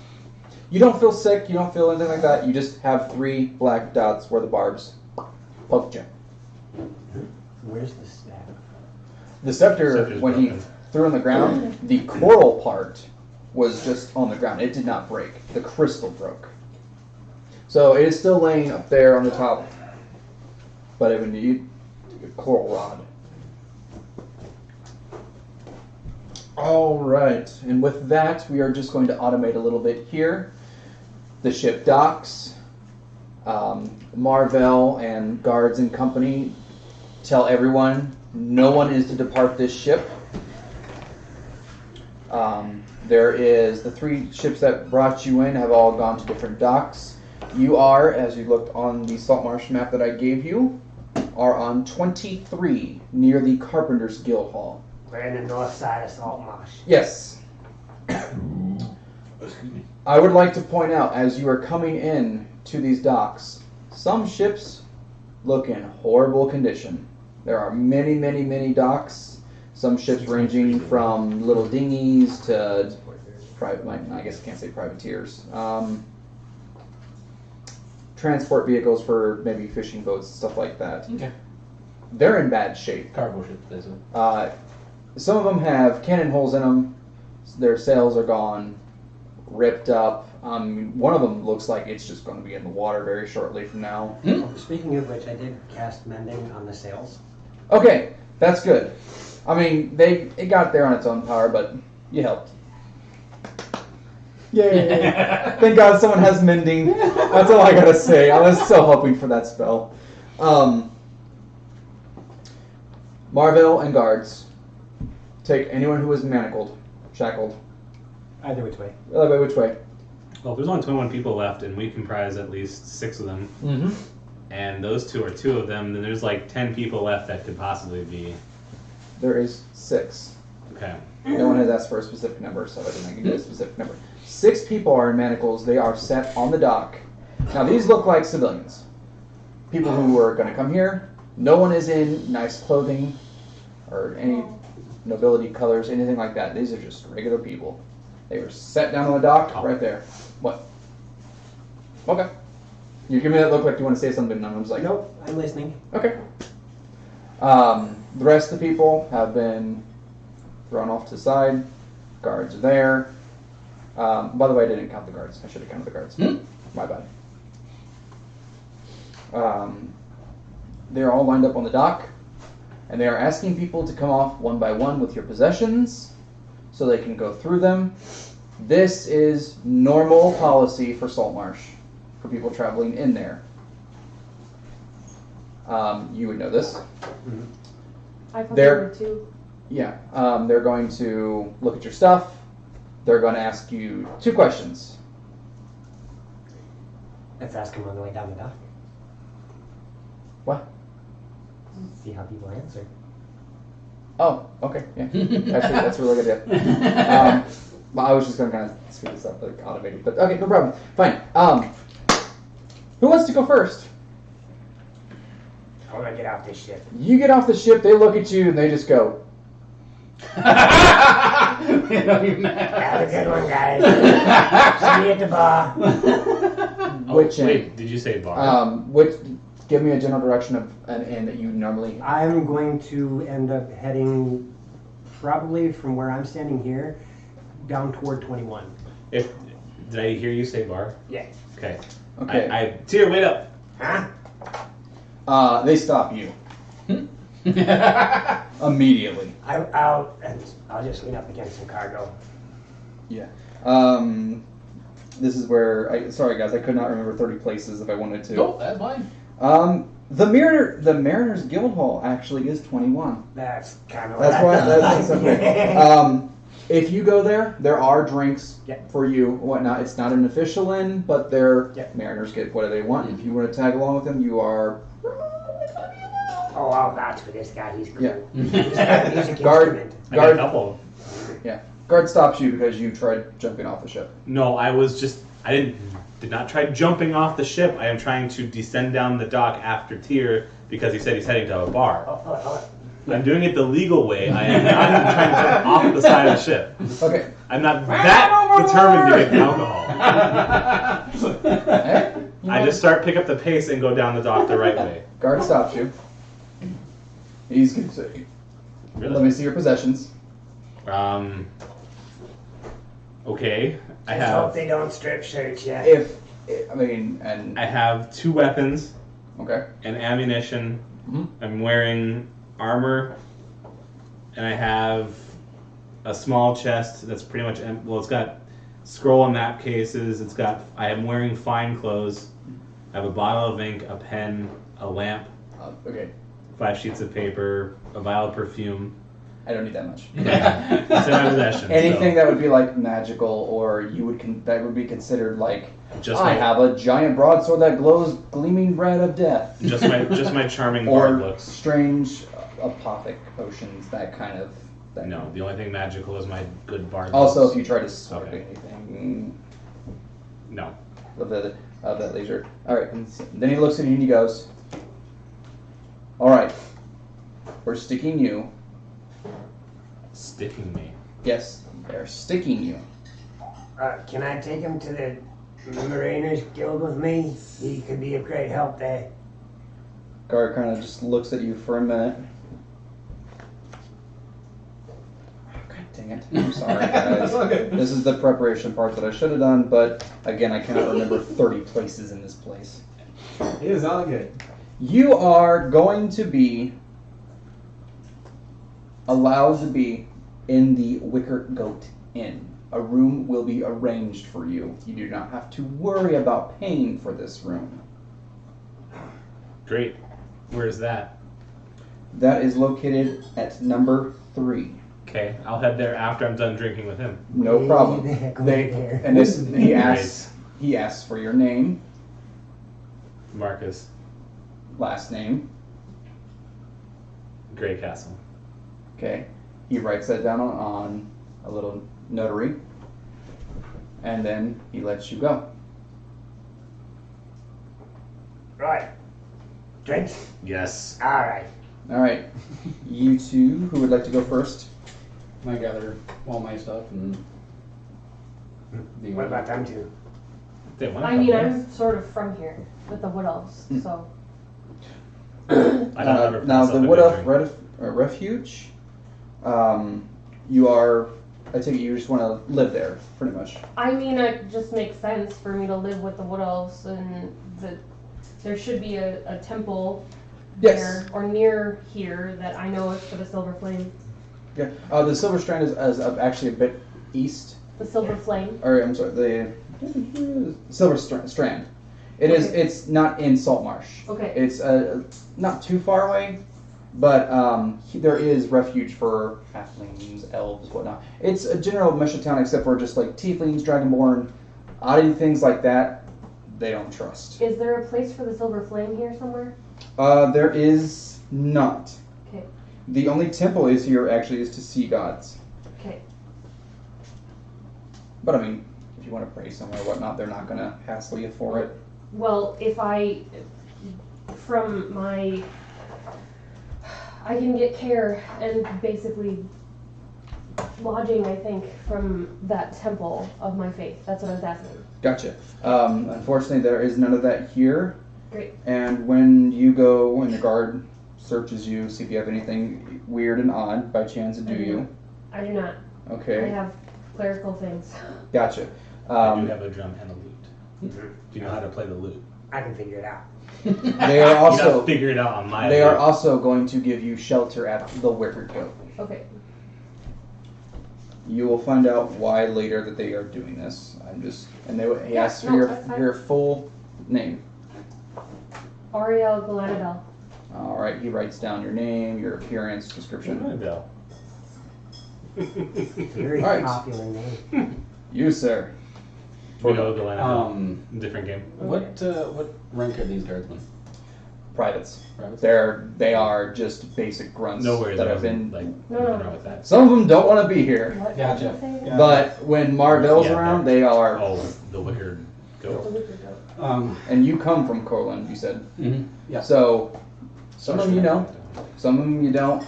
You don't feel sick, you don't feel anything like that, you just have 3 black dots where the barbs poked you. Where's the staff? The scepter, Scepter's when he broken. threw on the ground, the coral part was just on the ground. It did not break. The crystal broke. So it is still laying up there on the top, but it would need a coral rod. All right, and with that, we are just going to automate a little bit here. The ship docks. Marvell and guards and company tell everyone no one is to depart this ship. There is the 3 ships that brought you in have all gone to different docks. You are, as you looked on the Saltmarsh map that I gave you, are on 23 near the Carpenter's Guild Hall. We're in the north side of Saltmarsh. Yes. I would like to point out, as you are coming in to these docks, some ships look in horrible condition. There are many, many, many docks. Some ships ranging from little dinghies to private. I guess I can't say privateers. transport vehicles for maybe fishing boats, stuff like that. Okay. They're in bad shape. Cargo ships, basically. Some of them have cannon holes in them. Their sails are gone, ripped up. One of them looks like it's just going to be in the water very shortly from now. Speaking of which, I did cast mending on the sails. Okay, that's good. I mean, it got there on its own power, but you helped. Yay! Thank God someone has mending. That's all I gotta say. I was so hoping for that spell. Marvell and guards, take anyone who is manacled, shackled. Either which way. Which way? Well, if there's only 21 people left, and we comprise at least 6 of them, Mm-hmm. and those 2 are 2 of them, then there's like 10 people left that could possibly be. There is 6. Okay. No one has asked for a specific number, so I didn't give you a specific number. 6 people are in manacles. They are set on the dock. Now, these look like civilians. People who are going to come here. No one is in nice clothing or any nobility colors, anything like that. These are just regular people. They were set down on the dock right there. What? Okay. You give me that look like you want to say something, and I'm just like, Nope, I'm listening. okay. The rest of the people have been thrown off to the side. Guards are there. By the way, I didn't count the guards. I should have counted the guards. My bad. They're all lined up on the dock, and they are asking people to come off one by one with your possessions so they can go through them. This is normal policy for Saltmarsh, for people traveling in there. You would know this. I thought There- there were 2. Yeah, they're going to look at your stuff. They're going to ask you 2 questions. Let's ask him on the way down the dock. What? See how people answer. Oh, okay, yeah. Actually, that's a really good idea. Well, I was just going to kind of speed this up, like automated, but okay, no problem. Fine. Who wants to go first? I want to get off this ship. You get off the ship, they look at you, and they just go, Have a good one, guys. See you at the bar. which Wait, did you say bar? give me a general direction of an inn that you normally... I'm going to end up heading probably from where I'm standing here down toward 21. Did I hear you say bar? Yeah. Okay. Okay. Tyr, wait up. Huh? They stop you. Immediately. I'll just lean up against some cargo. Yeah. This is where sorry guys, I could not remember 30 places if I wanted to. Nope, that's fine. The Mariners Guild Hall actually is 21. That's kind of. That's why that's okay. If you go there, there are drinks Yep. for you, whatnot. It's not an official inn, but they're Yep. Mariners get what they want. If you want to tag along with them, you are. Oh, I'll vouch for this guy. He's cool. Yeah. He's got a music Guard. instrument. I got a couple. Guard stops you because you tried jumping off the ship. No, I did not try jumping off the ship. I am trying to descend down the dock after Tyr because he said he's heading to a bar. Oh. I'm doing it the legal way. I am not even trying to jump off the side of the ship. Okay. I'm not that determined to get alcohol. Hey, you I know, just start pick up the pace and go down the dock the right way. Guard stops you. He's gonna say, "Let me see your possessions." Okay. I Just hope have they don't strip search you. I have 2 weapons Okay. and ammunition. Mhm. I'm wearing armor, and I have a small chest that's pretty much it's got scroll and map cases. I am wearing fine clothes. I have a bottle of ink, a pen, a lamp, Okay. 5 sheets of paper, a vial of perfume. I don't need that much. It's in my possession. Anything that would be like magical, or that would be considered like, I have a giant broadsword that glows gleaming red of death. just my charming Or bard looks. strange apothic potions, that kind of thing. No, the only thing magical is my good bard Also, looks. if you try to sword Okay. anything No. of that leisure. All right. Then he looks at you and he goes, "All right, we're sticking you. Sticking me. Yes, they're sticking you. Can I take him to the Mariner's guild with me. He could be of great help there. Guard kind of just looks at you for a minute. God dang it. I'm sorry, guys. Okay. This is the preparation part that I should have done, but again, I cannot remember 30 places in this place. It is all good. You are going to be allowed to be in the Wicker Goat Inn. A room will be arranged for you. You do not have to worry about paying for this room. Great. Where's that? That is located at number 3. Okay, I'll head there after I'm done drinking with him. No problem. The heck over there. And this, he asks for your name, Marcus, last name. Grey Castle. Okay. He writes that down on a little notary, and then he lets you go. Right. Drinks? Yes. Alright. All right. You two, who would like to go first? I gather all my stuff and. What about them two? They want I to mean, come I'm sort of from here with the Wood Elves, so. I don't ever Now pass the up Wood Elf anything. Refuge. You are. I take it you just want to live there, pretty much. I mean, it just makes sense for me to live with the Wood Elves, and there should be a temple Yes. there or near here that I know is for the Silver Flame. Yeah. The Silver Strand is actually a bit east. The Silver Flame. Or I'm sorry, the Silver Strand. It is. Okay. It's not in Saltmarsh. Okay. It's not too far away, but there is refuge for halflings, elves, whatnot. It's a general mesh of town, except for just like tieflings, dragonborn, oddity things like that. They don't trust. Is there a place for the Silver Flame here somewhere? There is not. Okay. The only temple is here actually is to sea gods. Okay. But I mean, if you want to pray somewhere, whatnot, they're not gonna hassle you for it. Well, I can get care and basically lodging, I think, from that temple of my faith. That's what I was asking. Gotcha. Unfortunately, there is none of that here. Great. And when you go and the guard searches you, see if you have anything weird and odd by chance, do you? I do not. I Okay. have clerical things. Gotcha. I do have a drum and a lute. Do you know how to play the lute? I can figure it out. They are You have to also figure it out on my they lute. are also going to give you shelter at the Wicker Goat. Okay. You will find out why later that they are doing this. He Yeah, asks for no, that's fine. your full name. Ariel Galadadel. All right. He writes down your name, your appearance, description. Annabelle. Very Alright. popular name. You, sir. We know Galadriel. Different game. What rank are these guardsmen? Privates. Privates? They are just basic grunts No worries. that I have wasn't been. like No. nothing wrong with that. Some of them don't want to be here, What Gotcha. did you say? Yeah. but when Marvell's Yeah, around, they are. Oh, the wicker The goat. wicker goat. And you come from Corland, you said. Mm-hmm. Yeah. So some of them you know, some of them you don't.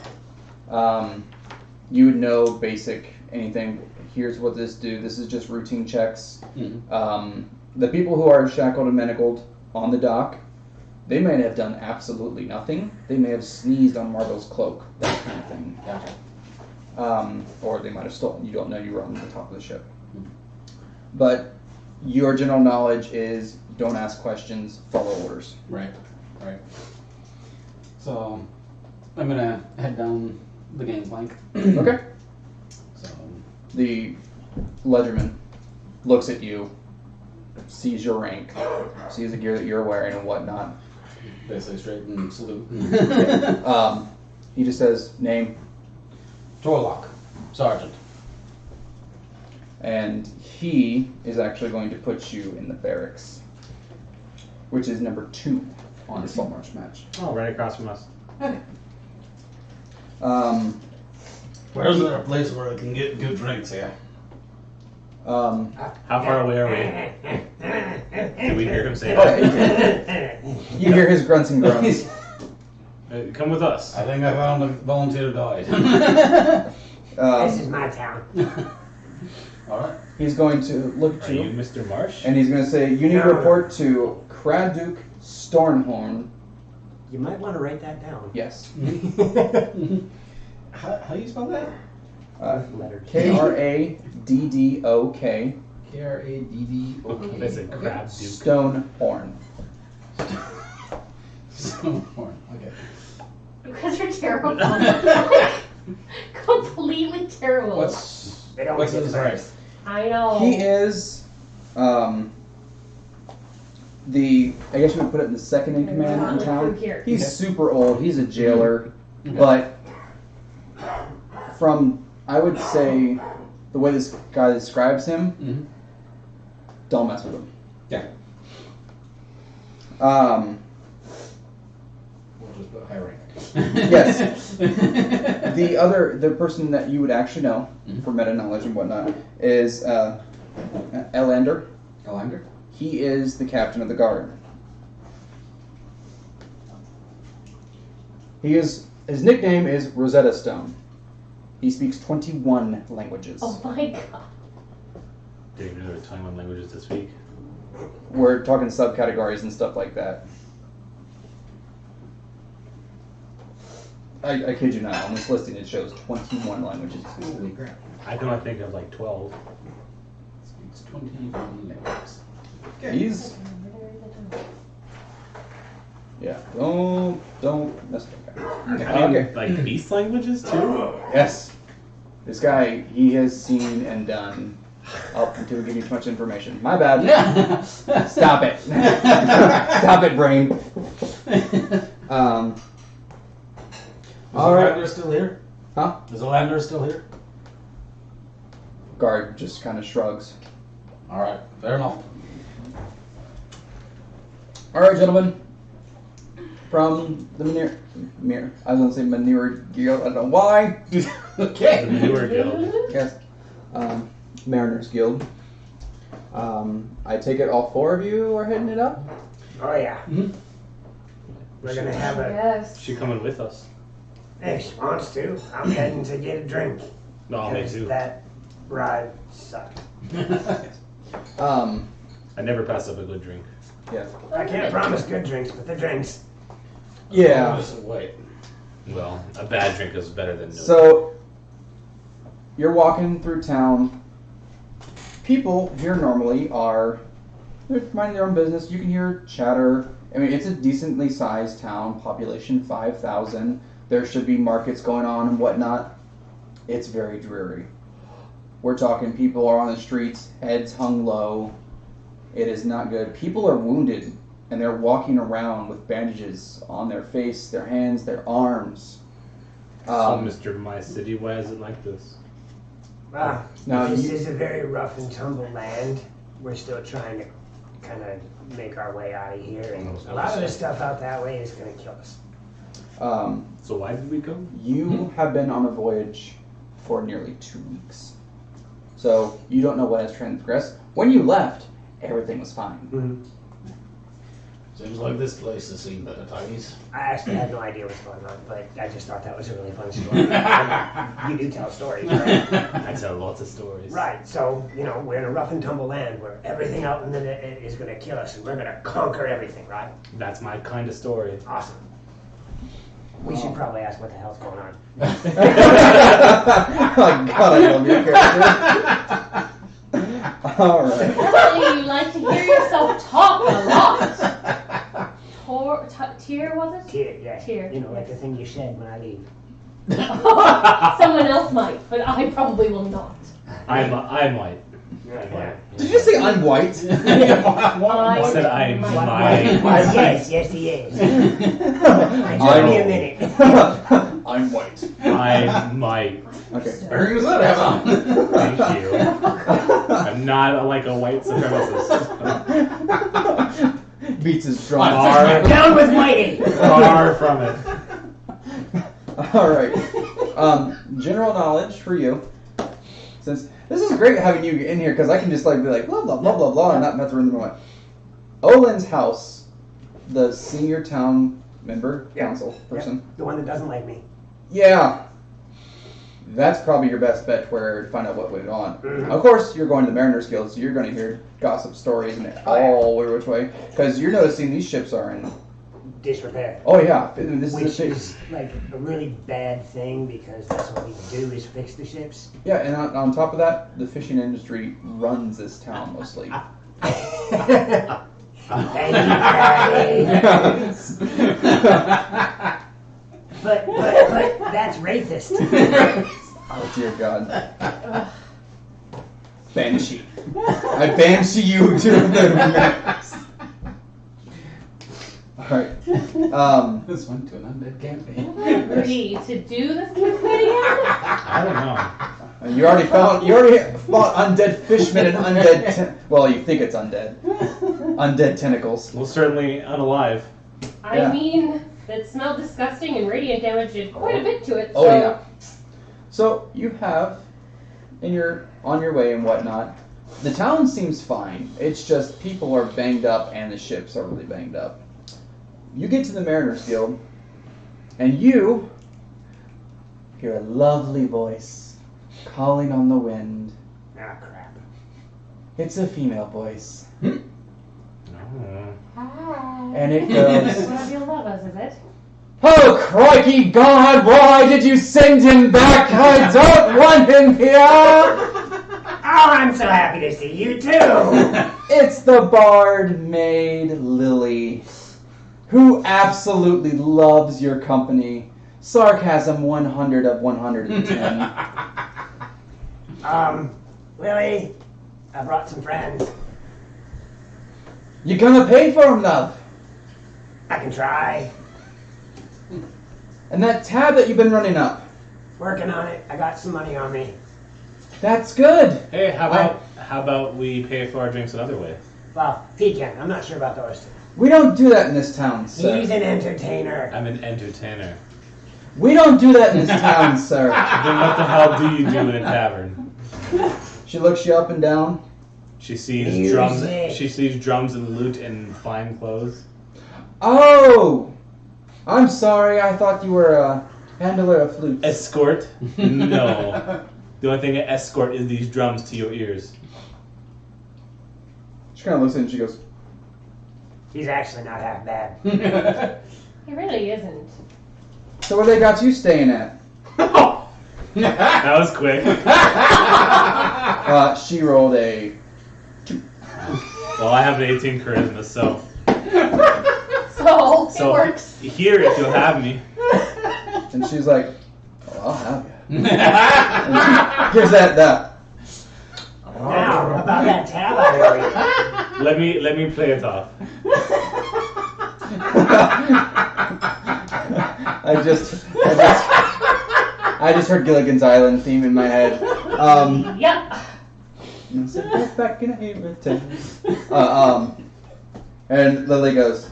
You would know basic anything. Here's what this do. This is just routine checks. Mm-hmm. The people who are shackled and manacled on the dock, they may have done absolutely nothing. They may have sneezed on Marvel's cloak, that kind of thing. Gotcha. Or they might have stolen. You don't know. You were on the top of the ship. But your general knowledge is don't ask questions, follow orders. Right. Right. So I'm gonna head down the gangplank. Okay. So The ledgerman looks at you, sees your rank, sees the gear that you're wearing and whatnot. basically straight and salute. He just says name, Torlock, Sergeant. and he is actually going to put you in the barracks, which is number 2 on the Saltmarsh match. Oh, right across from us. Where's there a place where I can get good drinks here? How far away are we? Did we hear him say Oh, that? you hear his grunts and groans. Come with us. I think I found a volunteer to die. This is my town. Alright. He's going to look at Are you you, Mr. Marsh? and he's going to say, "You need to No. report to Kraduk Stornhorn." You might want to write that down. Yes. How you spell that? Letters. Kraddok. Kraddok. That's a crab duke. Stonehorn. Stonehorn. Okay. You guys are terrible. Completely terrible. What's They don't what's get his married. rank? I know. He is, I guess you would put it in the second in command in town. He's super old. He's a jailer, but from, I would say, the way this guy describes him, Mm-hmm. don't mess with him. Yeah. Um, We'll just put high rank. Yes. The person that you would actually know Mhm. for meta knowledge and whatnot is Elander. Elander? He is the captain of the guard. His nickname is Rosetta Stone. He speaks 21 languages. Oh my god. Did you know there were 21 languages this week? We're talking subcategories and stuff like that. I kid you not, on this listing it shows 21 languages. Holy crap. I can only think of like 12. Speaks 21 languages. He's, yeah, don't mess with that guy. I mean, Okay. like beast languages too? Yes. This guy, he has seen and done up until we give you too much information. My bad. Yeah. Stop it. Stop it, brain. Is All right. Elander still here? Huh? Is Elander still here? Guard just kind of shrugs. Alright, fair enough. All right, gentlemen. From the I was going to say Manure Guild. I don't know why. Okay. The newer guild. Yes. Mariners Guild. I take it all four of you are hitting it up? Oh yeah. Mhm. We're gonna have a. Yes. She coming with us. If she wants to, I'm heading to get a drink. No, me Because too. that ride sucked. I never pass up a good drink. Yeah. I can't promise good drinks, but the drinks. Yeah. Listen, wait. Well, a bad drink is better than no. So, you're walking through town. People here normally they're minding their own business. You can hear chatter. I mean, it's a decently sized town, population 5,000. There should be markets going on and whatnot. It's very dreary. We're talking people are on the streets, heads hung low. It is not good. People are wounded, and they're walking around with bandages on their face, their hands, their arms. So, Mr. My City, why is it like this? Now This you- is a very rough and tumble land. We're still trying to kind of make our way out of here, and a lot of the stuff out that way is going to kill us. So why did we come? You have been on a voyage for nearly 2 weeks. So you don't know what has transgressed. When you left, everything was fine. Seems like this place has seen better times. I actually had no idea what's going on, but I just thought that was a really fun story. You do tell stories, right? I tell lots of stories. Right, so, we're in a rough and tumble land where everything out in the is going to kill us, and we're going to conquer everything, right? That's my kind of story. Awesome. We should probably ask what the hell's going on. Oh God, I love your character. All right. Apparently you like to hear yourself talk a lot. Tear, was it? Tear, yeah. Tear, Like the thing you shed when I leave. Someone else might, but I probably will not. I might. Yeah. Did you say I'm white? I said I might. Yes, he is. Give me a minute. I'm white. I might. Okay. Bearing his head on. Thank you. I'm not like a white supremacist. Beats his drum. Far, Down with Whitey! far from it. All right. General knowledge for you. Since this is great having you in here because I can just be like blah blah blah blah blah and not mess around the way. Olin's house, the senior town member, Yeah. council person. The one that doesn't like me. Yeah. That's probably your best bet to find out what went on. Mhm. Of course, you're going to the Mariners Guild, so you're going to hear gossip stories and all which way. Because you're noticing these ships are in. Disrepair. Oh yeah, this Which is a is like a really bad thing because that's what we do is fix the ships. yeah, and on top of that, the fishing industry runs this town mostly. Thank you, Daddy. But that's racist. Oh dear God. Banshee. I banshee you to the Alright. This went to an undead campaign. Agree to do this campaign again? I don't know. You already fought undead fishmen and undead well, you think it's undead. Undead tentacles. Well, certainly unalive. I Yeah. mean, it smelled disgusting and radiant damage did quite a bit to it. Oh so yeah. So you have on your way and whatnot. The town seems fine. It's just people are banged up and the ships are really banged up. You get to the Mariners Guild and you hear a lovely voice calling on the wind. Ah, crap. It's a female voice. Oh. Hi. And it goes, One of your lovers, is it? "Oh, crikey God, why did you send him back? I don't want him here!" Oh, I'm so happy to see you too. It's the bard maid Lily, who absolutely loves your company. Sarcasm 100 of 110. Lily, I brought some friends. You gonna pay for him, love? I can try. And that tab that you've been running up, Working on it. I got some money on me. that's good. Hey, how about we pay for our drinks another way? Well, he can. I'm not sure about the rest of We don't do that in this town, sir. He's an entertainer. I'm an entertainer. We don't do that in this town, sir. Then what the hell do you do in a tavern? She looks you up and down. She sees Music. drums. She sees drums and lute and fine clothes. Oh! I'm sorry, I thought you were a handler of flutes. Escort? No. The only thing an escort is these drums to your ears. She kind of looks at it and she goes, He's actually not half bad. He really isn't. "So where they got you staying at?" That was quick. She rolled a... Well, I have an 18 charisma, so So, it works. here if you'll have me. And she's like, "Oh, I'll have you." And she gives that. Now, about that tab I already. Let me play it off. I just heard Gilligan's Island theme in my head. Yep. Back in and Lily goes,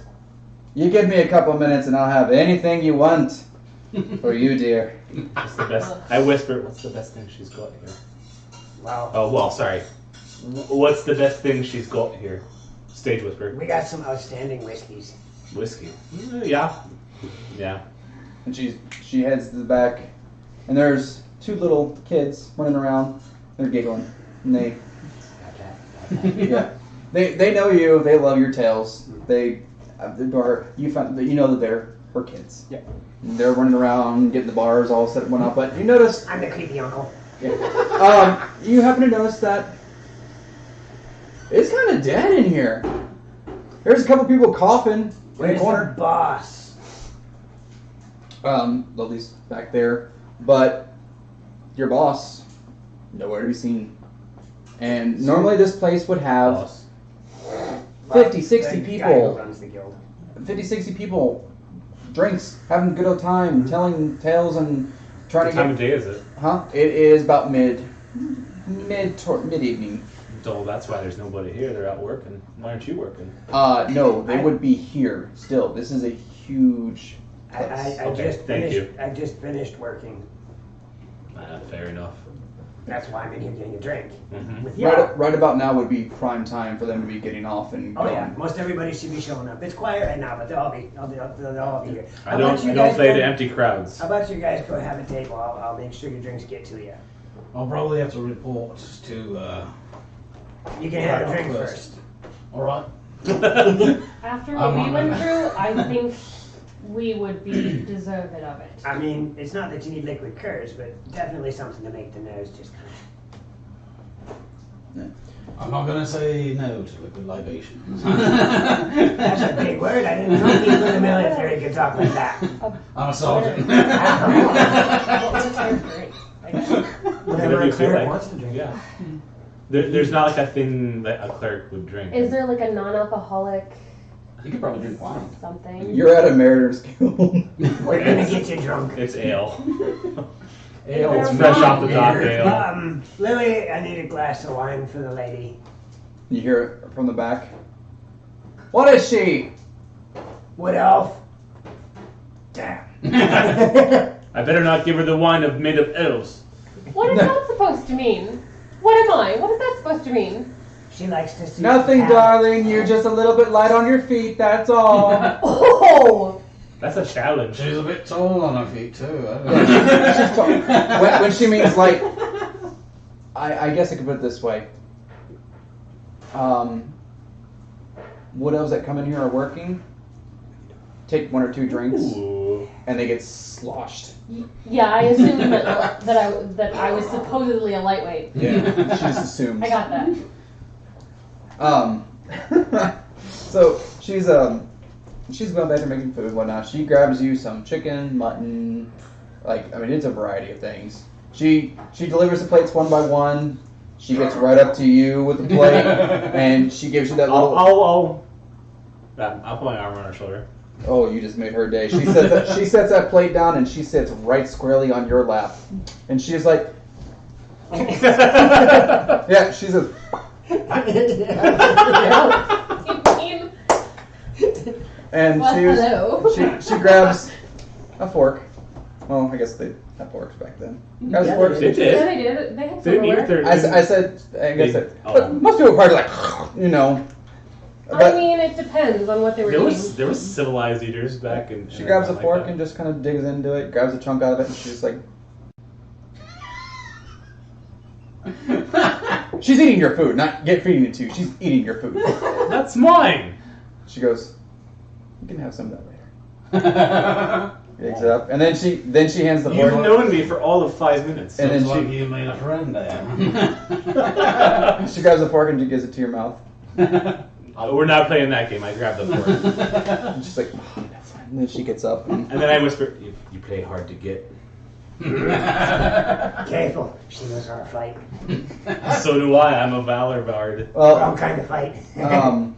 "You give me a couple minutes and I'll have anything you want for you, dear." What's the best? I whisper. What's the best thing she's got here? Well, Oh well, sorry. What's the best thing she's got here? Stage whisper. we got some outstanding whiskeys. Whiskey. Yeah. Yeah. And she heads to the back, and there's two little kids running around. They're giggling, and they they know you. They love your tales. They adore her. You know that they're her kids. Yeah. And they're running around, getting the bars all set one up. But you notice, I'm the creepy uncle. you happen to notice that it's kind of dead in here. There's a couple people coughing in the Where's the corner. boss? Lily's back there, but your boss nowhere to be seen. And normally this place would have Boss. 50, 60 The guy who people. runs the guild. 50, 60 people, drinks, having a good old time, telling tales and trying What to time get. of day is it? Huh? It is about mid-evening. Oh, that's why there's nobody here. They're out working. Why aren't you working? No, they would be here still. This is a huge place. I Okay, just thank finished. you. I just finished working. Fair enough. That's why I'm in here getting a drink. Mhm. With y'all. Right about now would be prime time for them to be getting off and Oh going. yeah, most everybody should be showing up. It's quiet right now, but they'll all be here. I don't play to empty crowds. How about you guys go have a table? I'll make sure your drinks get to you. I'll probably have to report to. You can have a drink First. first. All right. After what we went through, I think we would be deserving of it. I mean, it's not that you need liquid courage, but definitely something to make the nose just kind I'm not gonna say no to liquid libation. of. That's a big word. I didn't know people in the military could talk like that. I'm a sergeant. What was your drink? Whatever a you feel cleric like. wants to drink. Yeah. There's not like a thing that a cleric would drink. Is there like a non-alcoholic You could probably drink wine. something? You're at a Mariner's Guild. We're gonna get you drunk. It's ale. Ale. It's fresh off the dock ale. Lily, I need a glass of wine for the lady. You hear it from the back. What is she? Wood elf. Damn. I better not give her the wine made of elves. What is that supposed to mean? What am I? What is that supposed to mean? She likes to see. Nothing, cat. darling. You're just a little bit light on your feet. That's all. Oh! That's a challenge. She's a bit tall on her feet too. She's talking- when she means like, I guess I could put it this way. Wood elves that come in here are working. Take 1 or 2 drinks, Ooh. and they get sloshed. Yeah, I assumed you meant that I was supposedly a lightweight. Yeah, she just assumes. I got that. So she's going back and making food and whatnot. She grabs you some chicken, mutton, it's a variety of things. She delivers the plates one by one. She gets right up to you with the plate, and she gives you that little. I'll put my arm on her shoulder. Oh, you just made her day. She sets that plate down, and she sits right squarely on your lap, and she's like, yeah, she's a. And Well, hello. she grabs a fork. Well, I guess they had forks back then. Grabs a fork. They Yeah, did. they did. They had They didn't eat with silverware. their. I said, Oh. but most people are probably like, I But mean, it depends on what they were There eating. was civilized eaters back in. she grabs a fork and just kind of digs into it, grabs a chunk out of it, and she's like, she's eating your food, not feeding it to you. She's eating your food. That's mine. She goes, you can have some of that later. Digs it up, and then she hands the You've fork. known me for all of 5 minutes. And then Looks like she- you made a friend there. She grabs the fork and she gives it to your mouth. We're not playing that game. I grabbed the fork. And she's like, oh, that's fine. And then she gets up. And And then I whisper, you play hard to get. Careful. She knows how to fight. So do I. I'm a valor bard. Wrong well, kind of fight. when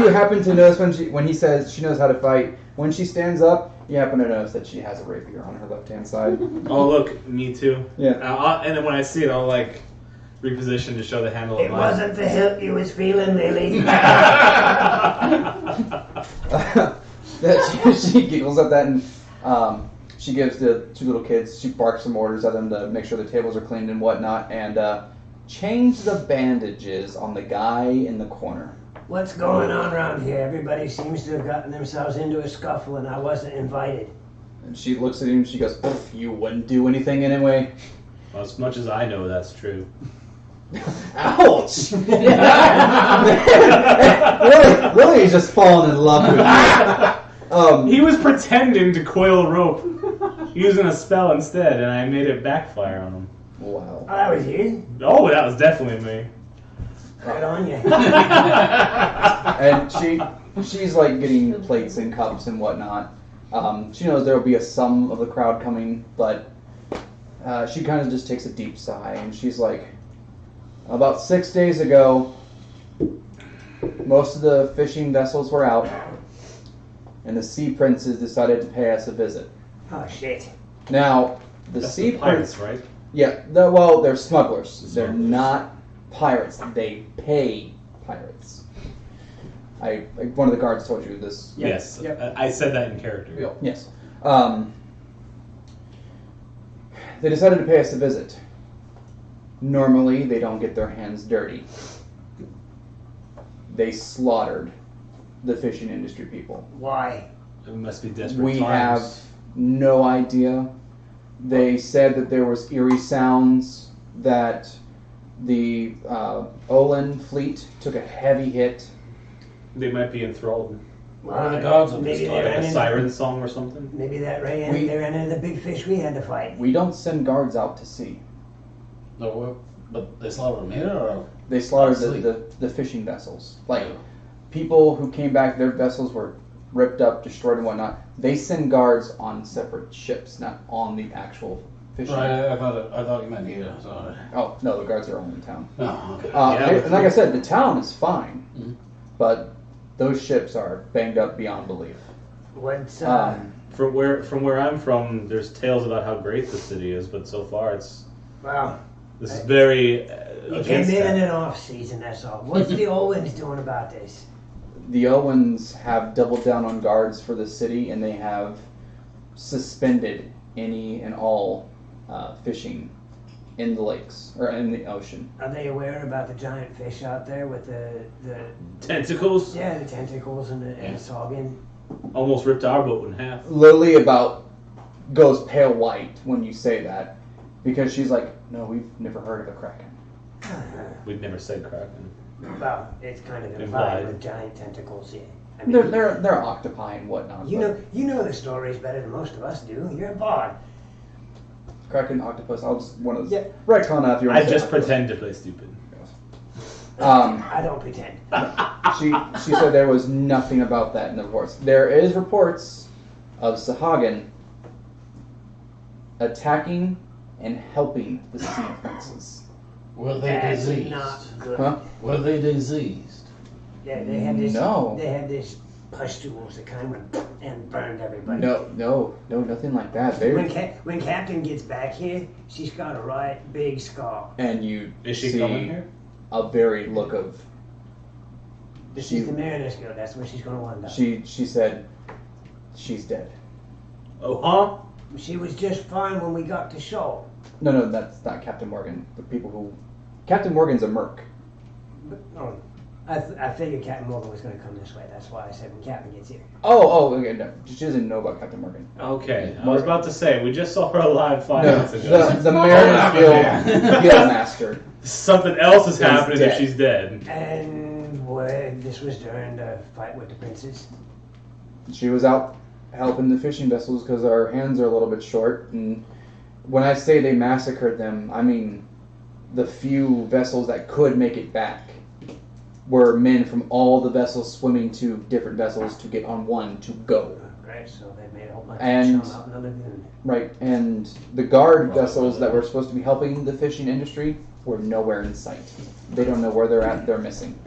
you happen to notice when he says she knows how to fight, when she stands up, you happen to notice that she has a rapier on her left-hand side. Oh, look, me too. Yeah. And then when I see it, I'll reposition to show the handle of It mine. wasn't the hilt you was feeling, Lily. She giggles at that, and she gives the 2 little kids. She barks some orders at them to make sure the tables are cleaned and whatnot, and change the bandages on the guy in the corner. What's going on around here? Everybody seems to have gotten themselves into a scuffle, and I wasn't invited. And she looks at him. And she goes, "Poof, you wouldn't do anything anyway." Well, as much as I know, that's true. Ouch! Lily is just falling in love with me. He was pretending to coil rope, using a spell instead, and I made it backfire on him. Wow. Oh, that was you? Oh, that was definitely me. Right on you. And she's like getting plates and cups and whatnot. She knows there will be some of the crowd coming, but she kind of just takes a deep sigh, and she's like, about 6 days ago, most of the fishing vessels were out, and the sea princes decided to pay us a visit. Oh, shit. Now, the That's sea the pirates, prince, right? yeah, they're smugglers. They're not pirates. They pay pirates. One of the guards told you this. Yep. Yes, I said that in character. Yes. They decided to pay us a visit. Normally, they don't get their hands dirty. They slaughtered the fishing industry people. Why? It must be desperate We times. have no idea. They said that there was eerie sounds, that the Olin fleet took a heavy hit. They might be enthralled. What are the gods of maybe this they Like time? ran a into, siren song or something. maybe that ran. We- They ran into the big fish we had to fight. We don't send guards out to sea. No, but they slaughtered them here, or They slaughtered Sleep. the fishing vessels. Like, people who came back, their vessels were ripped up, destroyed, and whatnot. They send guards on separate ships, not on the actual fishing. right? I thought you meant here. Sorry. Oh, no, the guards are only in town. Oh, okay. And like I said, the town is fine, Mhm. but those ships are banged up beyond belief. What's From where I'm from, there's tales about how great the city is, but so far wow. this is very You came against in that. an off season. That's all. What's the Owens doing about this? The Owens have doubled down on guards for the city, and they have suspended any and all fishing in the lakes or in the ocean. Are they aware about the giant fish out there with the Tentacles the tentacles and the Yeah. sogging? almost ripped our boat in half. Lily about goes pale white when you say that, because she's like, no, we've never heard of a kraken. We'd never said kraken. Well, it's kind of Implied. implied with giant tentacles. Yeah. I mean, They're octopi and whatnot. you but know the stories better than most of us do. You're a bard. kraken, octopus. I'll just one of those. Yeah. Retcon out if you want I to say just octopus. pretend to play stupid. I don't pretend. She said there was nothing about that in the reports. There is reports of Sahagin attacking and helping the sea princes. Were they That's diseased? not good. Huh? Were they diseased? Yeah, they had this. No. They had this pustules that kind of went and burned everybody. No, nothing like that. When Captain gets back here, she's got a right big scar. And you Is she see coming here? a very look of. She's the Mariners Guild. That's where she's going to wind up. She said she's dead. Oh, huh? She was just fine when we got to shore. No, that's not Captain Morgan. The people who Captain Morgan's a merc. But, oh, I figured Captain Morgan was going to come this way. That's why I said when Captain gets here. Oh, okay, no. She doesn't know about Captain Morgan. Okay, I was about to say, we just saw her alive 5 No, minutes ago. the Mariners Guild Guildmaster. Something else is Is happening dead. if she's dead. And this was during the fight with the princes. She was out helping the fishing vessels because our hands are a little bit short. And when I say they massacred them, I mean the few vessels that could make it back were men from all the vessels swimming to different vessels to get on one to go. Right, so they made a whole bunch And- of chum out in the lagoon. Right, and the guard vessels that were supposed to be helping the fishing industry were nowhere in sight. They don't know where they're at, they're missing.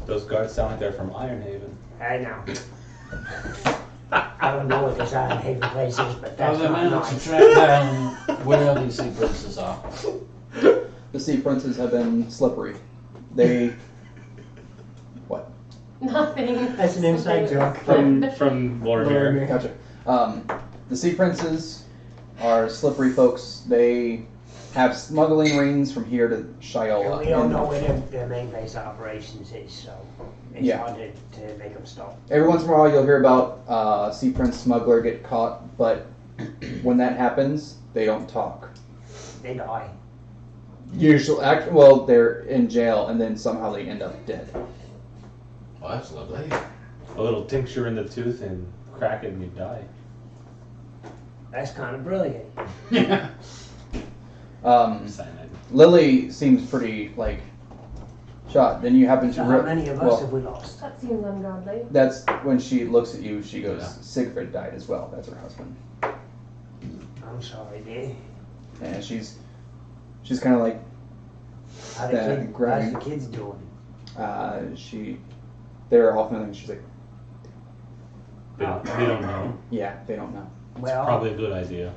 Those guards sound like they're from Ironhaven. I know. I don't know what this Iron Haven place is, but How that's they not managed to nice. track down where these sea princes are? The sea princes have been slippery. They... What? Nothing. That's an inside joke. From Boromir. Gotcha. The sea princes are slippery folks. They have smuggling rings from here to And Shiola. we don't know where their main base of operations is, so it's Yeah. hard to make them stop. Every once in a while you'll hear about sea prince smuggler get caught, but when that happens, they don't talk. They die. Usually, well, they're in jail and then somehow they end up dead. Well, that's lovely. A little tincture in the tooth and crack it and you die. That's kind of brilliant. Yeah. Cyanide. Lily seems pretty, shot. Then you happen So to... how many of us have we lost? That seems ungodly. That's when she looks at you, she goes, Yeah. Siegfried died as well. That's her husband. I'm sorry, dear. And she's kind of like, How's grabbing- the kids doing? they're all feeling, she's like, They don't know. yeah, they don't know. Well, Probably a good idea.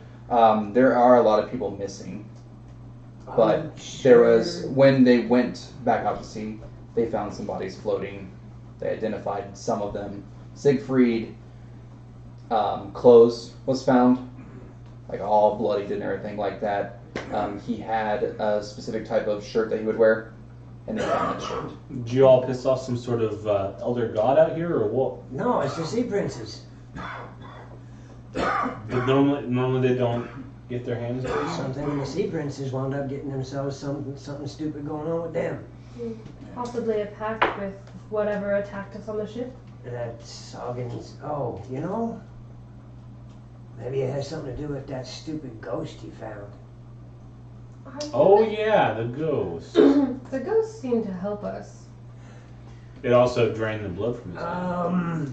There are a lot of people missing, but I'm there was, sure- when they went back out to sea, they found some bodies floating. They identified some of them. Siegfried, clothes was found. like all bloodied and everything like that. He had a specific type of shirt that he would wear, and they found that shirt. Did you all piss off some sort of elder god out here, or what? No, it's the sea princes. But normally they don't get their hands dirty. Something in the sea princes wound up getting themselves something stupid going on with them. Possibly a pact with whatever attacked us on the ship. That Sagan's. Oh, you know? Maybe it has something to do with that stupid ghost he found. Oh yeah, the ghost. The ghosts seem to help us. It also drained the blood from his eye.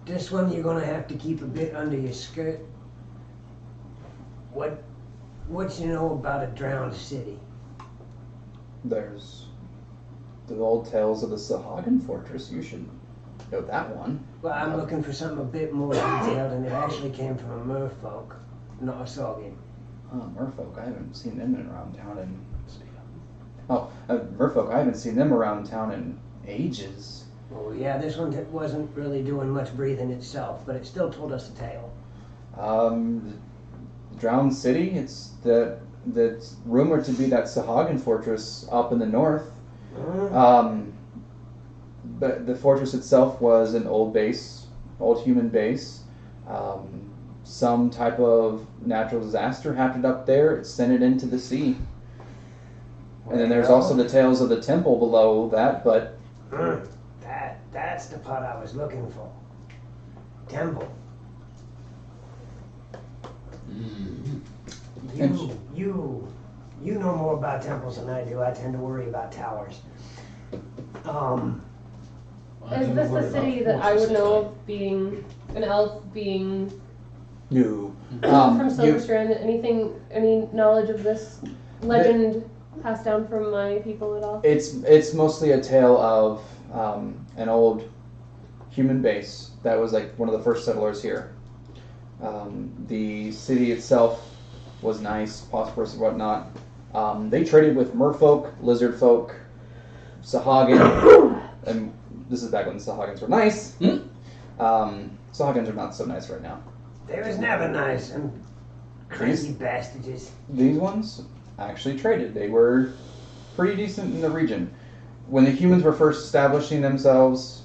This one you're gonna have to keep a bit under your skirt. What you know about a drowned city? There's the old tales of the Sahagan Fortress. You should know that one. Well, I'm looking for something a bit more detailed, and it actually came from a merfolk, not a Sagan. Merfolk, I haven't seen them around town in... Merfolk, I haven't seen them around town in ages. Oh yeah, this one wasn't really doing much breathing itself, but it still told us a tale. The Drowned City, that's rumored to be that Sahagan Fortress up in the north. But the fortress itself was an old human base. Some type of natural disaster happened up there. It sent it into the sea. And then there's also the tales of the temple below that, but... That's the part I was looking for. Temple. You know more about temples than I do. I tend to worry about towers. Is this the city that I would know of, being an elf, being No. from Silverstrand? Any knowledge of this legend passed down from my people at all? It's mostly a tale of an old human base that was like one of the first settlers here. The city itself was nice, prosperous, and whatnot. They traded with merfolk, lizardfolk, Sahagan, and this is back when Sahagans were nice. Sahagans are not so nice right now. They was never nice, and crazy bastards. These ones actually traded. They were pretty decent in the region. When the humans were first establishing themselves,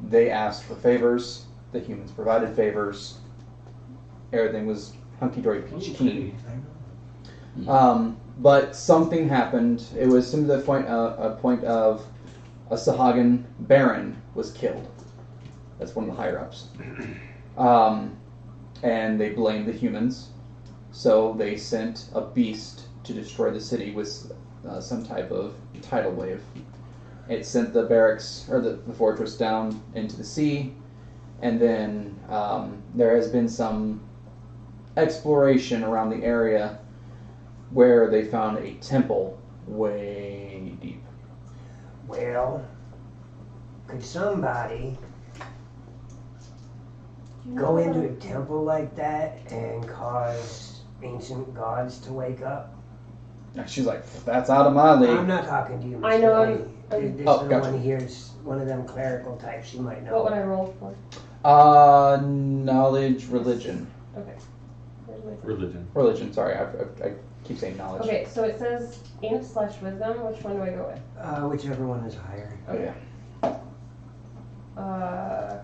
they asked for favors. The humans provided favors. Everything was hunky-dory peachy keen. But something happened. It was to the point of a Sahagan baron was killed. That's one of the higher-ups. And they blamed the humans. So they sent a beast to destroy the city with some type of tidal wave. It sent the barracks, or the fortress, down into the sea. And then there has been some exploration around the area where they found a temple way deep. Well, could somebody go into a temple like that and cause ancient gods to wake up? And she's like, that's out of my league. I'm not talking to you, Mr. I know, Lee. This little gotcha. one here is one of them clerical types. You might know. What would I roll for? Knowledge, religion. Okay. Where's my Religion. Sorry, I keep saying knowledge. Okay, so it says int/wisdom. Which one do I go with? Whichever one is higher. Oh, yeah.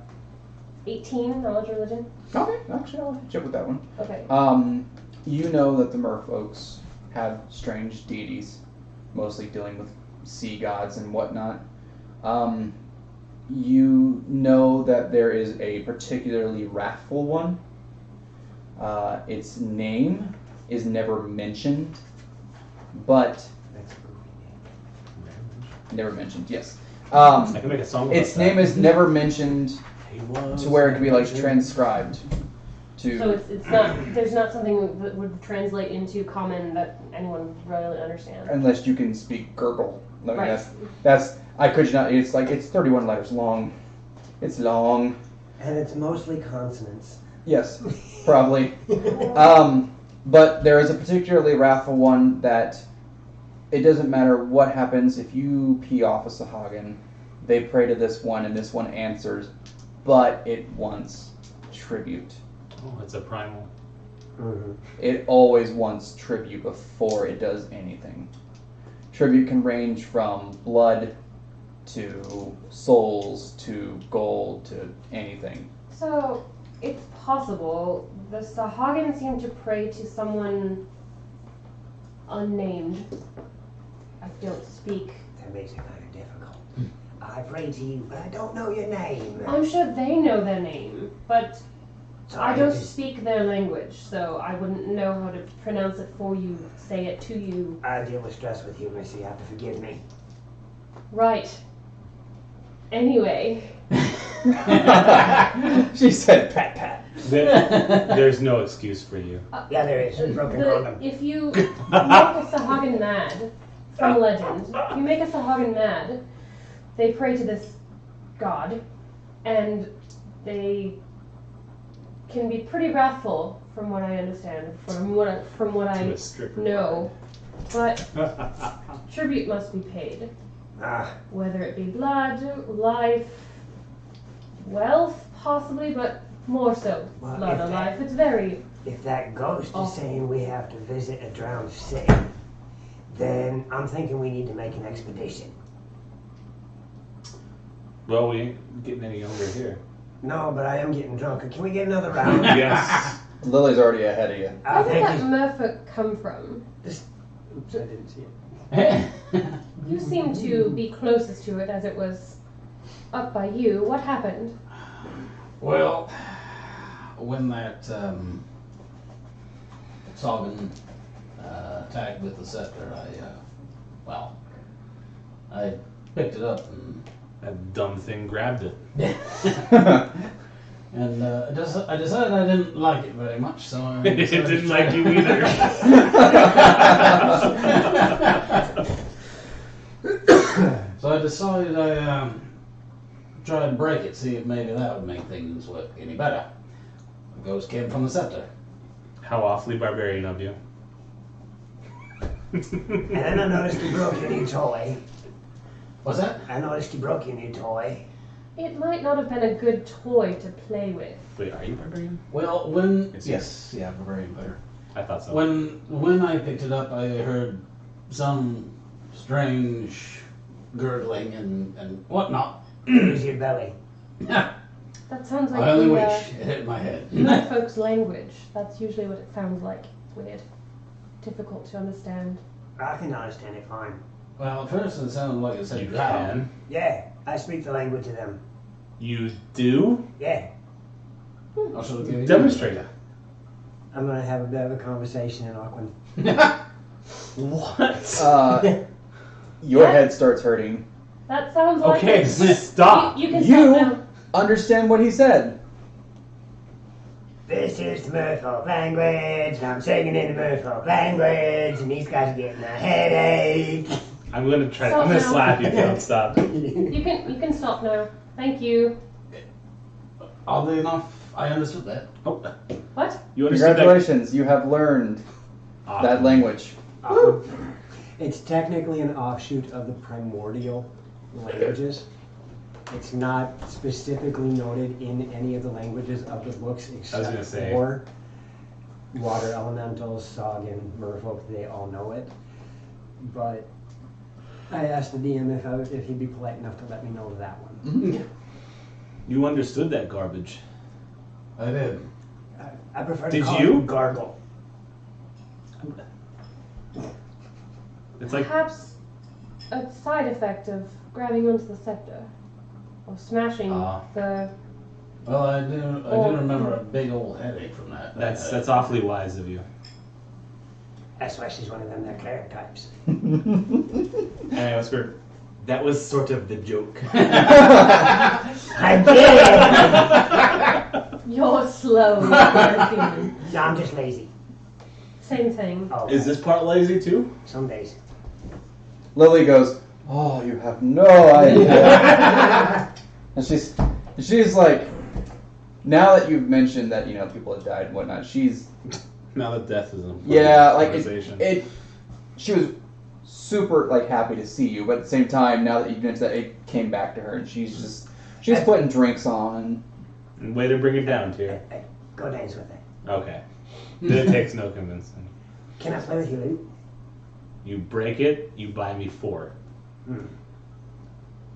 18 knowledge religion. Okay, actually, I'll hit you up with that one. Okay. You know that the merfolks have strange deities, mostly dealing with sea gods and whatnot. You know that there is a particularly wrathful one. Its name is never mentioned, but That's a goofy name. never mentioned. Yes. I can make a song about Its that. name is never mentioned He was to where it could be like transcribed to. So it's not. There's not something that would translate into common that anyone would really understand. Unless you can speak Gurgle. I mean, Right. that's I could not. It's like it's 31 letters long. It's long. And it's mostly consonants. Yes, probably. But there is a particularly wrathful one that it doesn't matter what happens if you pee off a Sahagan. They pray to this one, and this one answers, but it wants tribute. Oh, it's a primal. Mhm. it always wants tribute before it does anything. Tribute can range from blood to souls to gold to anything. So, it's possible the Sahagin seem to pray to someone unnamed. I don't speak. That makes it kind of difficult. I pray to you, but I don't know your name. I'm sure they know their name, but I Sorry, don't just- speak their language, so I wouldn't know how to pronounce it for you, say it to you. I deal with stress with humor, so you have to forgive me. Right. Anyway, She said pat pat. There's no excuse for you. Yeah, there is. Broken condom. if you make a Sahagin mad, from legend, if you make a Sahagin mad, they pray to this god, and they can be pretty wrathful, from what I understand, from what To I a stripper know. But tribute must be paid, Ah, whether it be blood, life, wealth, possibly, but more so Well, blood if or that- life. It's very if that ghost Oh. is saying we have to visit a drowned city, then I'm thinking we need to make an expedition. Well, we ain't getting any over here. No, but I am getting drunk. Can we get another round? Yes. Lily's already ahead of you. Where did Thank that you. merfolk come from? Oops, I didn't see it. You seem to be closest to it as it was up by you. What happened? Well, when that Sagan attacked with the scepter, I picked it up and That dumb thing grabbed it. and I decided I didn't like it very much, so I It decided to didn't try- like you either. So I decided I try and break it, see if maybe that would make things work any better. The ghost came from the scepter. How awfully barbarian of you. And then I noticed you broke your new toy. What's that? I noticed you broke your new toy. It might not have been a good toy to play with. Wait, are you barbarian? Well, when Is yes, yeah, barbarian player. I thought so. When I picked it up, I heard some strange gurgling and whatnot. It was your belly. That sounds like I only the wish it hit my head. merfolk's language. That's usually what it sounds like. It's weird. Difficult to understand. I can understand it fine. Well, at first it sounded like it said You drown. can. Yeah, I speak the language of them. You do? Yeah, I should have given you Demonstrate it. I'm gonna have a bit of a conversation in Auckland. What? Your Yeah. head starts hurting. That sounds like Okay, it. stop. You can You- stop now. Understand what he said. This is the merfolk language, and I'm singing in the merfolk language, and these guys are getting a headache. I'm gonna try. Stop I'm gonna now. slap you if you don't stop. You can stop now. Thank you. Oddly enough, I understood that. Oh, What? you understood Congratulations, you have learned that? that language. It's technically an offshoot of the primordial languages. It's not specifically noted in any of the languages of the books gonna except say. for water elementals, Sog, and merfolk. They all know it. But I asked the DM if he'd be polite enough to let me know that one. You understood that garbage. I did. I prefer to Did call you? it gargle. It's like Perhaps a side effect of grabbing onto the scepter or smashing the. Well, I do remember a big old headache from that. that's awfully wise of you. That's why she's one of them that cleric types. And I whispered, that was sort of the joke. I did! You're slow. Human. No, I'm just lazy. Same thing. Oh, Is this part lazy too? some days. Lily goes, "Oh, you have no idea." And she's like, now that you've mentioned that people have died and whatnot, she's Now that death is an important like conversation. she was super happy to see you, but at the same time, now that you've mentioned that, it came back to her, and she's putting drinks on. And way to bring it down, Tyr. Hey, go dance with it. Okay. It takes no convincing. Can I play with your loot? You break it, you buy me 4.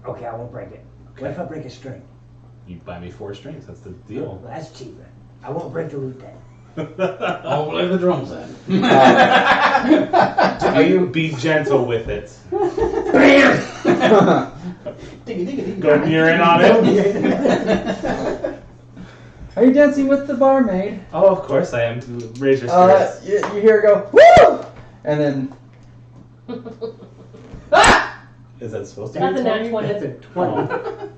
Okay, I won't break it. What if I break a string? You buy me 4 strings. That's the deal. Well, that's cheaper. I won't break the loot then. I'll play the drums then. Be gentle with it. Bam! Go near in on it. Are you dancing with the barmaid? Oh, of course I am. Raise your spirits. You hear her go, woo! And then, Is that supposed to That's be a nat 20. That's a 20.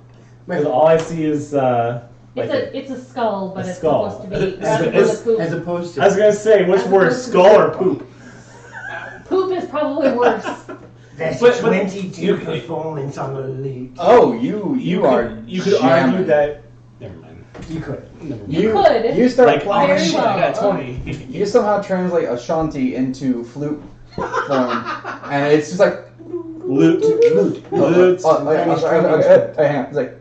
Because all I see is like It's a skull, but a it's skull. supposed to be As- rather than a as- poop. As opposed to. I was gonna say, which As worse, opposed to skull or poop? Poop is probably worse. That's But- 22 you- performance on the loot. oh, you are You could jamming. argue that. Never mind. You could. Never mind. You could. You start Like, playing. oh Very shit, well. I got 20. You somehow translate Ashanti into flute form, and it's just like Loot. Loot. Loot. hang on. It's like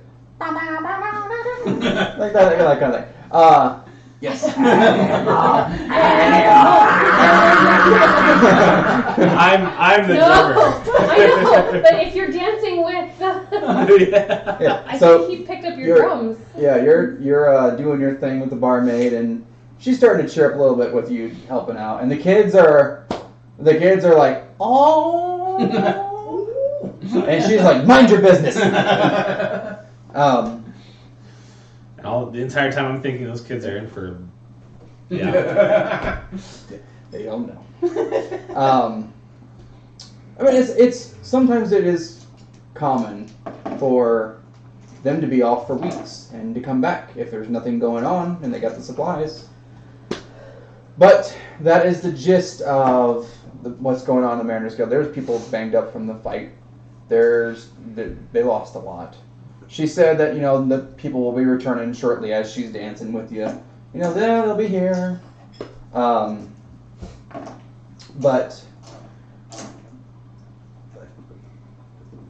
like that kind of thing. Yes. I'm the No, drummer. I know, but if you're dancing with the... Yeah. I So think he picked up your you're- drums. yeah, you're doing your thing with the barmaid, and she's starting to chirp a little bit with you helping out, and the kids are like, oh, and she's like, mind your business. And the entire time I'm thinking those kids are in for. Yeah. They don't know. I mean, it's sometimes it is common for them to be off for weeks and to come back if there's nothing going on and they got the supplies. But that is the gist of what's going on in the Mariners Guild. There's people banged up from the fight. They lost a lot. She said that the people will be returning shortly as she's dancing with you. They'll be here. But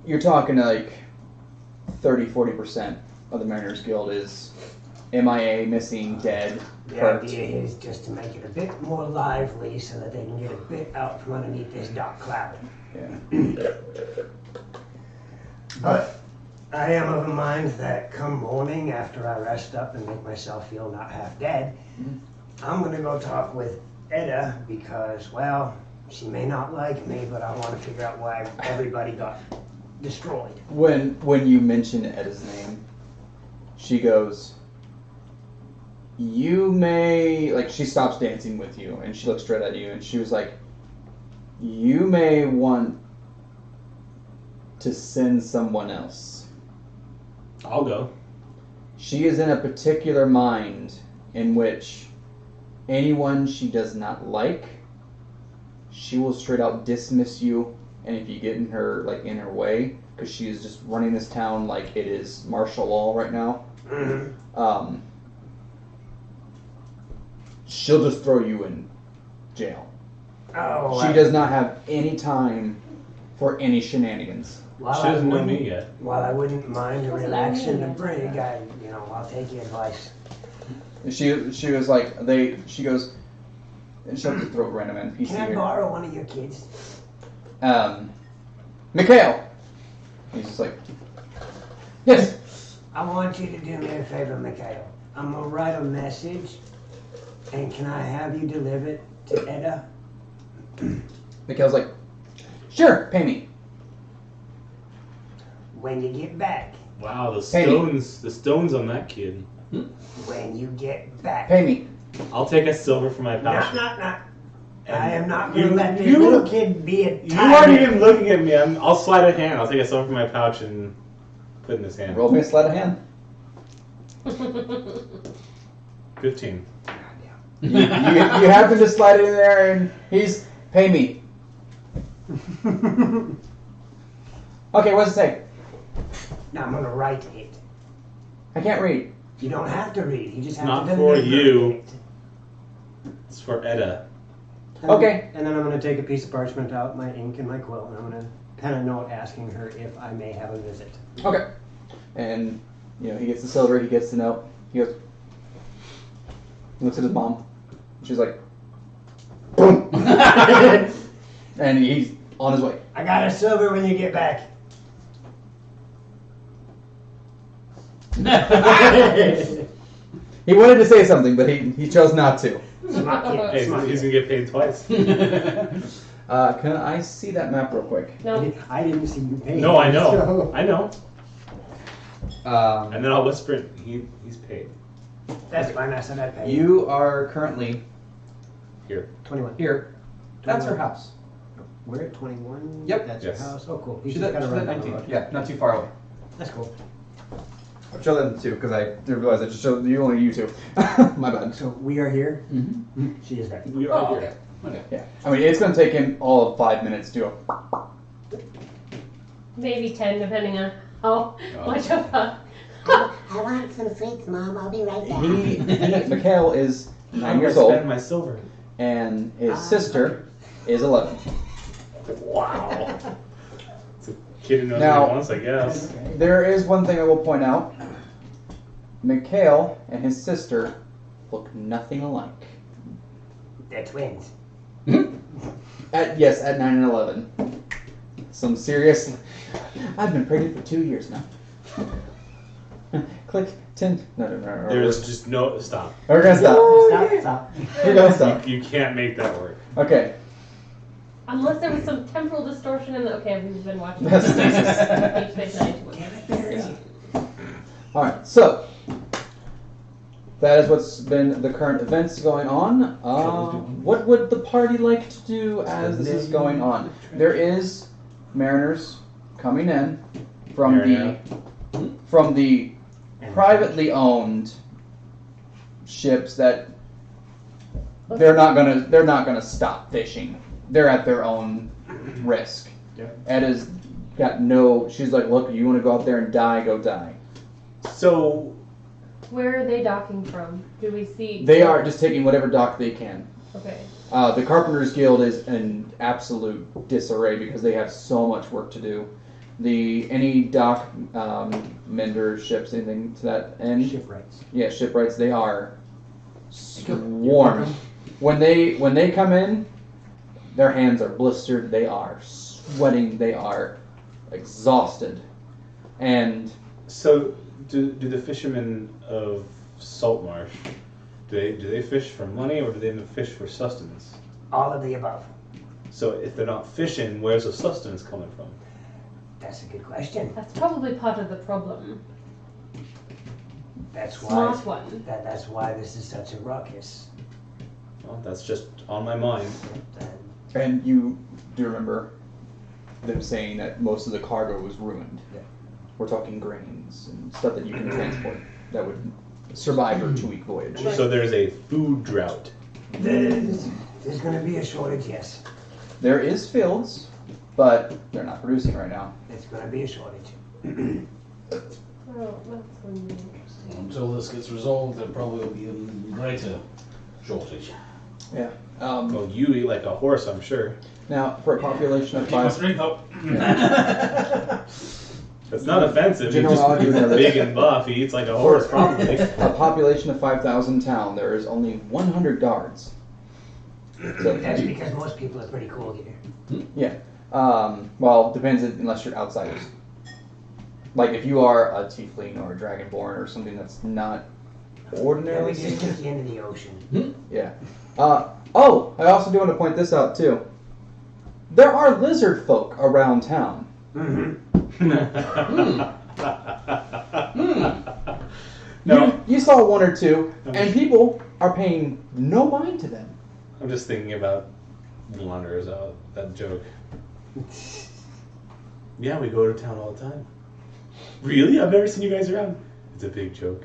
you're talking like 30-40% of the Mariners Guild is MIA, missing, dead, The hurt. idea is just to make it a bit more lively so that they can get a bit out from underneath this dark cloud. Yeah. But I am of a mind that come morning, after I rest up and make myself feel not half dead, I'm gonna go talk with Edda because, well, she may not like me, but I want to figure out why everybody got destroyed. When you mention Edda's name, she goes, you may, like, she stops dancing with you and she looks straight at you and she was like, you may want to send someone else. I'll go. She is in a particular mind in which anyone she does not like, she will straight out dismiss you, and if you get in her way, because she is just running this town like it is martial law right now, she'll just throw you in jail. Oh, She does not have any time for any shenanigans. While She doesn't know wouldn't- me yet. While I wouldn't mind She doesn't relaxing know the me brig, I'll take your advice. She was like, she goes, and she'll just throw a random NPC Can I here. borrow one of your kids? Mikhail! He's just like, yes! I want you to do me a favor, Mikhail. I'm gonna write a message, and can I have you deliver it to Edda? Mikhail's like, sure, pay me. When you get back. Wow, the Pay me. stones on that kid. When you get back. Pay me. I'll take a silver for my pouch. Not. And I am not gonna you- let this you- little kid be a You aren't tyrant. even looking at me. I'll slide a hand. I'll take a silver from my pouch and put it in his hand. Roll me a sleight of hand. 15. You happen to slide it in there and he's, pay me. Okay, what's it say? Now I'm gonna write it. I can't read. You don't have to read. You just have Not to for deliver you. it. It's for Edda. Okay. And then I'm going to take a piece of parchment out, my ink and my quill, and I'm going to pen a note asking her if I may have a visit. Okay. And, he gets the silver, he gets the note. He goes, looks at his mom. She's like, boom, and he's on his way. I got a silver when you get back. He wanted to say something, but he chose not to. Smart kid, Hey, smart he's kid. gonna get paid twice. Can I see that map real quick? No. I didn't see you pay. No, I know. So I know. And then I'll whisper it. He's paid. that's fine. I said I'd pay. You are currently Here. 21. here. That's her 21. house. We're at 21. Yep. That's Yes. your house. Oh, cool. He's She's just at gotta run down the 19. road. Yeah, not too far away. That's cool. I'll show them too because I didn't realize I just showed you only you two. My bad. So we are here. Mm-hmm. She is there. We are Oh, here. okay. Yeah. I mean, it's gonna take him all of 5 minutes to go. Maybe 10, depending on how much of a. I want some sweets, Mom. I'll be right back. Mikhail is 9 I'm years gonna old, spend my silver. and his sister is 11. Wow. It's a kid who knows Now- what he wants, I guess. There is one thing I will point out. Mikhail and his sister look nothing alike. They're twins. At 9 and 11. Some serious. I've been pregnant for 2 years now. Click 10. No. There's just no stop. We're gonna stop. Stop. We're gonna stop. You can't make that work. Okay. Unless there was some temporal distortion in the. Okay, we've been watching. That's Page space 91. All right. So that is what's been the current events going on. What would the party like to do as this is going on? There is mariners coming in from the privately owned ships that they're not gonna stop fishing. They're at their own risk. Yeah. Ed has got no. She's like, look, you want to go out there and die, go die. So Where are they docking from? Do we see? They are just taking whatever dock they can. Okay. The Carpenters Guild is in absolute disarray because they have so much work to do. Any dock mender ships, anything to that end. Shipwrights. Yeah, shipwrights. They are swarmed. When they come in, their hands are blistered. They are sweating. They are exhausted, and So, do the fishermen of Saltmarsh, do they fish for money or do they fish for sustenance? All of the above. So, if they're not fishing, where's the sustenance coming from? That's a good question. That's probably part of the problem. That's why. Smart one. That's why this is such a ruckus. Well, that's just on my mind. and you do remember them saying that most of the cargo was ruined. Yeah. We're talking grains and stuff that you can transport that would survive your 2-week voyage. So there's a food drought. There's going to be a shortage, yes. There is fields, but they're not producing right now. There's going to be a shortage. Oh, that's unusual. Until this gets resolved, there probably will be a greater shortage. Yeah. Well, you eat like a horse, I'm sure. Now, for a population of Keep my 5, strength up. That's not offensive. He's General just Audio knows. big and buff. He eats like a horse, probably. a population of 5,000 town, there is only 100 guards. So, That's because most people are pretty cool here. yeah. Well, depends unless you're outsiders. Like if you are a tiefling or a dragonborn or something that's not Yeah, ordinarily we just seen. took you into the ocean. Yeah. Oh, I also do want to point this out too. There are lizard folk around town. Mm-hmm. No, You saw one or two, and people are paying no mind to them. I'm just thinking about Wanderers, that joke. Yeah, we go to town all the time. Really? I've never seen you guys around. It's a big joke.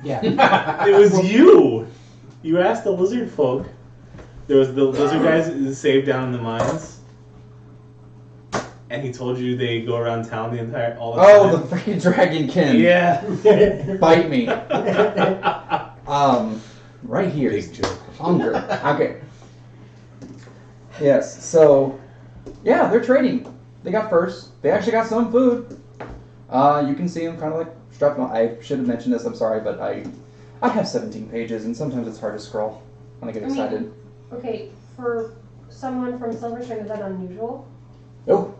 Yeah. It was you! You asked the lizard folk. There was the lizard guys that saved down in the mines. And he told you they go around town all the time. Oh, the freaking dragonkin! Yeah. Bite me. Right here. Big joke. Hunger. Okay. Yes. So, yeah, they're trading. They got furs. They actually got some food. You can see them kind of like strapped on. I should have mentioned this. I'm sorry, but I have 17 pages, and sometimes it's hard to scroll when I get excited. Okay, for someone from Silverstone, is that unusual? Oh.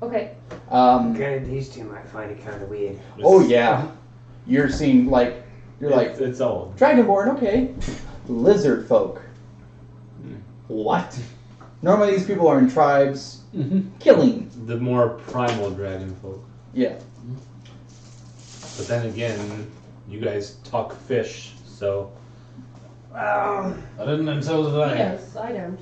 Okay. Granted, these two might find it kind of weird. Oh yeah. You're seeing like it's old. Dragonborn, okay. Lizardfolk. What? Normally these people are in tribes killing. The more primal dragon folk. Yeah. But then again, you guys talk fish, so Well, I didn't until today. Yes, I don't.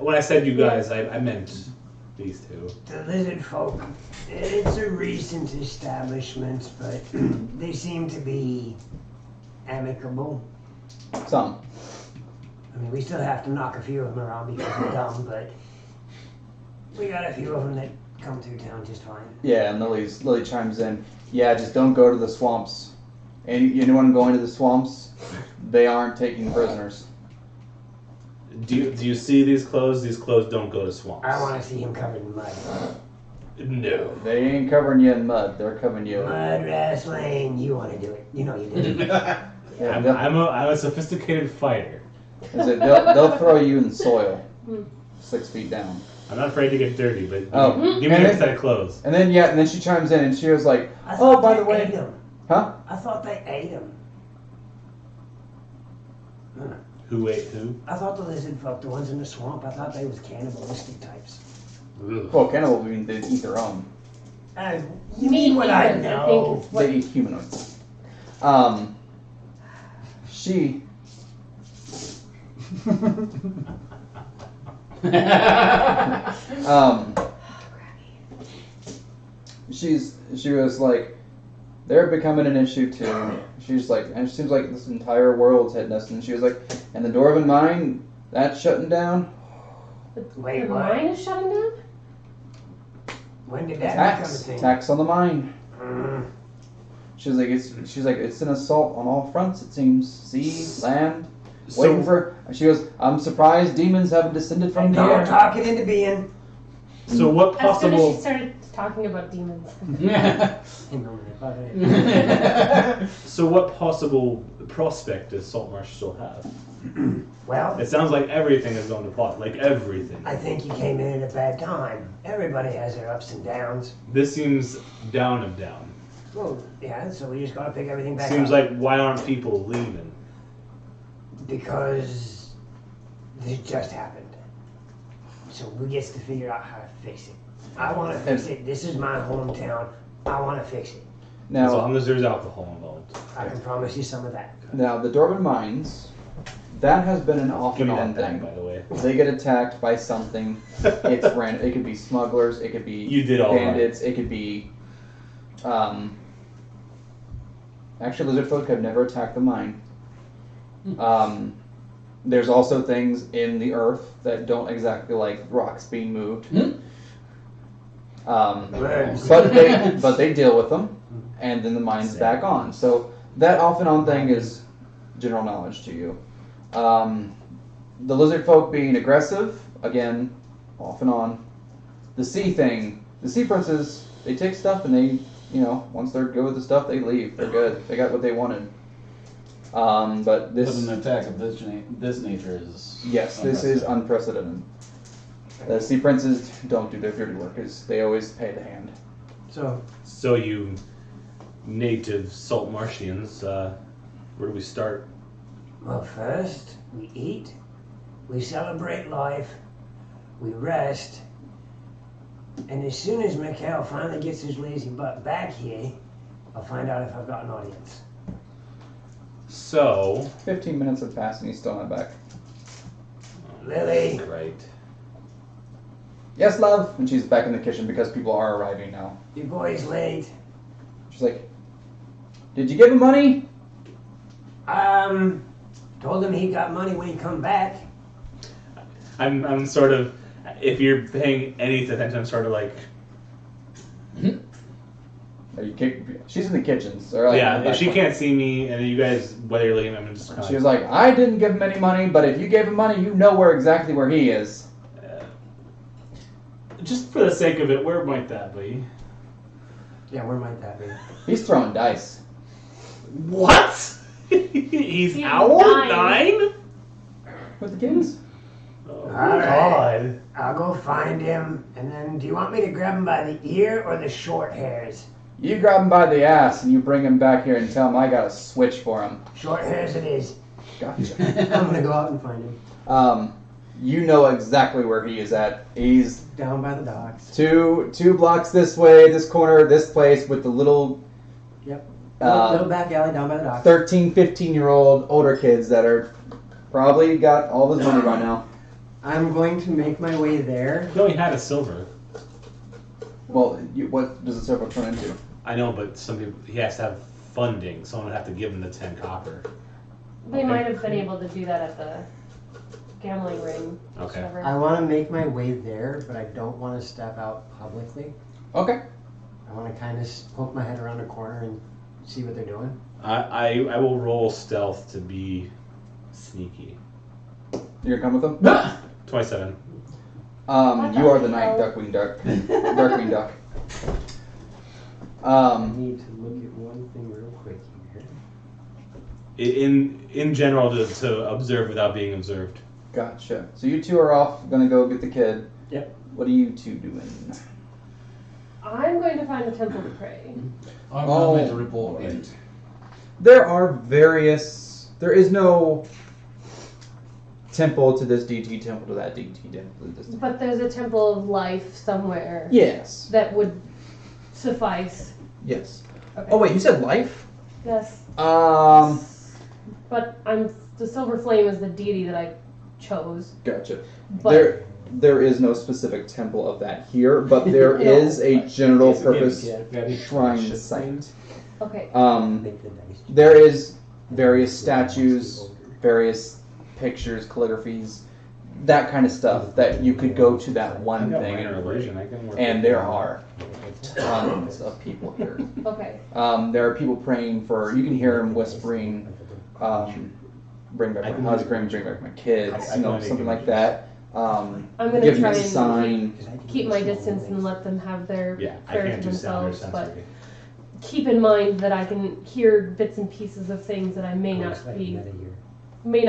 when I said you guys, I meant these two. the lizard folk, it's a recent establishment, but they seem to be amicable. Some. I mean, we still have to knock a few of them around because they're dumb, but we got a few of them that come through town just fine. Yeah, and Lily chimes in. Yeah, just don't go to the swamps. Anyone going to the swamps, they aren't taking prisoners. Do you see these clothes? These clothes don't go to swamps. I want to see him covered in mud. No. They ain't covering you in mud. They're covering you. Mud wrestling. You want to do it. You know you do. Yeah, I'm a sophisticated fighter. they'll throw you in soil, 6 feet down. I'm not afraid to get dirty, but give me and a set of clothes. And then she chimes in and she was like, I "Oh, thought by they the way, ate 'em. huh? I thought they ate them. Who ate who? I thought the lizard folk, the ones in the swamp, I thought they was cannibalistic types. Ugh. Well, cannibal means they eat their own. You mean what I humans, know? think is what- They eat humanoids. She. She was like, they're becoming an issue too. She's like, and it seems like this entire world's hitting us. And she was like, and the Dwarven mine, that's shutting down. Wait, The what? mine is shutting down? When did that become a Tax, thing? tax on the mine. Mm. She's like, it's an assault on all fronts. It seems, sea, land. So- Waiting for. She goes, I'm surprised demons haven't descended from the Don't air. talk it into being. So what As soon as she possible? started talking about demons. So what possible prospect does Saltmarsh still have? Well, It sounds like everything is going to pot. Like everything. I think you came in at a bad time. Everybody has their ups and downs. This seems down and down. Well, yeah, so we just gotta pick everything back Seems up. like why aren't people leaving? Because this just happened. So we get to figure out how to fix it. I want to fix it. This is my hometown. I want to fix it. As Now, long as there's alcohol involved. I can promise you some of that. now the Dwarven mines, that has been an off Give and me on that back, thing. by the way. They get attacked by something. It's random. It could be smugglers. It could be You did all bandits. It could be. Actually, lizard folk have never attacked the mine. There's also things in the earth that don't exactly like rocks being moved. Birds. But they deal with them, and then the mine's back on. So that off and on thing is general knowledge to you. The lizard folk being aggressive, again, off and on. The sea thing, the sea princes, they take stuff and they, once they're good with the stuff, they leave. They're good. They got what they wanted. But But this, an attack of this nature is. yes, this is unprecedented. The sea princes don't do their dirty work, because they always pay the hand. So you native Saltmarshians, where do we start? Well, first, we eat, we celebrate life, we rest, and as soon as Mikhail finally gets his lazy butt back here, I'll find out if I've got an audience. So 15 minutes have passed and he's still not back. Lily. Right. Yes, love. And she's back in the kitchen because people are arriving now. Your boy's late. She's like, did you give him money? Told him he got money when he come back. I'm sort of, if you're paying any attention, I'm sort of like, Are you she's in the kitchen. So like, yeah. If she can't see me, and you guys, whether you're looking, I'm just kind of. She was like, I didn't give him any money, but if you gave him money, you know exactly where he is. Just for the sake of it, where might that be? Yeah, where might that be? He's throwing dice. What? He's He's out? 9? With the kids? Oh, All right. God. I'll go find him, and then do you want me to grab him by the ear or the short hairs? You grab him by the ass and you bring him back here and tell him I got a switch for him. Short hairs it is. Gotcha. I'm gonna go out and find him. You know exactly where he is at. He's Down by the docks. two blocks this way, this corner, this place with the little Yep. Little back alley down by the docks. 13, 15-year-old older kids that are probably got all of his money right now. I'm going to make my way there. He only had a silver. Well, what does the silver turn into? I know, but some people, he has to have funding. Someone would have to give him the 10 copper. They Okay. might have been able to do that at the gambling ring. Okay. Whatever. I want to make my way there, but I don't want to step out publicly. Okay. I want to kind of poke my head around a corner and see what they're doing. I will roll stealth to be sneaky. You're gonna come with them? 27. You are the knight, Duckwing Duck. Darkwing Duck. I need to look at one thing real quick here. In general, to observe without being observed. Gotcha. So you two are off, gonna go get the kid. Yep. What are you two doing? I'm going to find a temple to pray. I'm Oh, going to make a report. right. There is no temple to this DT, temple to that DT, temple to this. But there's a temple of life somewhere Yes. that would suffice. Yes. Okay. Oh wait, you said life? Yes. But the silver flame is the deity that I chose. Gotcha. But There is no specific temple of that here, but there is a general It's a gimmick, purpose yeah. Very shrine precious site. okay. Make the dice. There is various statues, various pictures, calligraphies, that kind of stuff that you could go to that I've one got thing minor and pray. illusion. I can work And with there that. are tons of people here. Okay. There are people praying for, you can hear them whispering, bring back I my can- husband, bring back my kids, I you know, can something make like it. that. I'm gonna Give me try a and sign. keep my distance and let them have their Yeah, I prayer can't to do sound or themselves, but sensory. keep in mind that I can hear bits and pieces of things that I may not be, may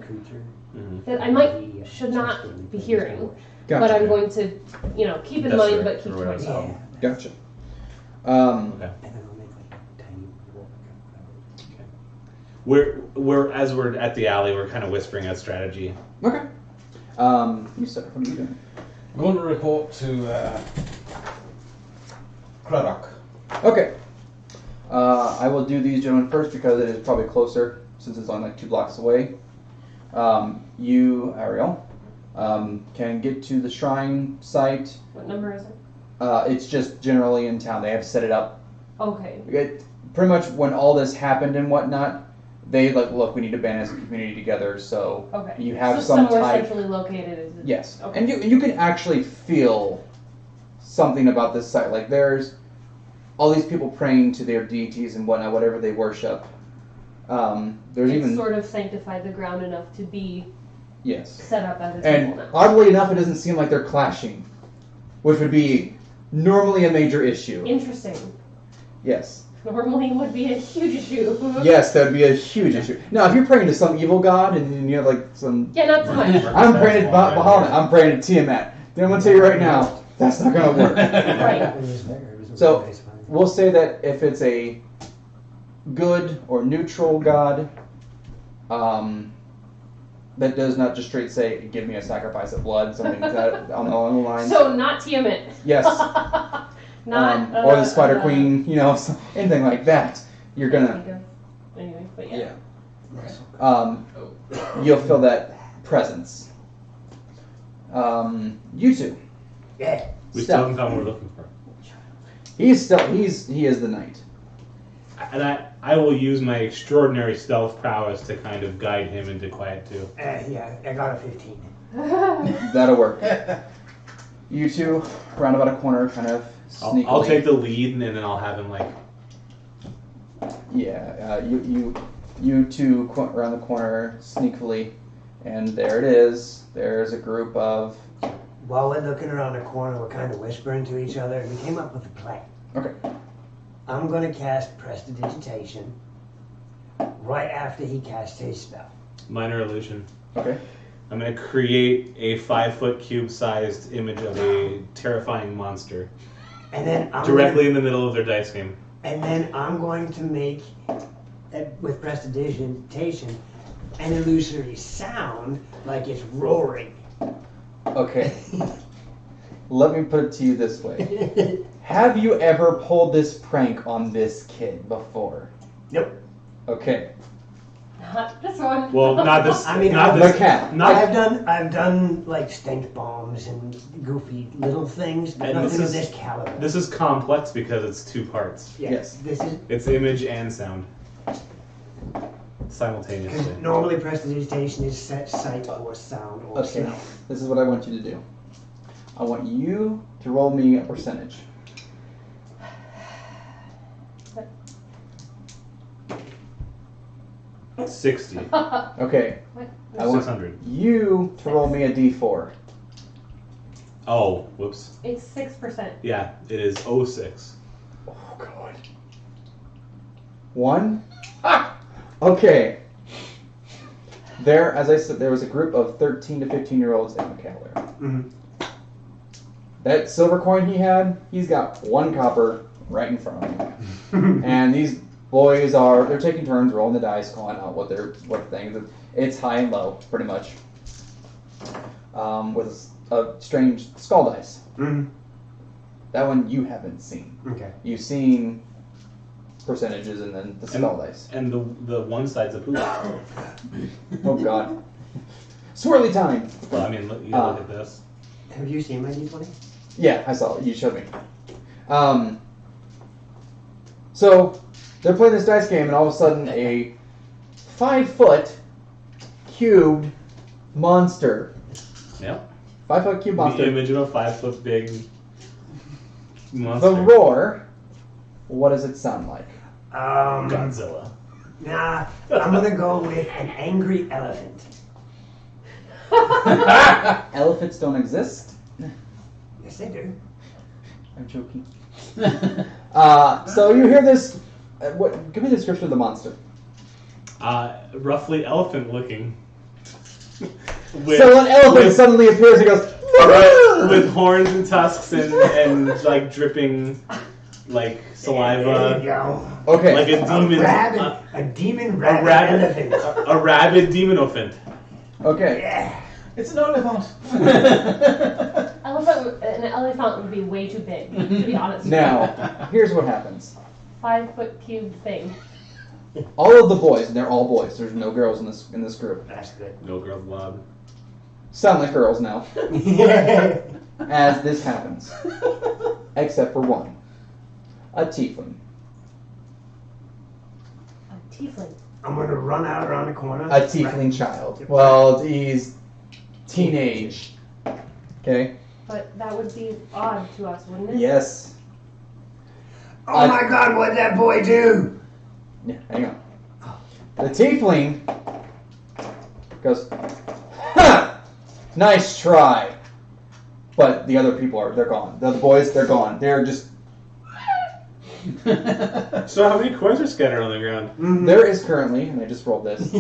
Creature. Mhm. that I might should not be hearing. Gotcha. But I'm going to, keep in mind, but keep Or to whatever. myself. Gotcha. Okay. And then I'll make like a tiny walk. As we're at the alley, we're kind of whispering out strategy. Okay. You start. What are you doing? I'm going to report to Craddock. Okay. I will do these gentlemen first because it is probably closer since it's only like 2 blocks away. You, Ariel, can get to the shrine site. What number is it? It's just generally in town. They have set it up. Okay. Pretty much when all this happened and whatnot, they look, we need to band as a community together. So Okay. you have so some somewhere type. centrally located is it? Yes, Okay. and you can actually feel something about this site. Like there's all these people praying to their deities and whatnot, whatever they worship. There's It's even sort of sanctified the ground enough to be yes, set up as a temple and now. oddly enough, it doesn't seem like they're clashing, which would be normally a major issue. Interesting. Yes, Normally would be a huge issue. yes, that would be a huge issue. Now, if you're praying to some evil god and you have like some, Yeah, not so much. I'm praying to Bahamut, I'm praying to Tiamat. Then I'm gonna tell you right now, that's not gonna work. Right. It was there. It was a So- nice find. We'll say that if it's a good or neutral god, that does not just straight say, give me a sacrifice of blood, something like that along the lines. So not Tiamat. Yes. Not or the Spider Queen, anything like that. You're gonna, Anyway, but yeah. you'll feel that presence. You two. Yeah. We still Stealth. haven't found what we're looking for. He is the knight. And I will use my extraordinary stealth prowess to kind of guide him into quiet too. Yeah, I got a 15. That'll work. You two, round about a corner, kind of sneakily. I'll take the lead and then I'll have him like. Yeah, you two around the corner sneakily, and there it is. There's a group of. While we're looking around the corner, we're kind of whispering to each other, and we came up with a plan. Okay. I'm going to cast Prestidigitation right after he casts his spell. Minor illusion. Okay. I'm going to create a 5-foot cube-sized image of a terrifying monster And then directly in the middle of their dice game. And then I'm going to make, with Prestidigitation, an illusory sound like it's roaring. Okay. Let me put it to you this way. Have you ever pulled this prank on this kid before? Nope. Okay. Not this one. Well, not this. I mean, not The this. cat. Not I've done like stink bombs and goofy little things, but And nothing this of is- this caliber. This is complex because it's 2 parts. Yes. This is It's image and sound because simultaneously. normally Prestidigitation is set sight or sound or Okay. smell. This is what I want you to do. I want you to roll me a percentage. What? 60. Okay. What? I want 600. you to roll me a d4. Oh, whoops. It's 6%. Yeah, it is 06. Oh, God. 1? Ah! Okay. There, as I said, there was a group of 13 to 15-year-olds in McCallar. Mhm. That silver coin he had, he's got 1 copper right in front of him. And these boys they're taking turns rolling the dice, calling out what things. It's high and low, pretty much. With a strange skull dice. Mhm. That one you haven't seen. Okay. You've seen percentages and then the skull dice. And the one side's a poop. Oh, God. Swirly time! Well, I mean, look, you look at this. Have you seen my D20? Yeah, I saw it. You showed me. So, they're playing this dice game, and all of a sudden, a 5-foot cubed monster. Yep. 5-foot cube monster. The image of a 5-foot big monster. The roar. What does it sound like? Godzilla. Nah, I'm gonna go with an angry elephant. Elephants don't exist. Yes, they do. I'm joking. So you hear this. Give me the description of the monster. Roughly elephant looking. So an elephant suddenly appears and goes. With horns and tusks and like dripping like There you saliva. go. Okay. Like a demon. A demon A rabbit rabid, elephant. a rabid demon-ophant. Okay. Yeah. It's an elephant. An elephant would be way too big, to be honest with you. Now, here's what happens. 5-foot cube thing. All of the boys, and they're all boys. There's no girls in this group. That's good. No girls allowed. Sound like girls now. Yeah. As this happens, except for one, a tiefling. A tiefling. I'm gonna run out around the corner. A tiefling child. Well, he's teenage. Okay. But that would be odd to us, wouldn't it? Yes. Oh my God! What'd that boy do? Yeah. Hang on. The tiefling goes, "Ha! Nice try." But the other people they're gone. The other boys, they're gone. They're just. So how many coins are scattered on the ground? There is currently, and I just rolled this,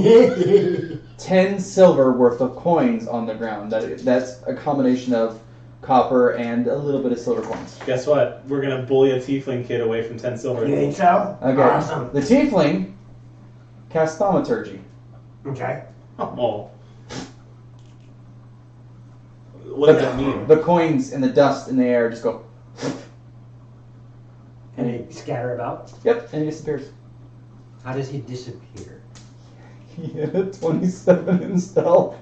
10 silver worth of coins on the ground. That's a combination of copper and a little bit of silver coins. Guess what? We're gonna bully a tiefling kid away from 10 silver. You think so? Okay. Awesome. The tiefling casts thaumaturgy. Okay. Oh. What does that mean? The coins and the dust in the air just go. And they scatter about. Yep, and he disappears. How does he disappear? He had a 27 in stealth.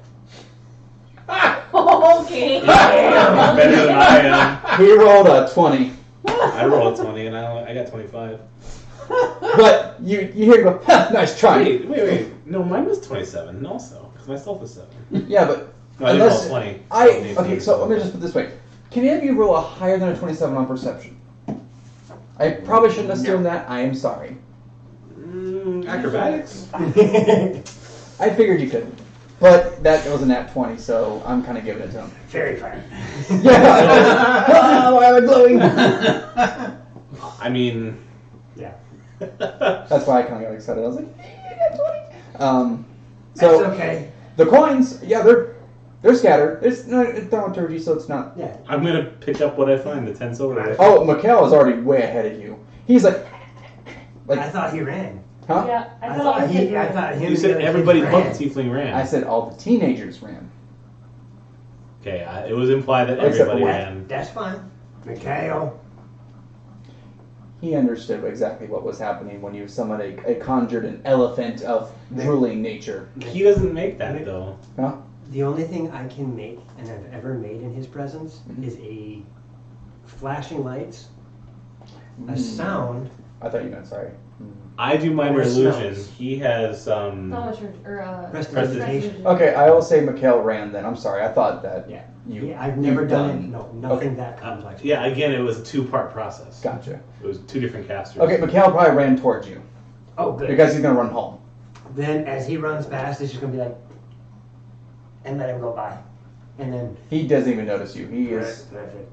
Okay. Better than I am. He rolled a 20. I rolled a 20 and I got 25. But you hear him go, "Ha, nice try." Wait. No, mine was 27 also, because my stealth is 7. Yeah, but No, I didn't roll unless 20. Okay, so let me just put it this way: can any of you roll a higher than a 27 on perception? I probably shouldn't assume that. I am sorry. Acrobatics? I figured you couldn't, but that was a nat 20, so I'm kind of giving it to him. Very fine. Yeah. Why am I glowing? I mean, Yeah. That's why I kind of got excited. I was like, "Hey, I got 20." That's So okay. the coins, yeah, they're scattered. It's thaumaturgy, so it's not. Yeah. I'm gonna pick up what I find, the 10 silver. Oh, Mikhail is already way ahead of you. He's like, I thought he ran. huh? Yeah, I I thought thought he he. I thought him. You and said the other everybody kids but ran. the tiefling ran. I said all the teenagers ran. Okay, it was implied that Except everybody for ran. That's fine. Mikhail. He understood exactly what was happening when you summoned a conjured an elephant of drooling nature. He doesn't make that, though. Huh? The only thing I can make, and I've ever made in his presence, Mhm. is a flashing lights, a Mm. sound. I thought you meant sorry. I do minor Or illusion. smells. He has, Thaumaturgy, Prestidigitation. Okay, I will say Mikhail ran then. I'm sorry. I thought that Yeah. you. Yeah, I've never you've done it. No, nothing that complex. yeah, again, it was a 2-part process. Gotcha. It was 2 different casters. Okay, Mikhail probably ran towards you Oh, good. because he's gonna run home. Then as he runs past, it's just gonna be like, And let him go by. and then He doesn't even notice you. He is. Perfect.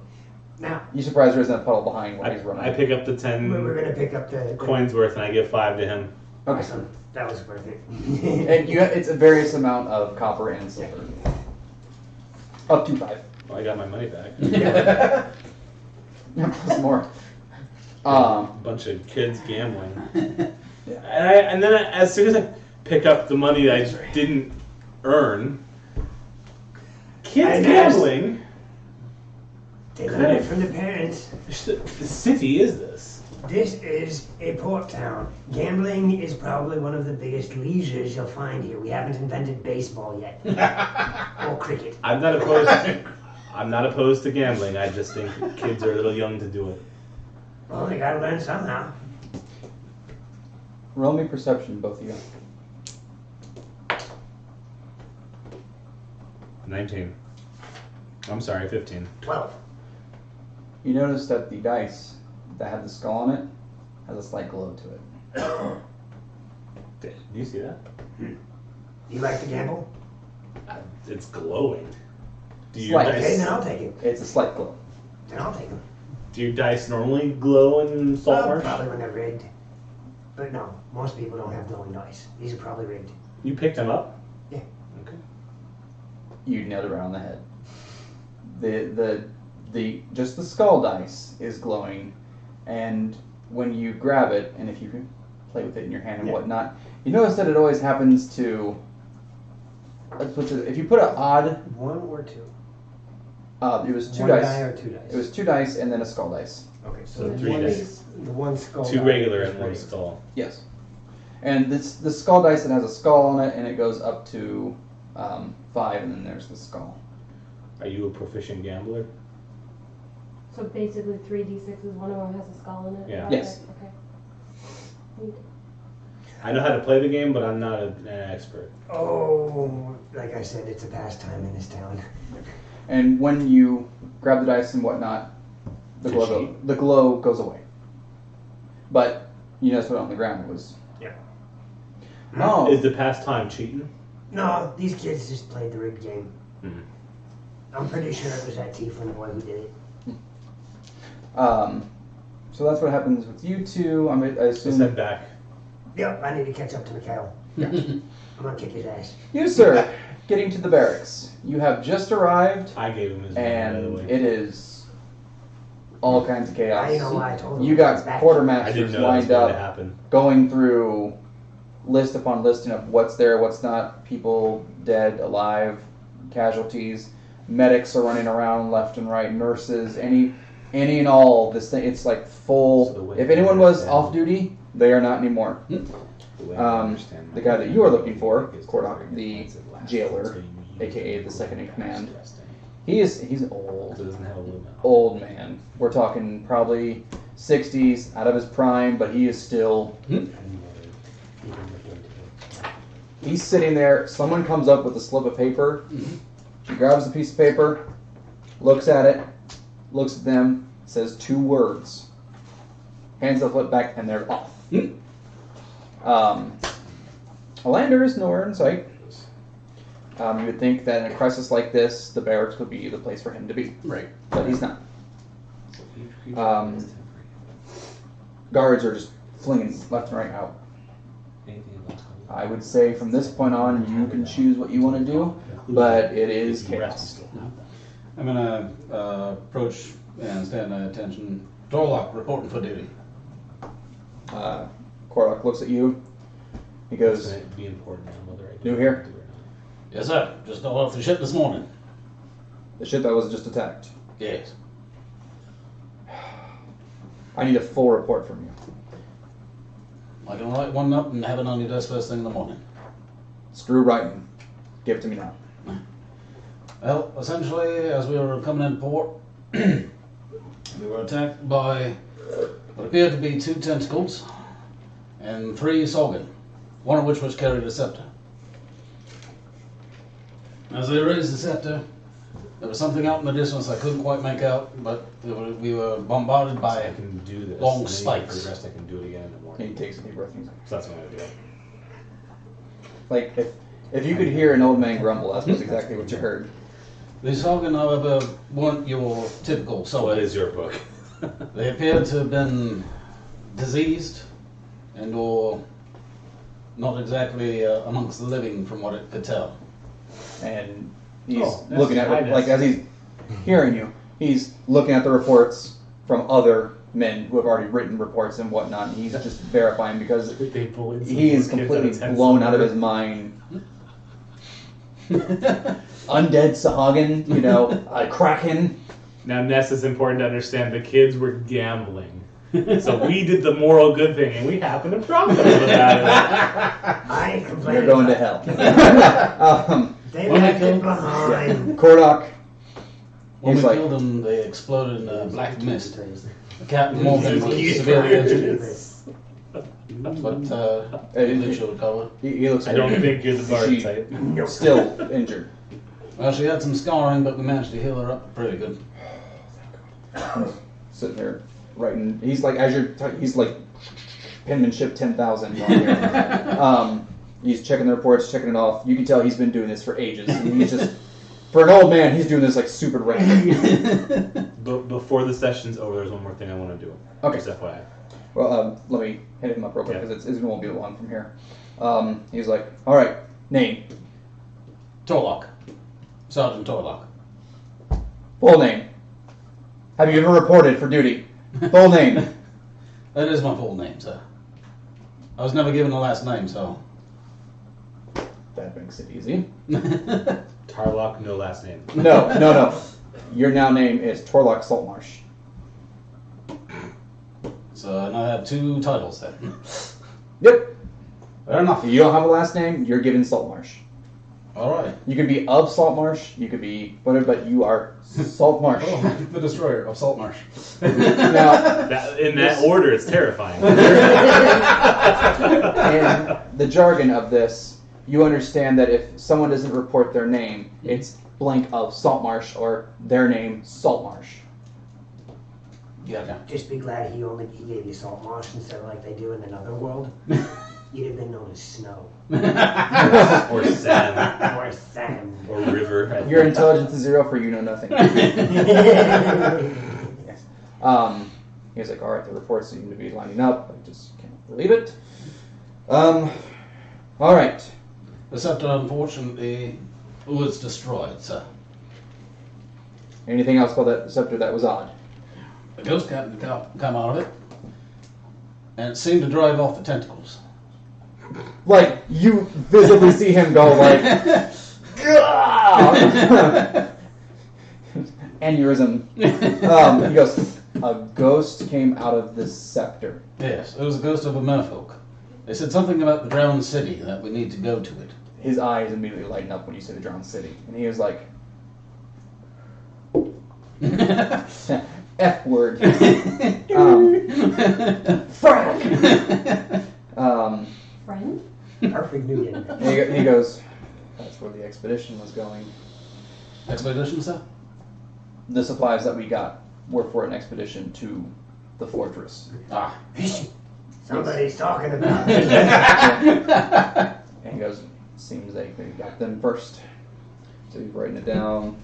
Now You surprised there isn't a puddle behind while he's running. I pick up the 10 we're gonna pick up the coins worth and I give 5 to him. Okay. Awesome. That was worth it. And it's a various amount of copper and silver. Up to 5. Well, I got my money back. Yeah, plus more. Bunch of kids gambling. Yeah. And then as soon as I pick up the money I didn't earn, kids And gambling? They learned it from the parents. The city is this? This is a port town. Gambling is probably one of the biggest leisures you'll find here. We haven't invented baseball yet. Or cricket. I'm not opposed to gambling. I just think kids are a little young to do it. Well, they gotta learn somehow. Roll me perception, both of you. 19. I'm sorry, 15. 12. You notice that the dice that have the skull on it has a slight glow to it. Do you see that? You like to gamble? It's glowing. Do your Slight. Okay, then dice, I'll take it. It's a slight glow. Then I'll take them. do your dice normally glow in Saltmarsh? Probably when they're rigged. But no, most people don't have glowing dice. These are probably rigged. You picked them up? Yeah. Okay. You nailed it right on the head. The just the skull dice is glowing, and when you grab it, and if you can play with it in your hand and Yeah. whatnot, you notice that it always happens to. Let's put it. If you put an odd, one or two. it was two One dice. die or two dice. It was 2 dice and then a skull dice. Okay, So the 3 one dice. is- The one skull. 2 die regular is and 1 raised. skull. Yes. And the skull dice that has a skull on it, and it goes up to 5, and then there's the skull. Are you a proficient gambler? So basically 3d6s, one of them has a skull in it? Yeah. Okay, Yes. Okay. I know how to play the game, but I'm not an expert. Oh, like I said, it's a pastime in this town. And when you grab the dice and whatnot, the glow goes away. But you notice what on the ground was. Yeah. Oh. Is the pastime cheating? No, these kids just played the rigged game. Mhm. I'm pretty sure it was that tiefling boy who did it. So that's what happens with you two. I Just assume. head back. Yep, I need to catch up to Mikhail. I'm gonna kick his ass. You, sir, getting to the barracks. You have just arrived, I gave him his money, by the and way. it is all kinds of chaos. I know why I told him. You got I didn't quartermasters know that was lined going to up, happen. going through list upon listing of what's there, what's not, people dead, alive, casualties. Medics are running around left and right, nurses, any and all. This thing, it's like So the full. way If you anyone was understand- off duty, they are not anymore. The way I Um, understand the my guy that you are looking for, is Kordok, very the expensive last jailer, time, so you aka use the second in it command. interesting. He's So old, it doesn't have a lumen. old man. We're talking probably 60s, out of his prime, but he is still. He's sitting there. Someone comes up with a slip of paper. She grabs the piece of paper, looks at it, looks at them, says 2 words, hands the flip back, and they're off. A lander is nowhere in sight. You would think that in a crisis like this, the barracks would be the place for him to be. Right. But he's not. Guards are just flinging left and right out. Anything about I would say from this point on, you can choose what you want to do, but it is chaos. I'm gonna approach and stand at attention. Torlock reporting for duty. Korok looks at you. He goes, It'd be important whether I New here? do or not. Yes, sir. Just got off the ship this morning. the ship that was just attacked. Yes. I need a full report from you. I can write one up and have it on your desk first thing in the morning. Screw writing. Give it to me now. Well, essentially, as we were coming into port, we were attacked by what appeared to be 2 tentacles and 3 Sorgan, one of which was carried a scepter. As they raised the scepter, there was something out in the distance I couldn't quite make out, but we were bombarded I by can do this. long and then spikes. For the rest, I can do it again in the And morning. he takes a deep breath and he's like, So that's what I'm gonna do. like if you could hear an old man grumble, that's exactly what you heard. These Sorgan, however, weren't your typical So what Sorgan. is your book? They appeared to have been diseased and or not exactly amongst the living from what it could tell. And he's Oh, that's looking at high like as he's hearing you, he's looking at the reports from other men who have already written reports and whatnot, and he's just verifying because They pull in some he is kids completely at a tent blown out of his somewhere. mind. Undead Sahagin, you know, a kraken. Now, Ness, is important to understand the kids were gambling. So we did the moral good thing, and we happened to profit about it. I ain't complaining. You're going to about hell. They When left I it killed- behind. Korok, When he's we like, killed them, they exploded in a black mist. Captain Morgan was severely injured, but he lived to recover. he looks I at don't you. think you're the bard She- type. Still injured. Well, she had some scarring, but we managed to heal her up pretty good. Sitting there writing. He's like, as you're, he's like, penmanship 10,000 on here. He's checking the reports, checking it off. You can tell he's been doing this for ages. And he's just, for an old man, he's doing this like super random. But before the session's over, there's one more thing I want to do. Okay. Just FYI. Well, let me hit him up real quick Yeah. because it won't be long from here. He's like, all right, name, Torlock. Sergeant Torlock. full name. Have you ever reported for duty? Full name. That is my full name, sir. I was never given a last name, so. That makes it easy. Tarlock, no last name. No. Your now name is Torlock Saltmarsh. So now I have 2 titles then. Yep. Fair enough. If you don't have a last name, you're given Saltmarsh. Alright. You could be of Saltmarsh, you could be whatever, but you are Saltmarsh. The destroyer of Saltmarsh. Now, In that order, it's terrifying. in the jargon of this, you understand that if someone doesn't report their name, it's blank of Saltmarsh or their name Saltmarsh. Yeah. Just be glad he gave you Saltmarsh instead of like they do in another world. You'd have been known as Snow. Or sand. Or Sam. Or river. Your intelligence is 0 for you know nothing. Yes. He's like, all right, the reports seem to be lining up. I just can't believe it. All right. The scepter, unfortunately, was destroyed, sir. Anything else about that scepter that was odd? The ghost captain come out of it, and it seemed to drive off the tentacles. Like, you visibly see him go like, "Gah!" Aneurysm. He goes, a ghost came out of this scepter. Yes, it was the ghost of a merfolk. They said something about the drowned city, that we need to go to it. His eyes immediately lighten up when you say the drowned city. And he was like, F word. Frack! Friend? Perfect Newton. And he goes, that's where the expedition was going. Expedition, sir? The supplies that we got were for an expedition to the fortress. Ah. Somebody's talking about it. And he goes, seems they got them first. So he's writing it down. And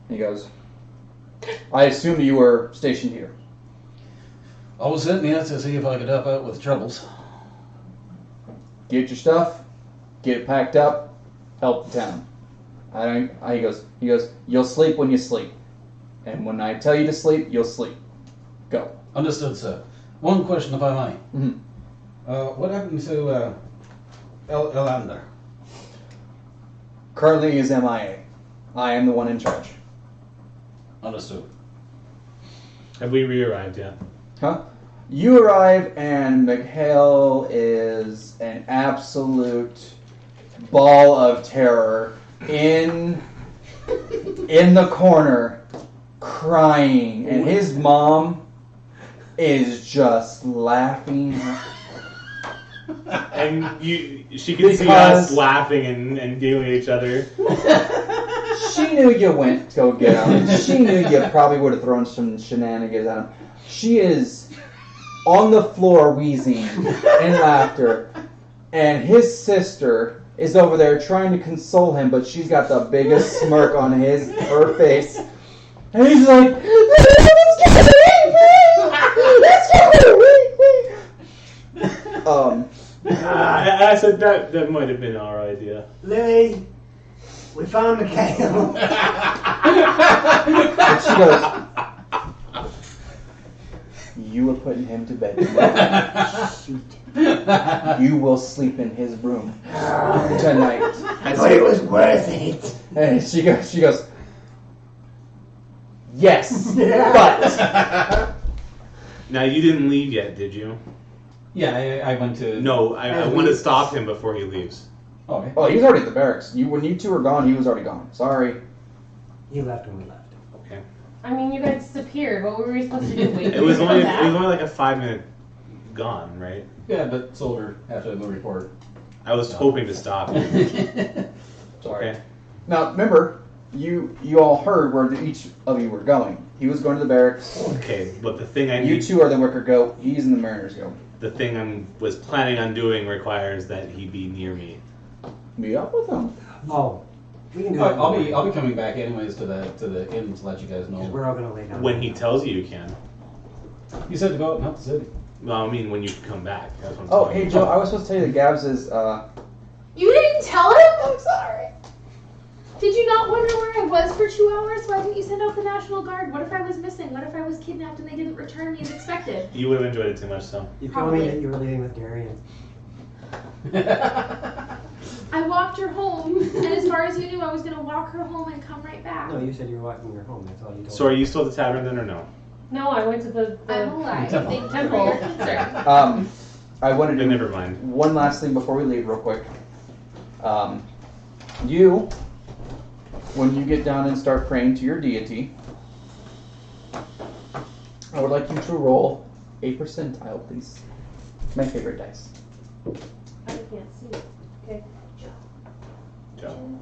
he goes, I assume you were stationed here. I was sitting here to see if I could help out with troubles. Get your stuff, get it packed up, help the town. He goes, you'll sleep when you sleep. And when I tell you to sleep, you'll sleep. Go. Understood, sir. One question, if I may. Mm-hmm. What happened to Elander? Currently is MIA. I am the one in charge. Understood. Have we re-arrived yet? Huh? You arrive and McHale is an absolute ball of terror in the corner crying, and his mom is just laughing. And she can see us laughing and giggling at each other. She knew you went to go get him. She knew you probably would have thrown some shenanigans at him. She is on the floor wheezing in laughter, and his sister is over there trying to console him, but she's got the biggest smirk on her face, and he's like, I said that might have been our idea. Lily, we found the kale. and she goes, you were putting him to bed tonight. Shoot. You will sleep in his room tonight. But it was worth it. And she goes, yes, but. Now, you didn't leave yet, did you? Yeah, I went to... No, I want to stop him before he leaves. Okay. Oh, he's already at the barracks. When you two were gone, he was already gone. Sorry. You left when we left. Okay. I mean, you guys disappeared. What were we supposed to do? Wait. It was for only you to come back? like a 5-minute gone, right? Yeah, but Soldier had to report. I was hoping to stop him. Sorry. Okay. Now, remember, you all heard where each of you were going. He was going to the barracks. Okay, but the thing I You need, two are the Wicker Goat. He's in the Mariner's Guild. the thing I was planning on doing requires that he be near me. Meet up with him. Oh, we can do it. I'll be coming back anyways to the inn to let you guys know. Because we're all gonna lay down. When he tells you can. You said to go out and help the city. Well, I mean, when you come back. That's what I'm Oh, telling hey, you. Joe, I was supposed to tell you that Gabs is, You didn't tell him? I'm sorry. Did you not wonder where I was for 2 hours? Why didn't you send out the National Guard? What if I was missing? What if I was kidnapped and they didn't return me as expected? You would have enjoyed it too much, so. You told me Probably. that you were leaving with Darian. I walked her home, and as far as you knew, I was going to walk her home and come right back. No, you said you were walking her home. That's all you told So are me. you still at the tavern then or no? No, I went to the I'm alive. Temple. Thank you for Temple. your concern. I wanted to Then do never mind. one last thing before we leave real quick. You, when you get down and start praying to your deity, I would like you to roll a percentile, please. My favorite dice. I can't see it. Okay. Joe.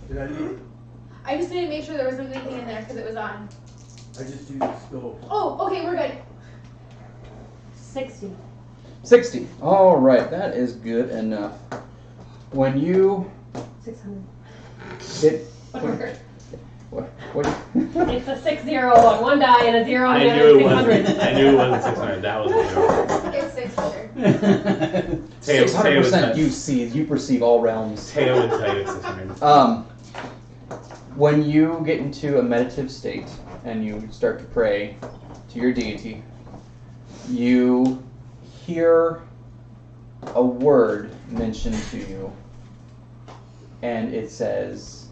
Did I do? I just needed to make sure there wasn't anything in there because it was on. I just used the stove. Oh, okay, we're good. 60. 60. All right, that is good enough. When you 600. hit... Okay. What? It's a 60 on one die and a 0 on I the knew other. it wasn't. 600. I knew it wasn't 600. That was a zero. It's 600. Teo would 600% you perceive all realms. Teo would tell you it's 600. When you get into a meditative state and you start to pray to your deity, you hear a word mentioned to you, and it says,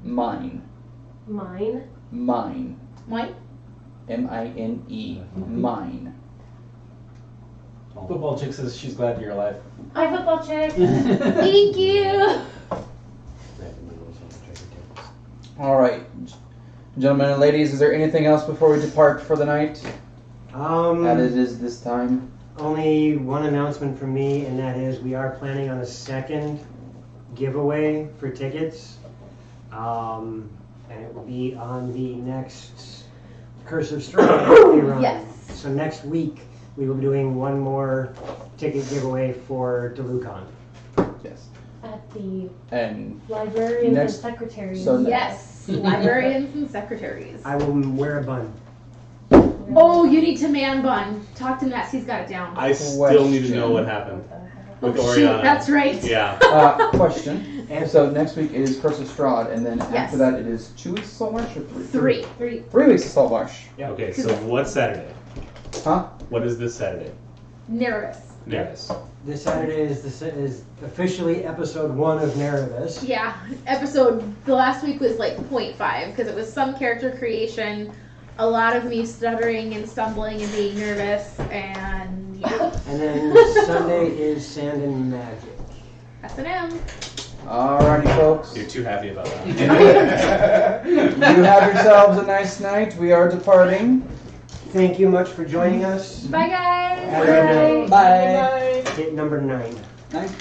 mine. Mine. Mine. Mike? M-I-N-E. Mine. Football chick says she's glad you're alive. Hi, football chick. Thank you. All right. Gentlemen and ladies, is there anything else before we depart for the night? As it is this time. Only one announcement from me, and that is we are planning on a second giveaway for tickets. And it will be on the next Curse of Strahd run. Yes. So next week we will be doing one more ticket giveaway for DeLucon. Yes. At the And librarians Next- and secretaries. so- Yes. Librarians and secretaries. I will wear a bun. Oh, you need to man bun. Talk to Ness. He's got it down. I still need to know what happened with Oh, Oriana. shoot, that's right. Yeah. Question. So next week is Curse of Strahd, and then Yes. after that it is 2 weeks of Saltmarsh or 3? 3. 3 weeks of Saltmarsh. Okay, so what's Saturday? Huh? What is this Saturday? Nervous. Nervous. This Saturday is officially episode 1 of Nervous. Yeah, the last week was like 0.5 because it was some character creation, a lot of me stuttering and stumbling and being nervous, and yeah. And then Sunday is Sand and Magic. S&M. Alrighty, folks. You're too happy about that. You have yourselves a nice night. We are departing. Thank you much for joining us. Bye, guys. Have a good night. Bye. Hit number 9. Nice.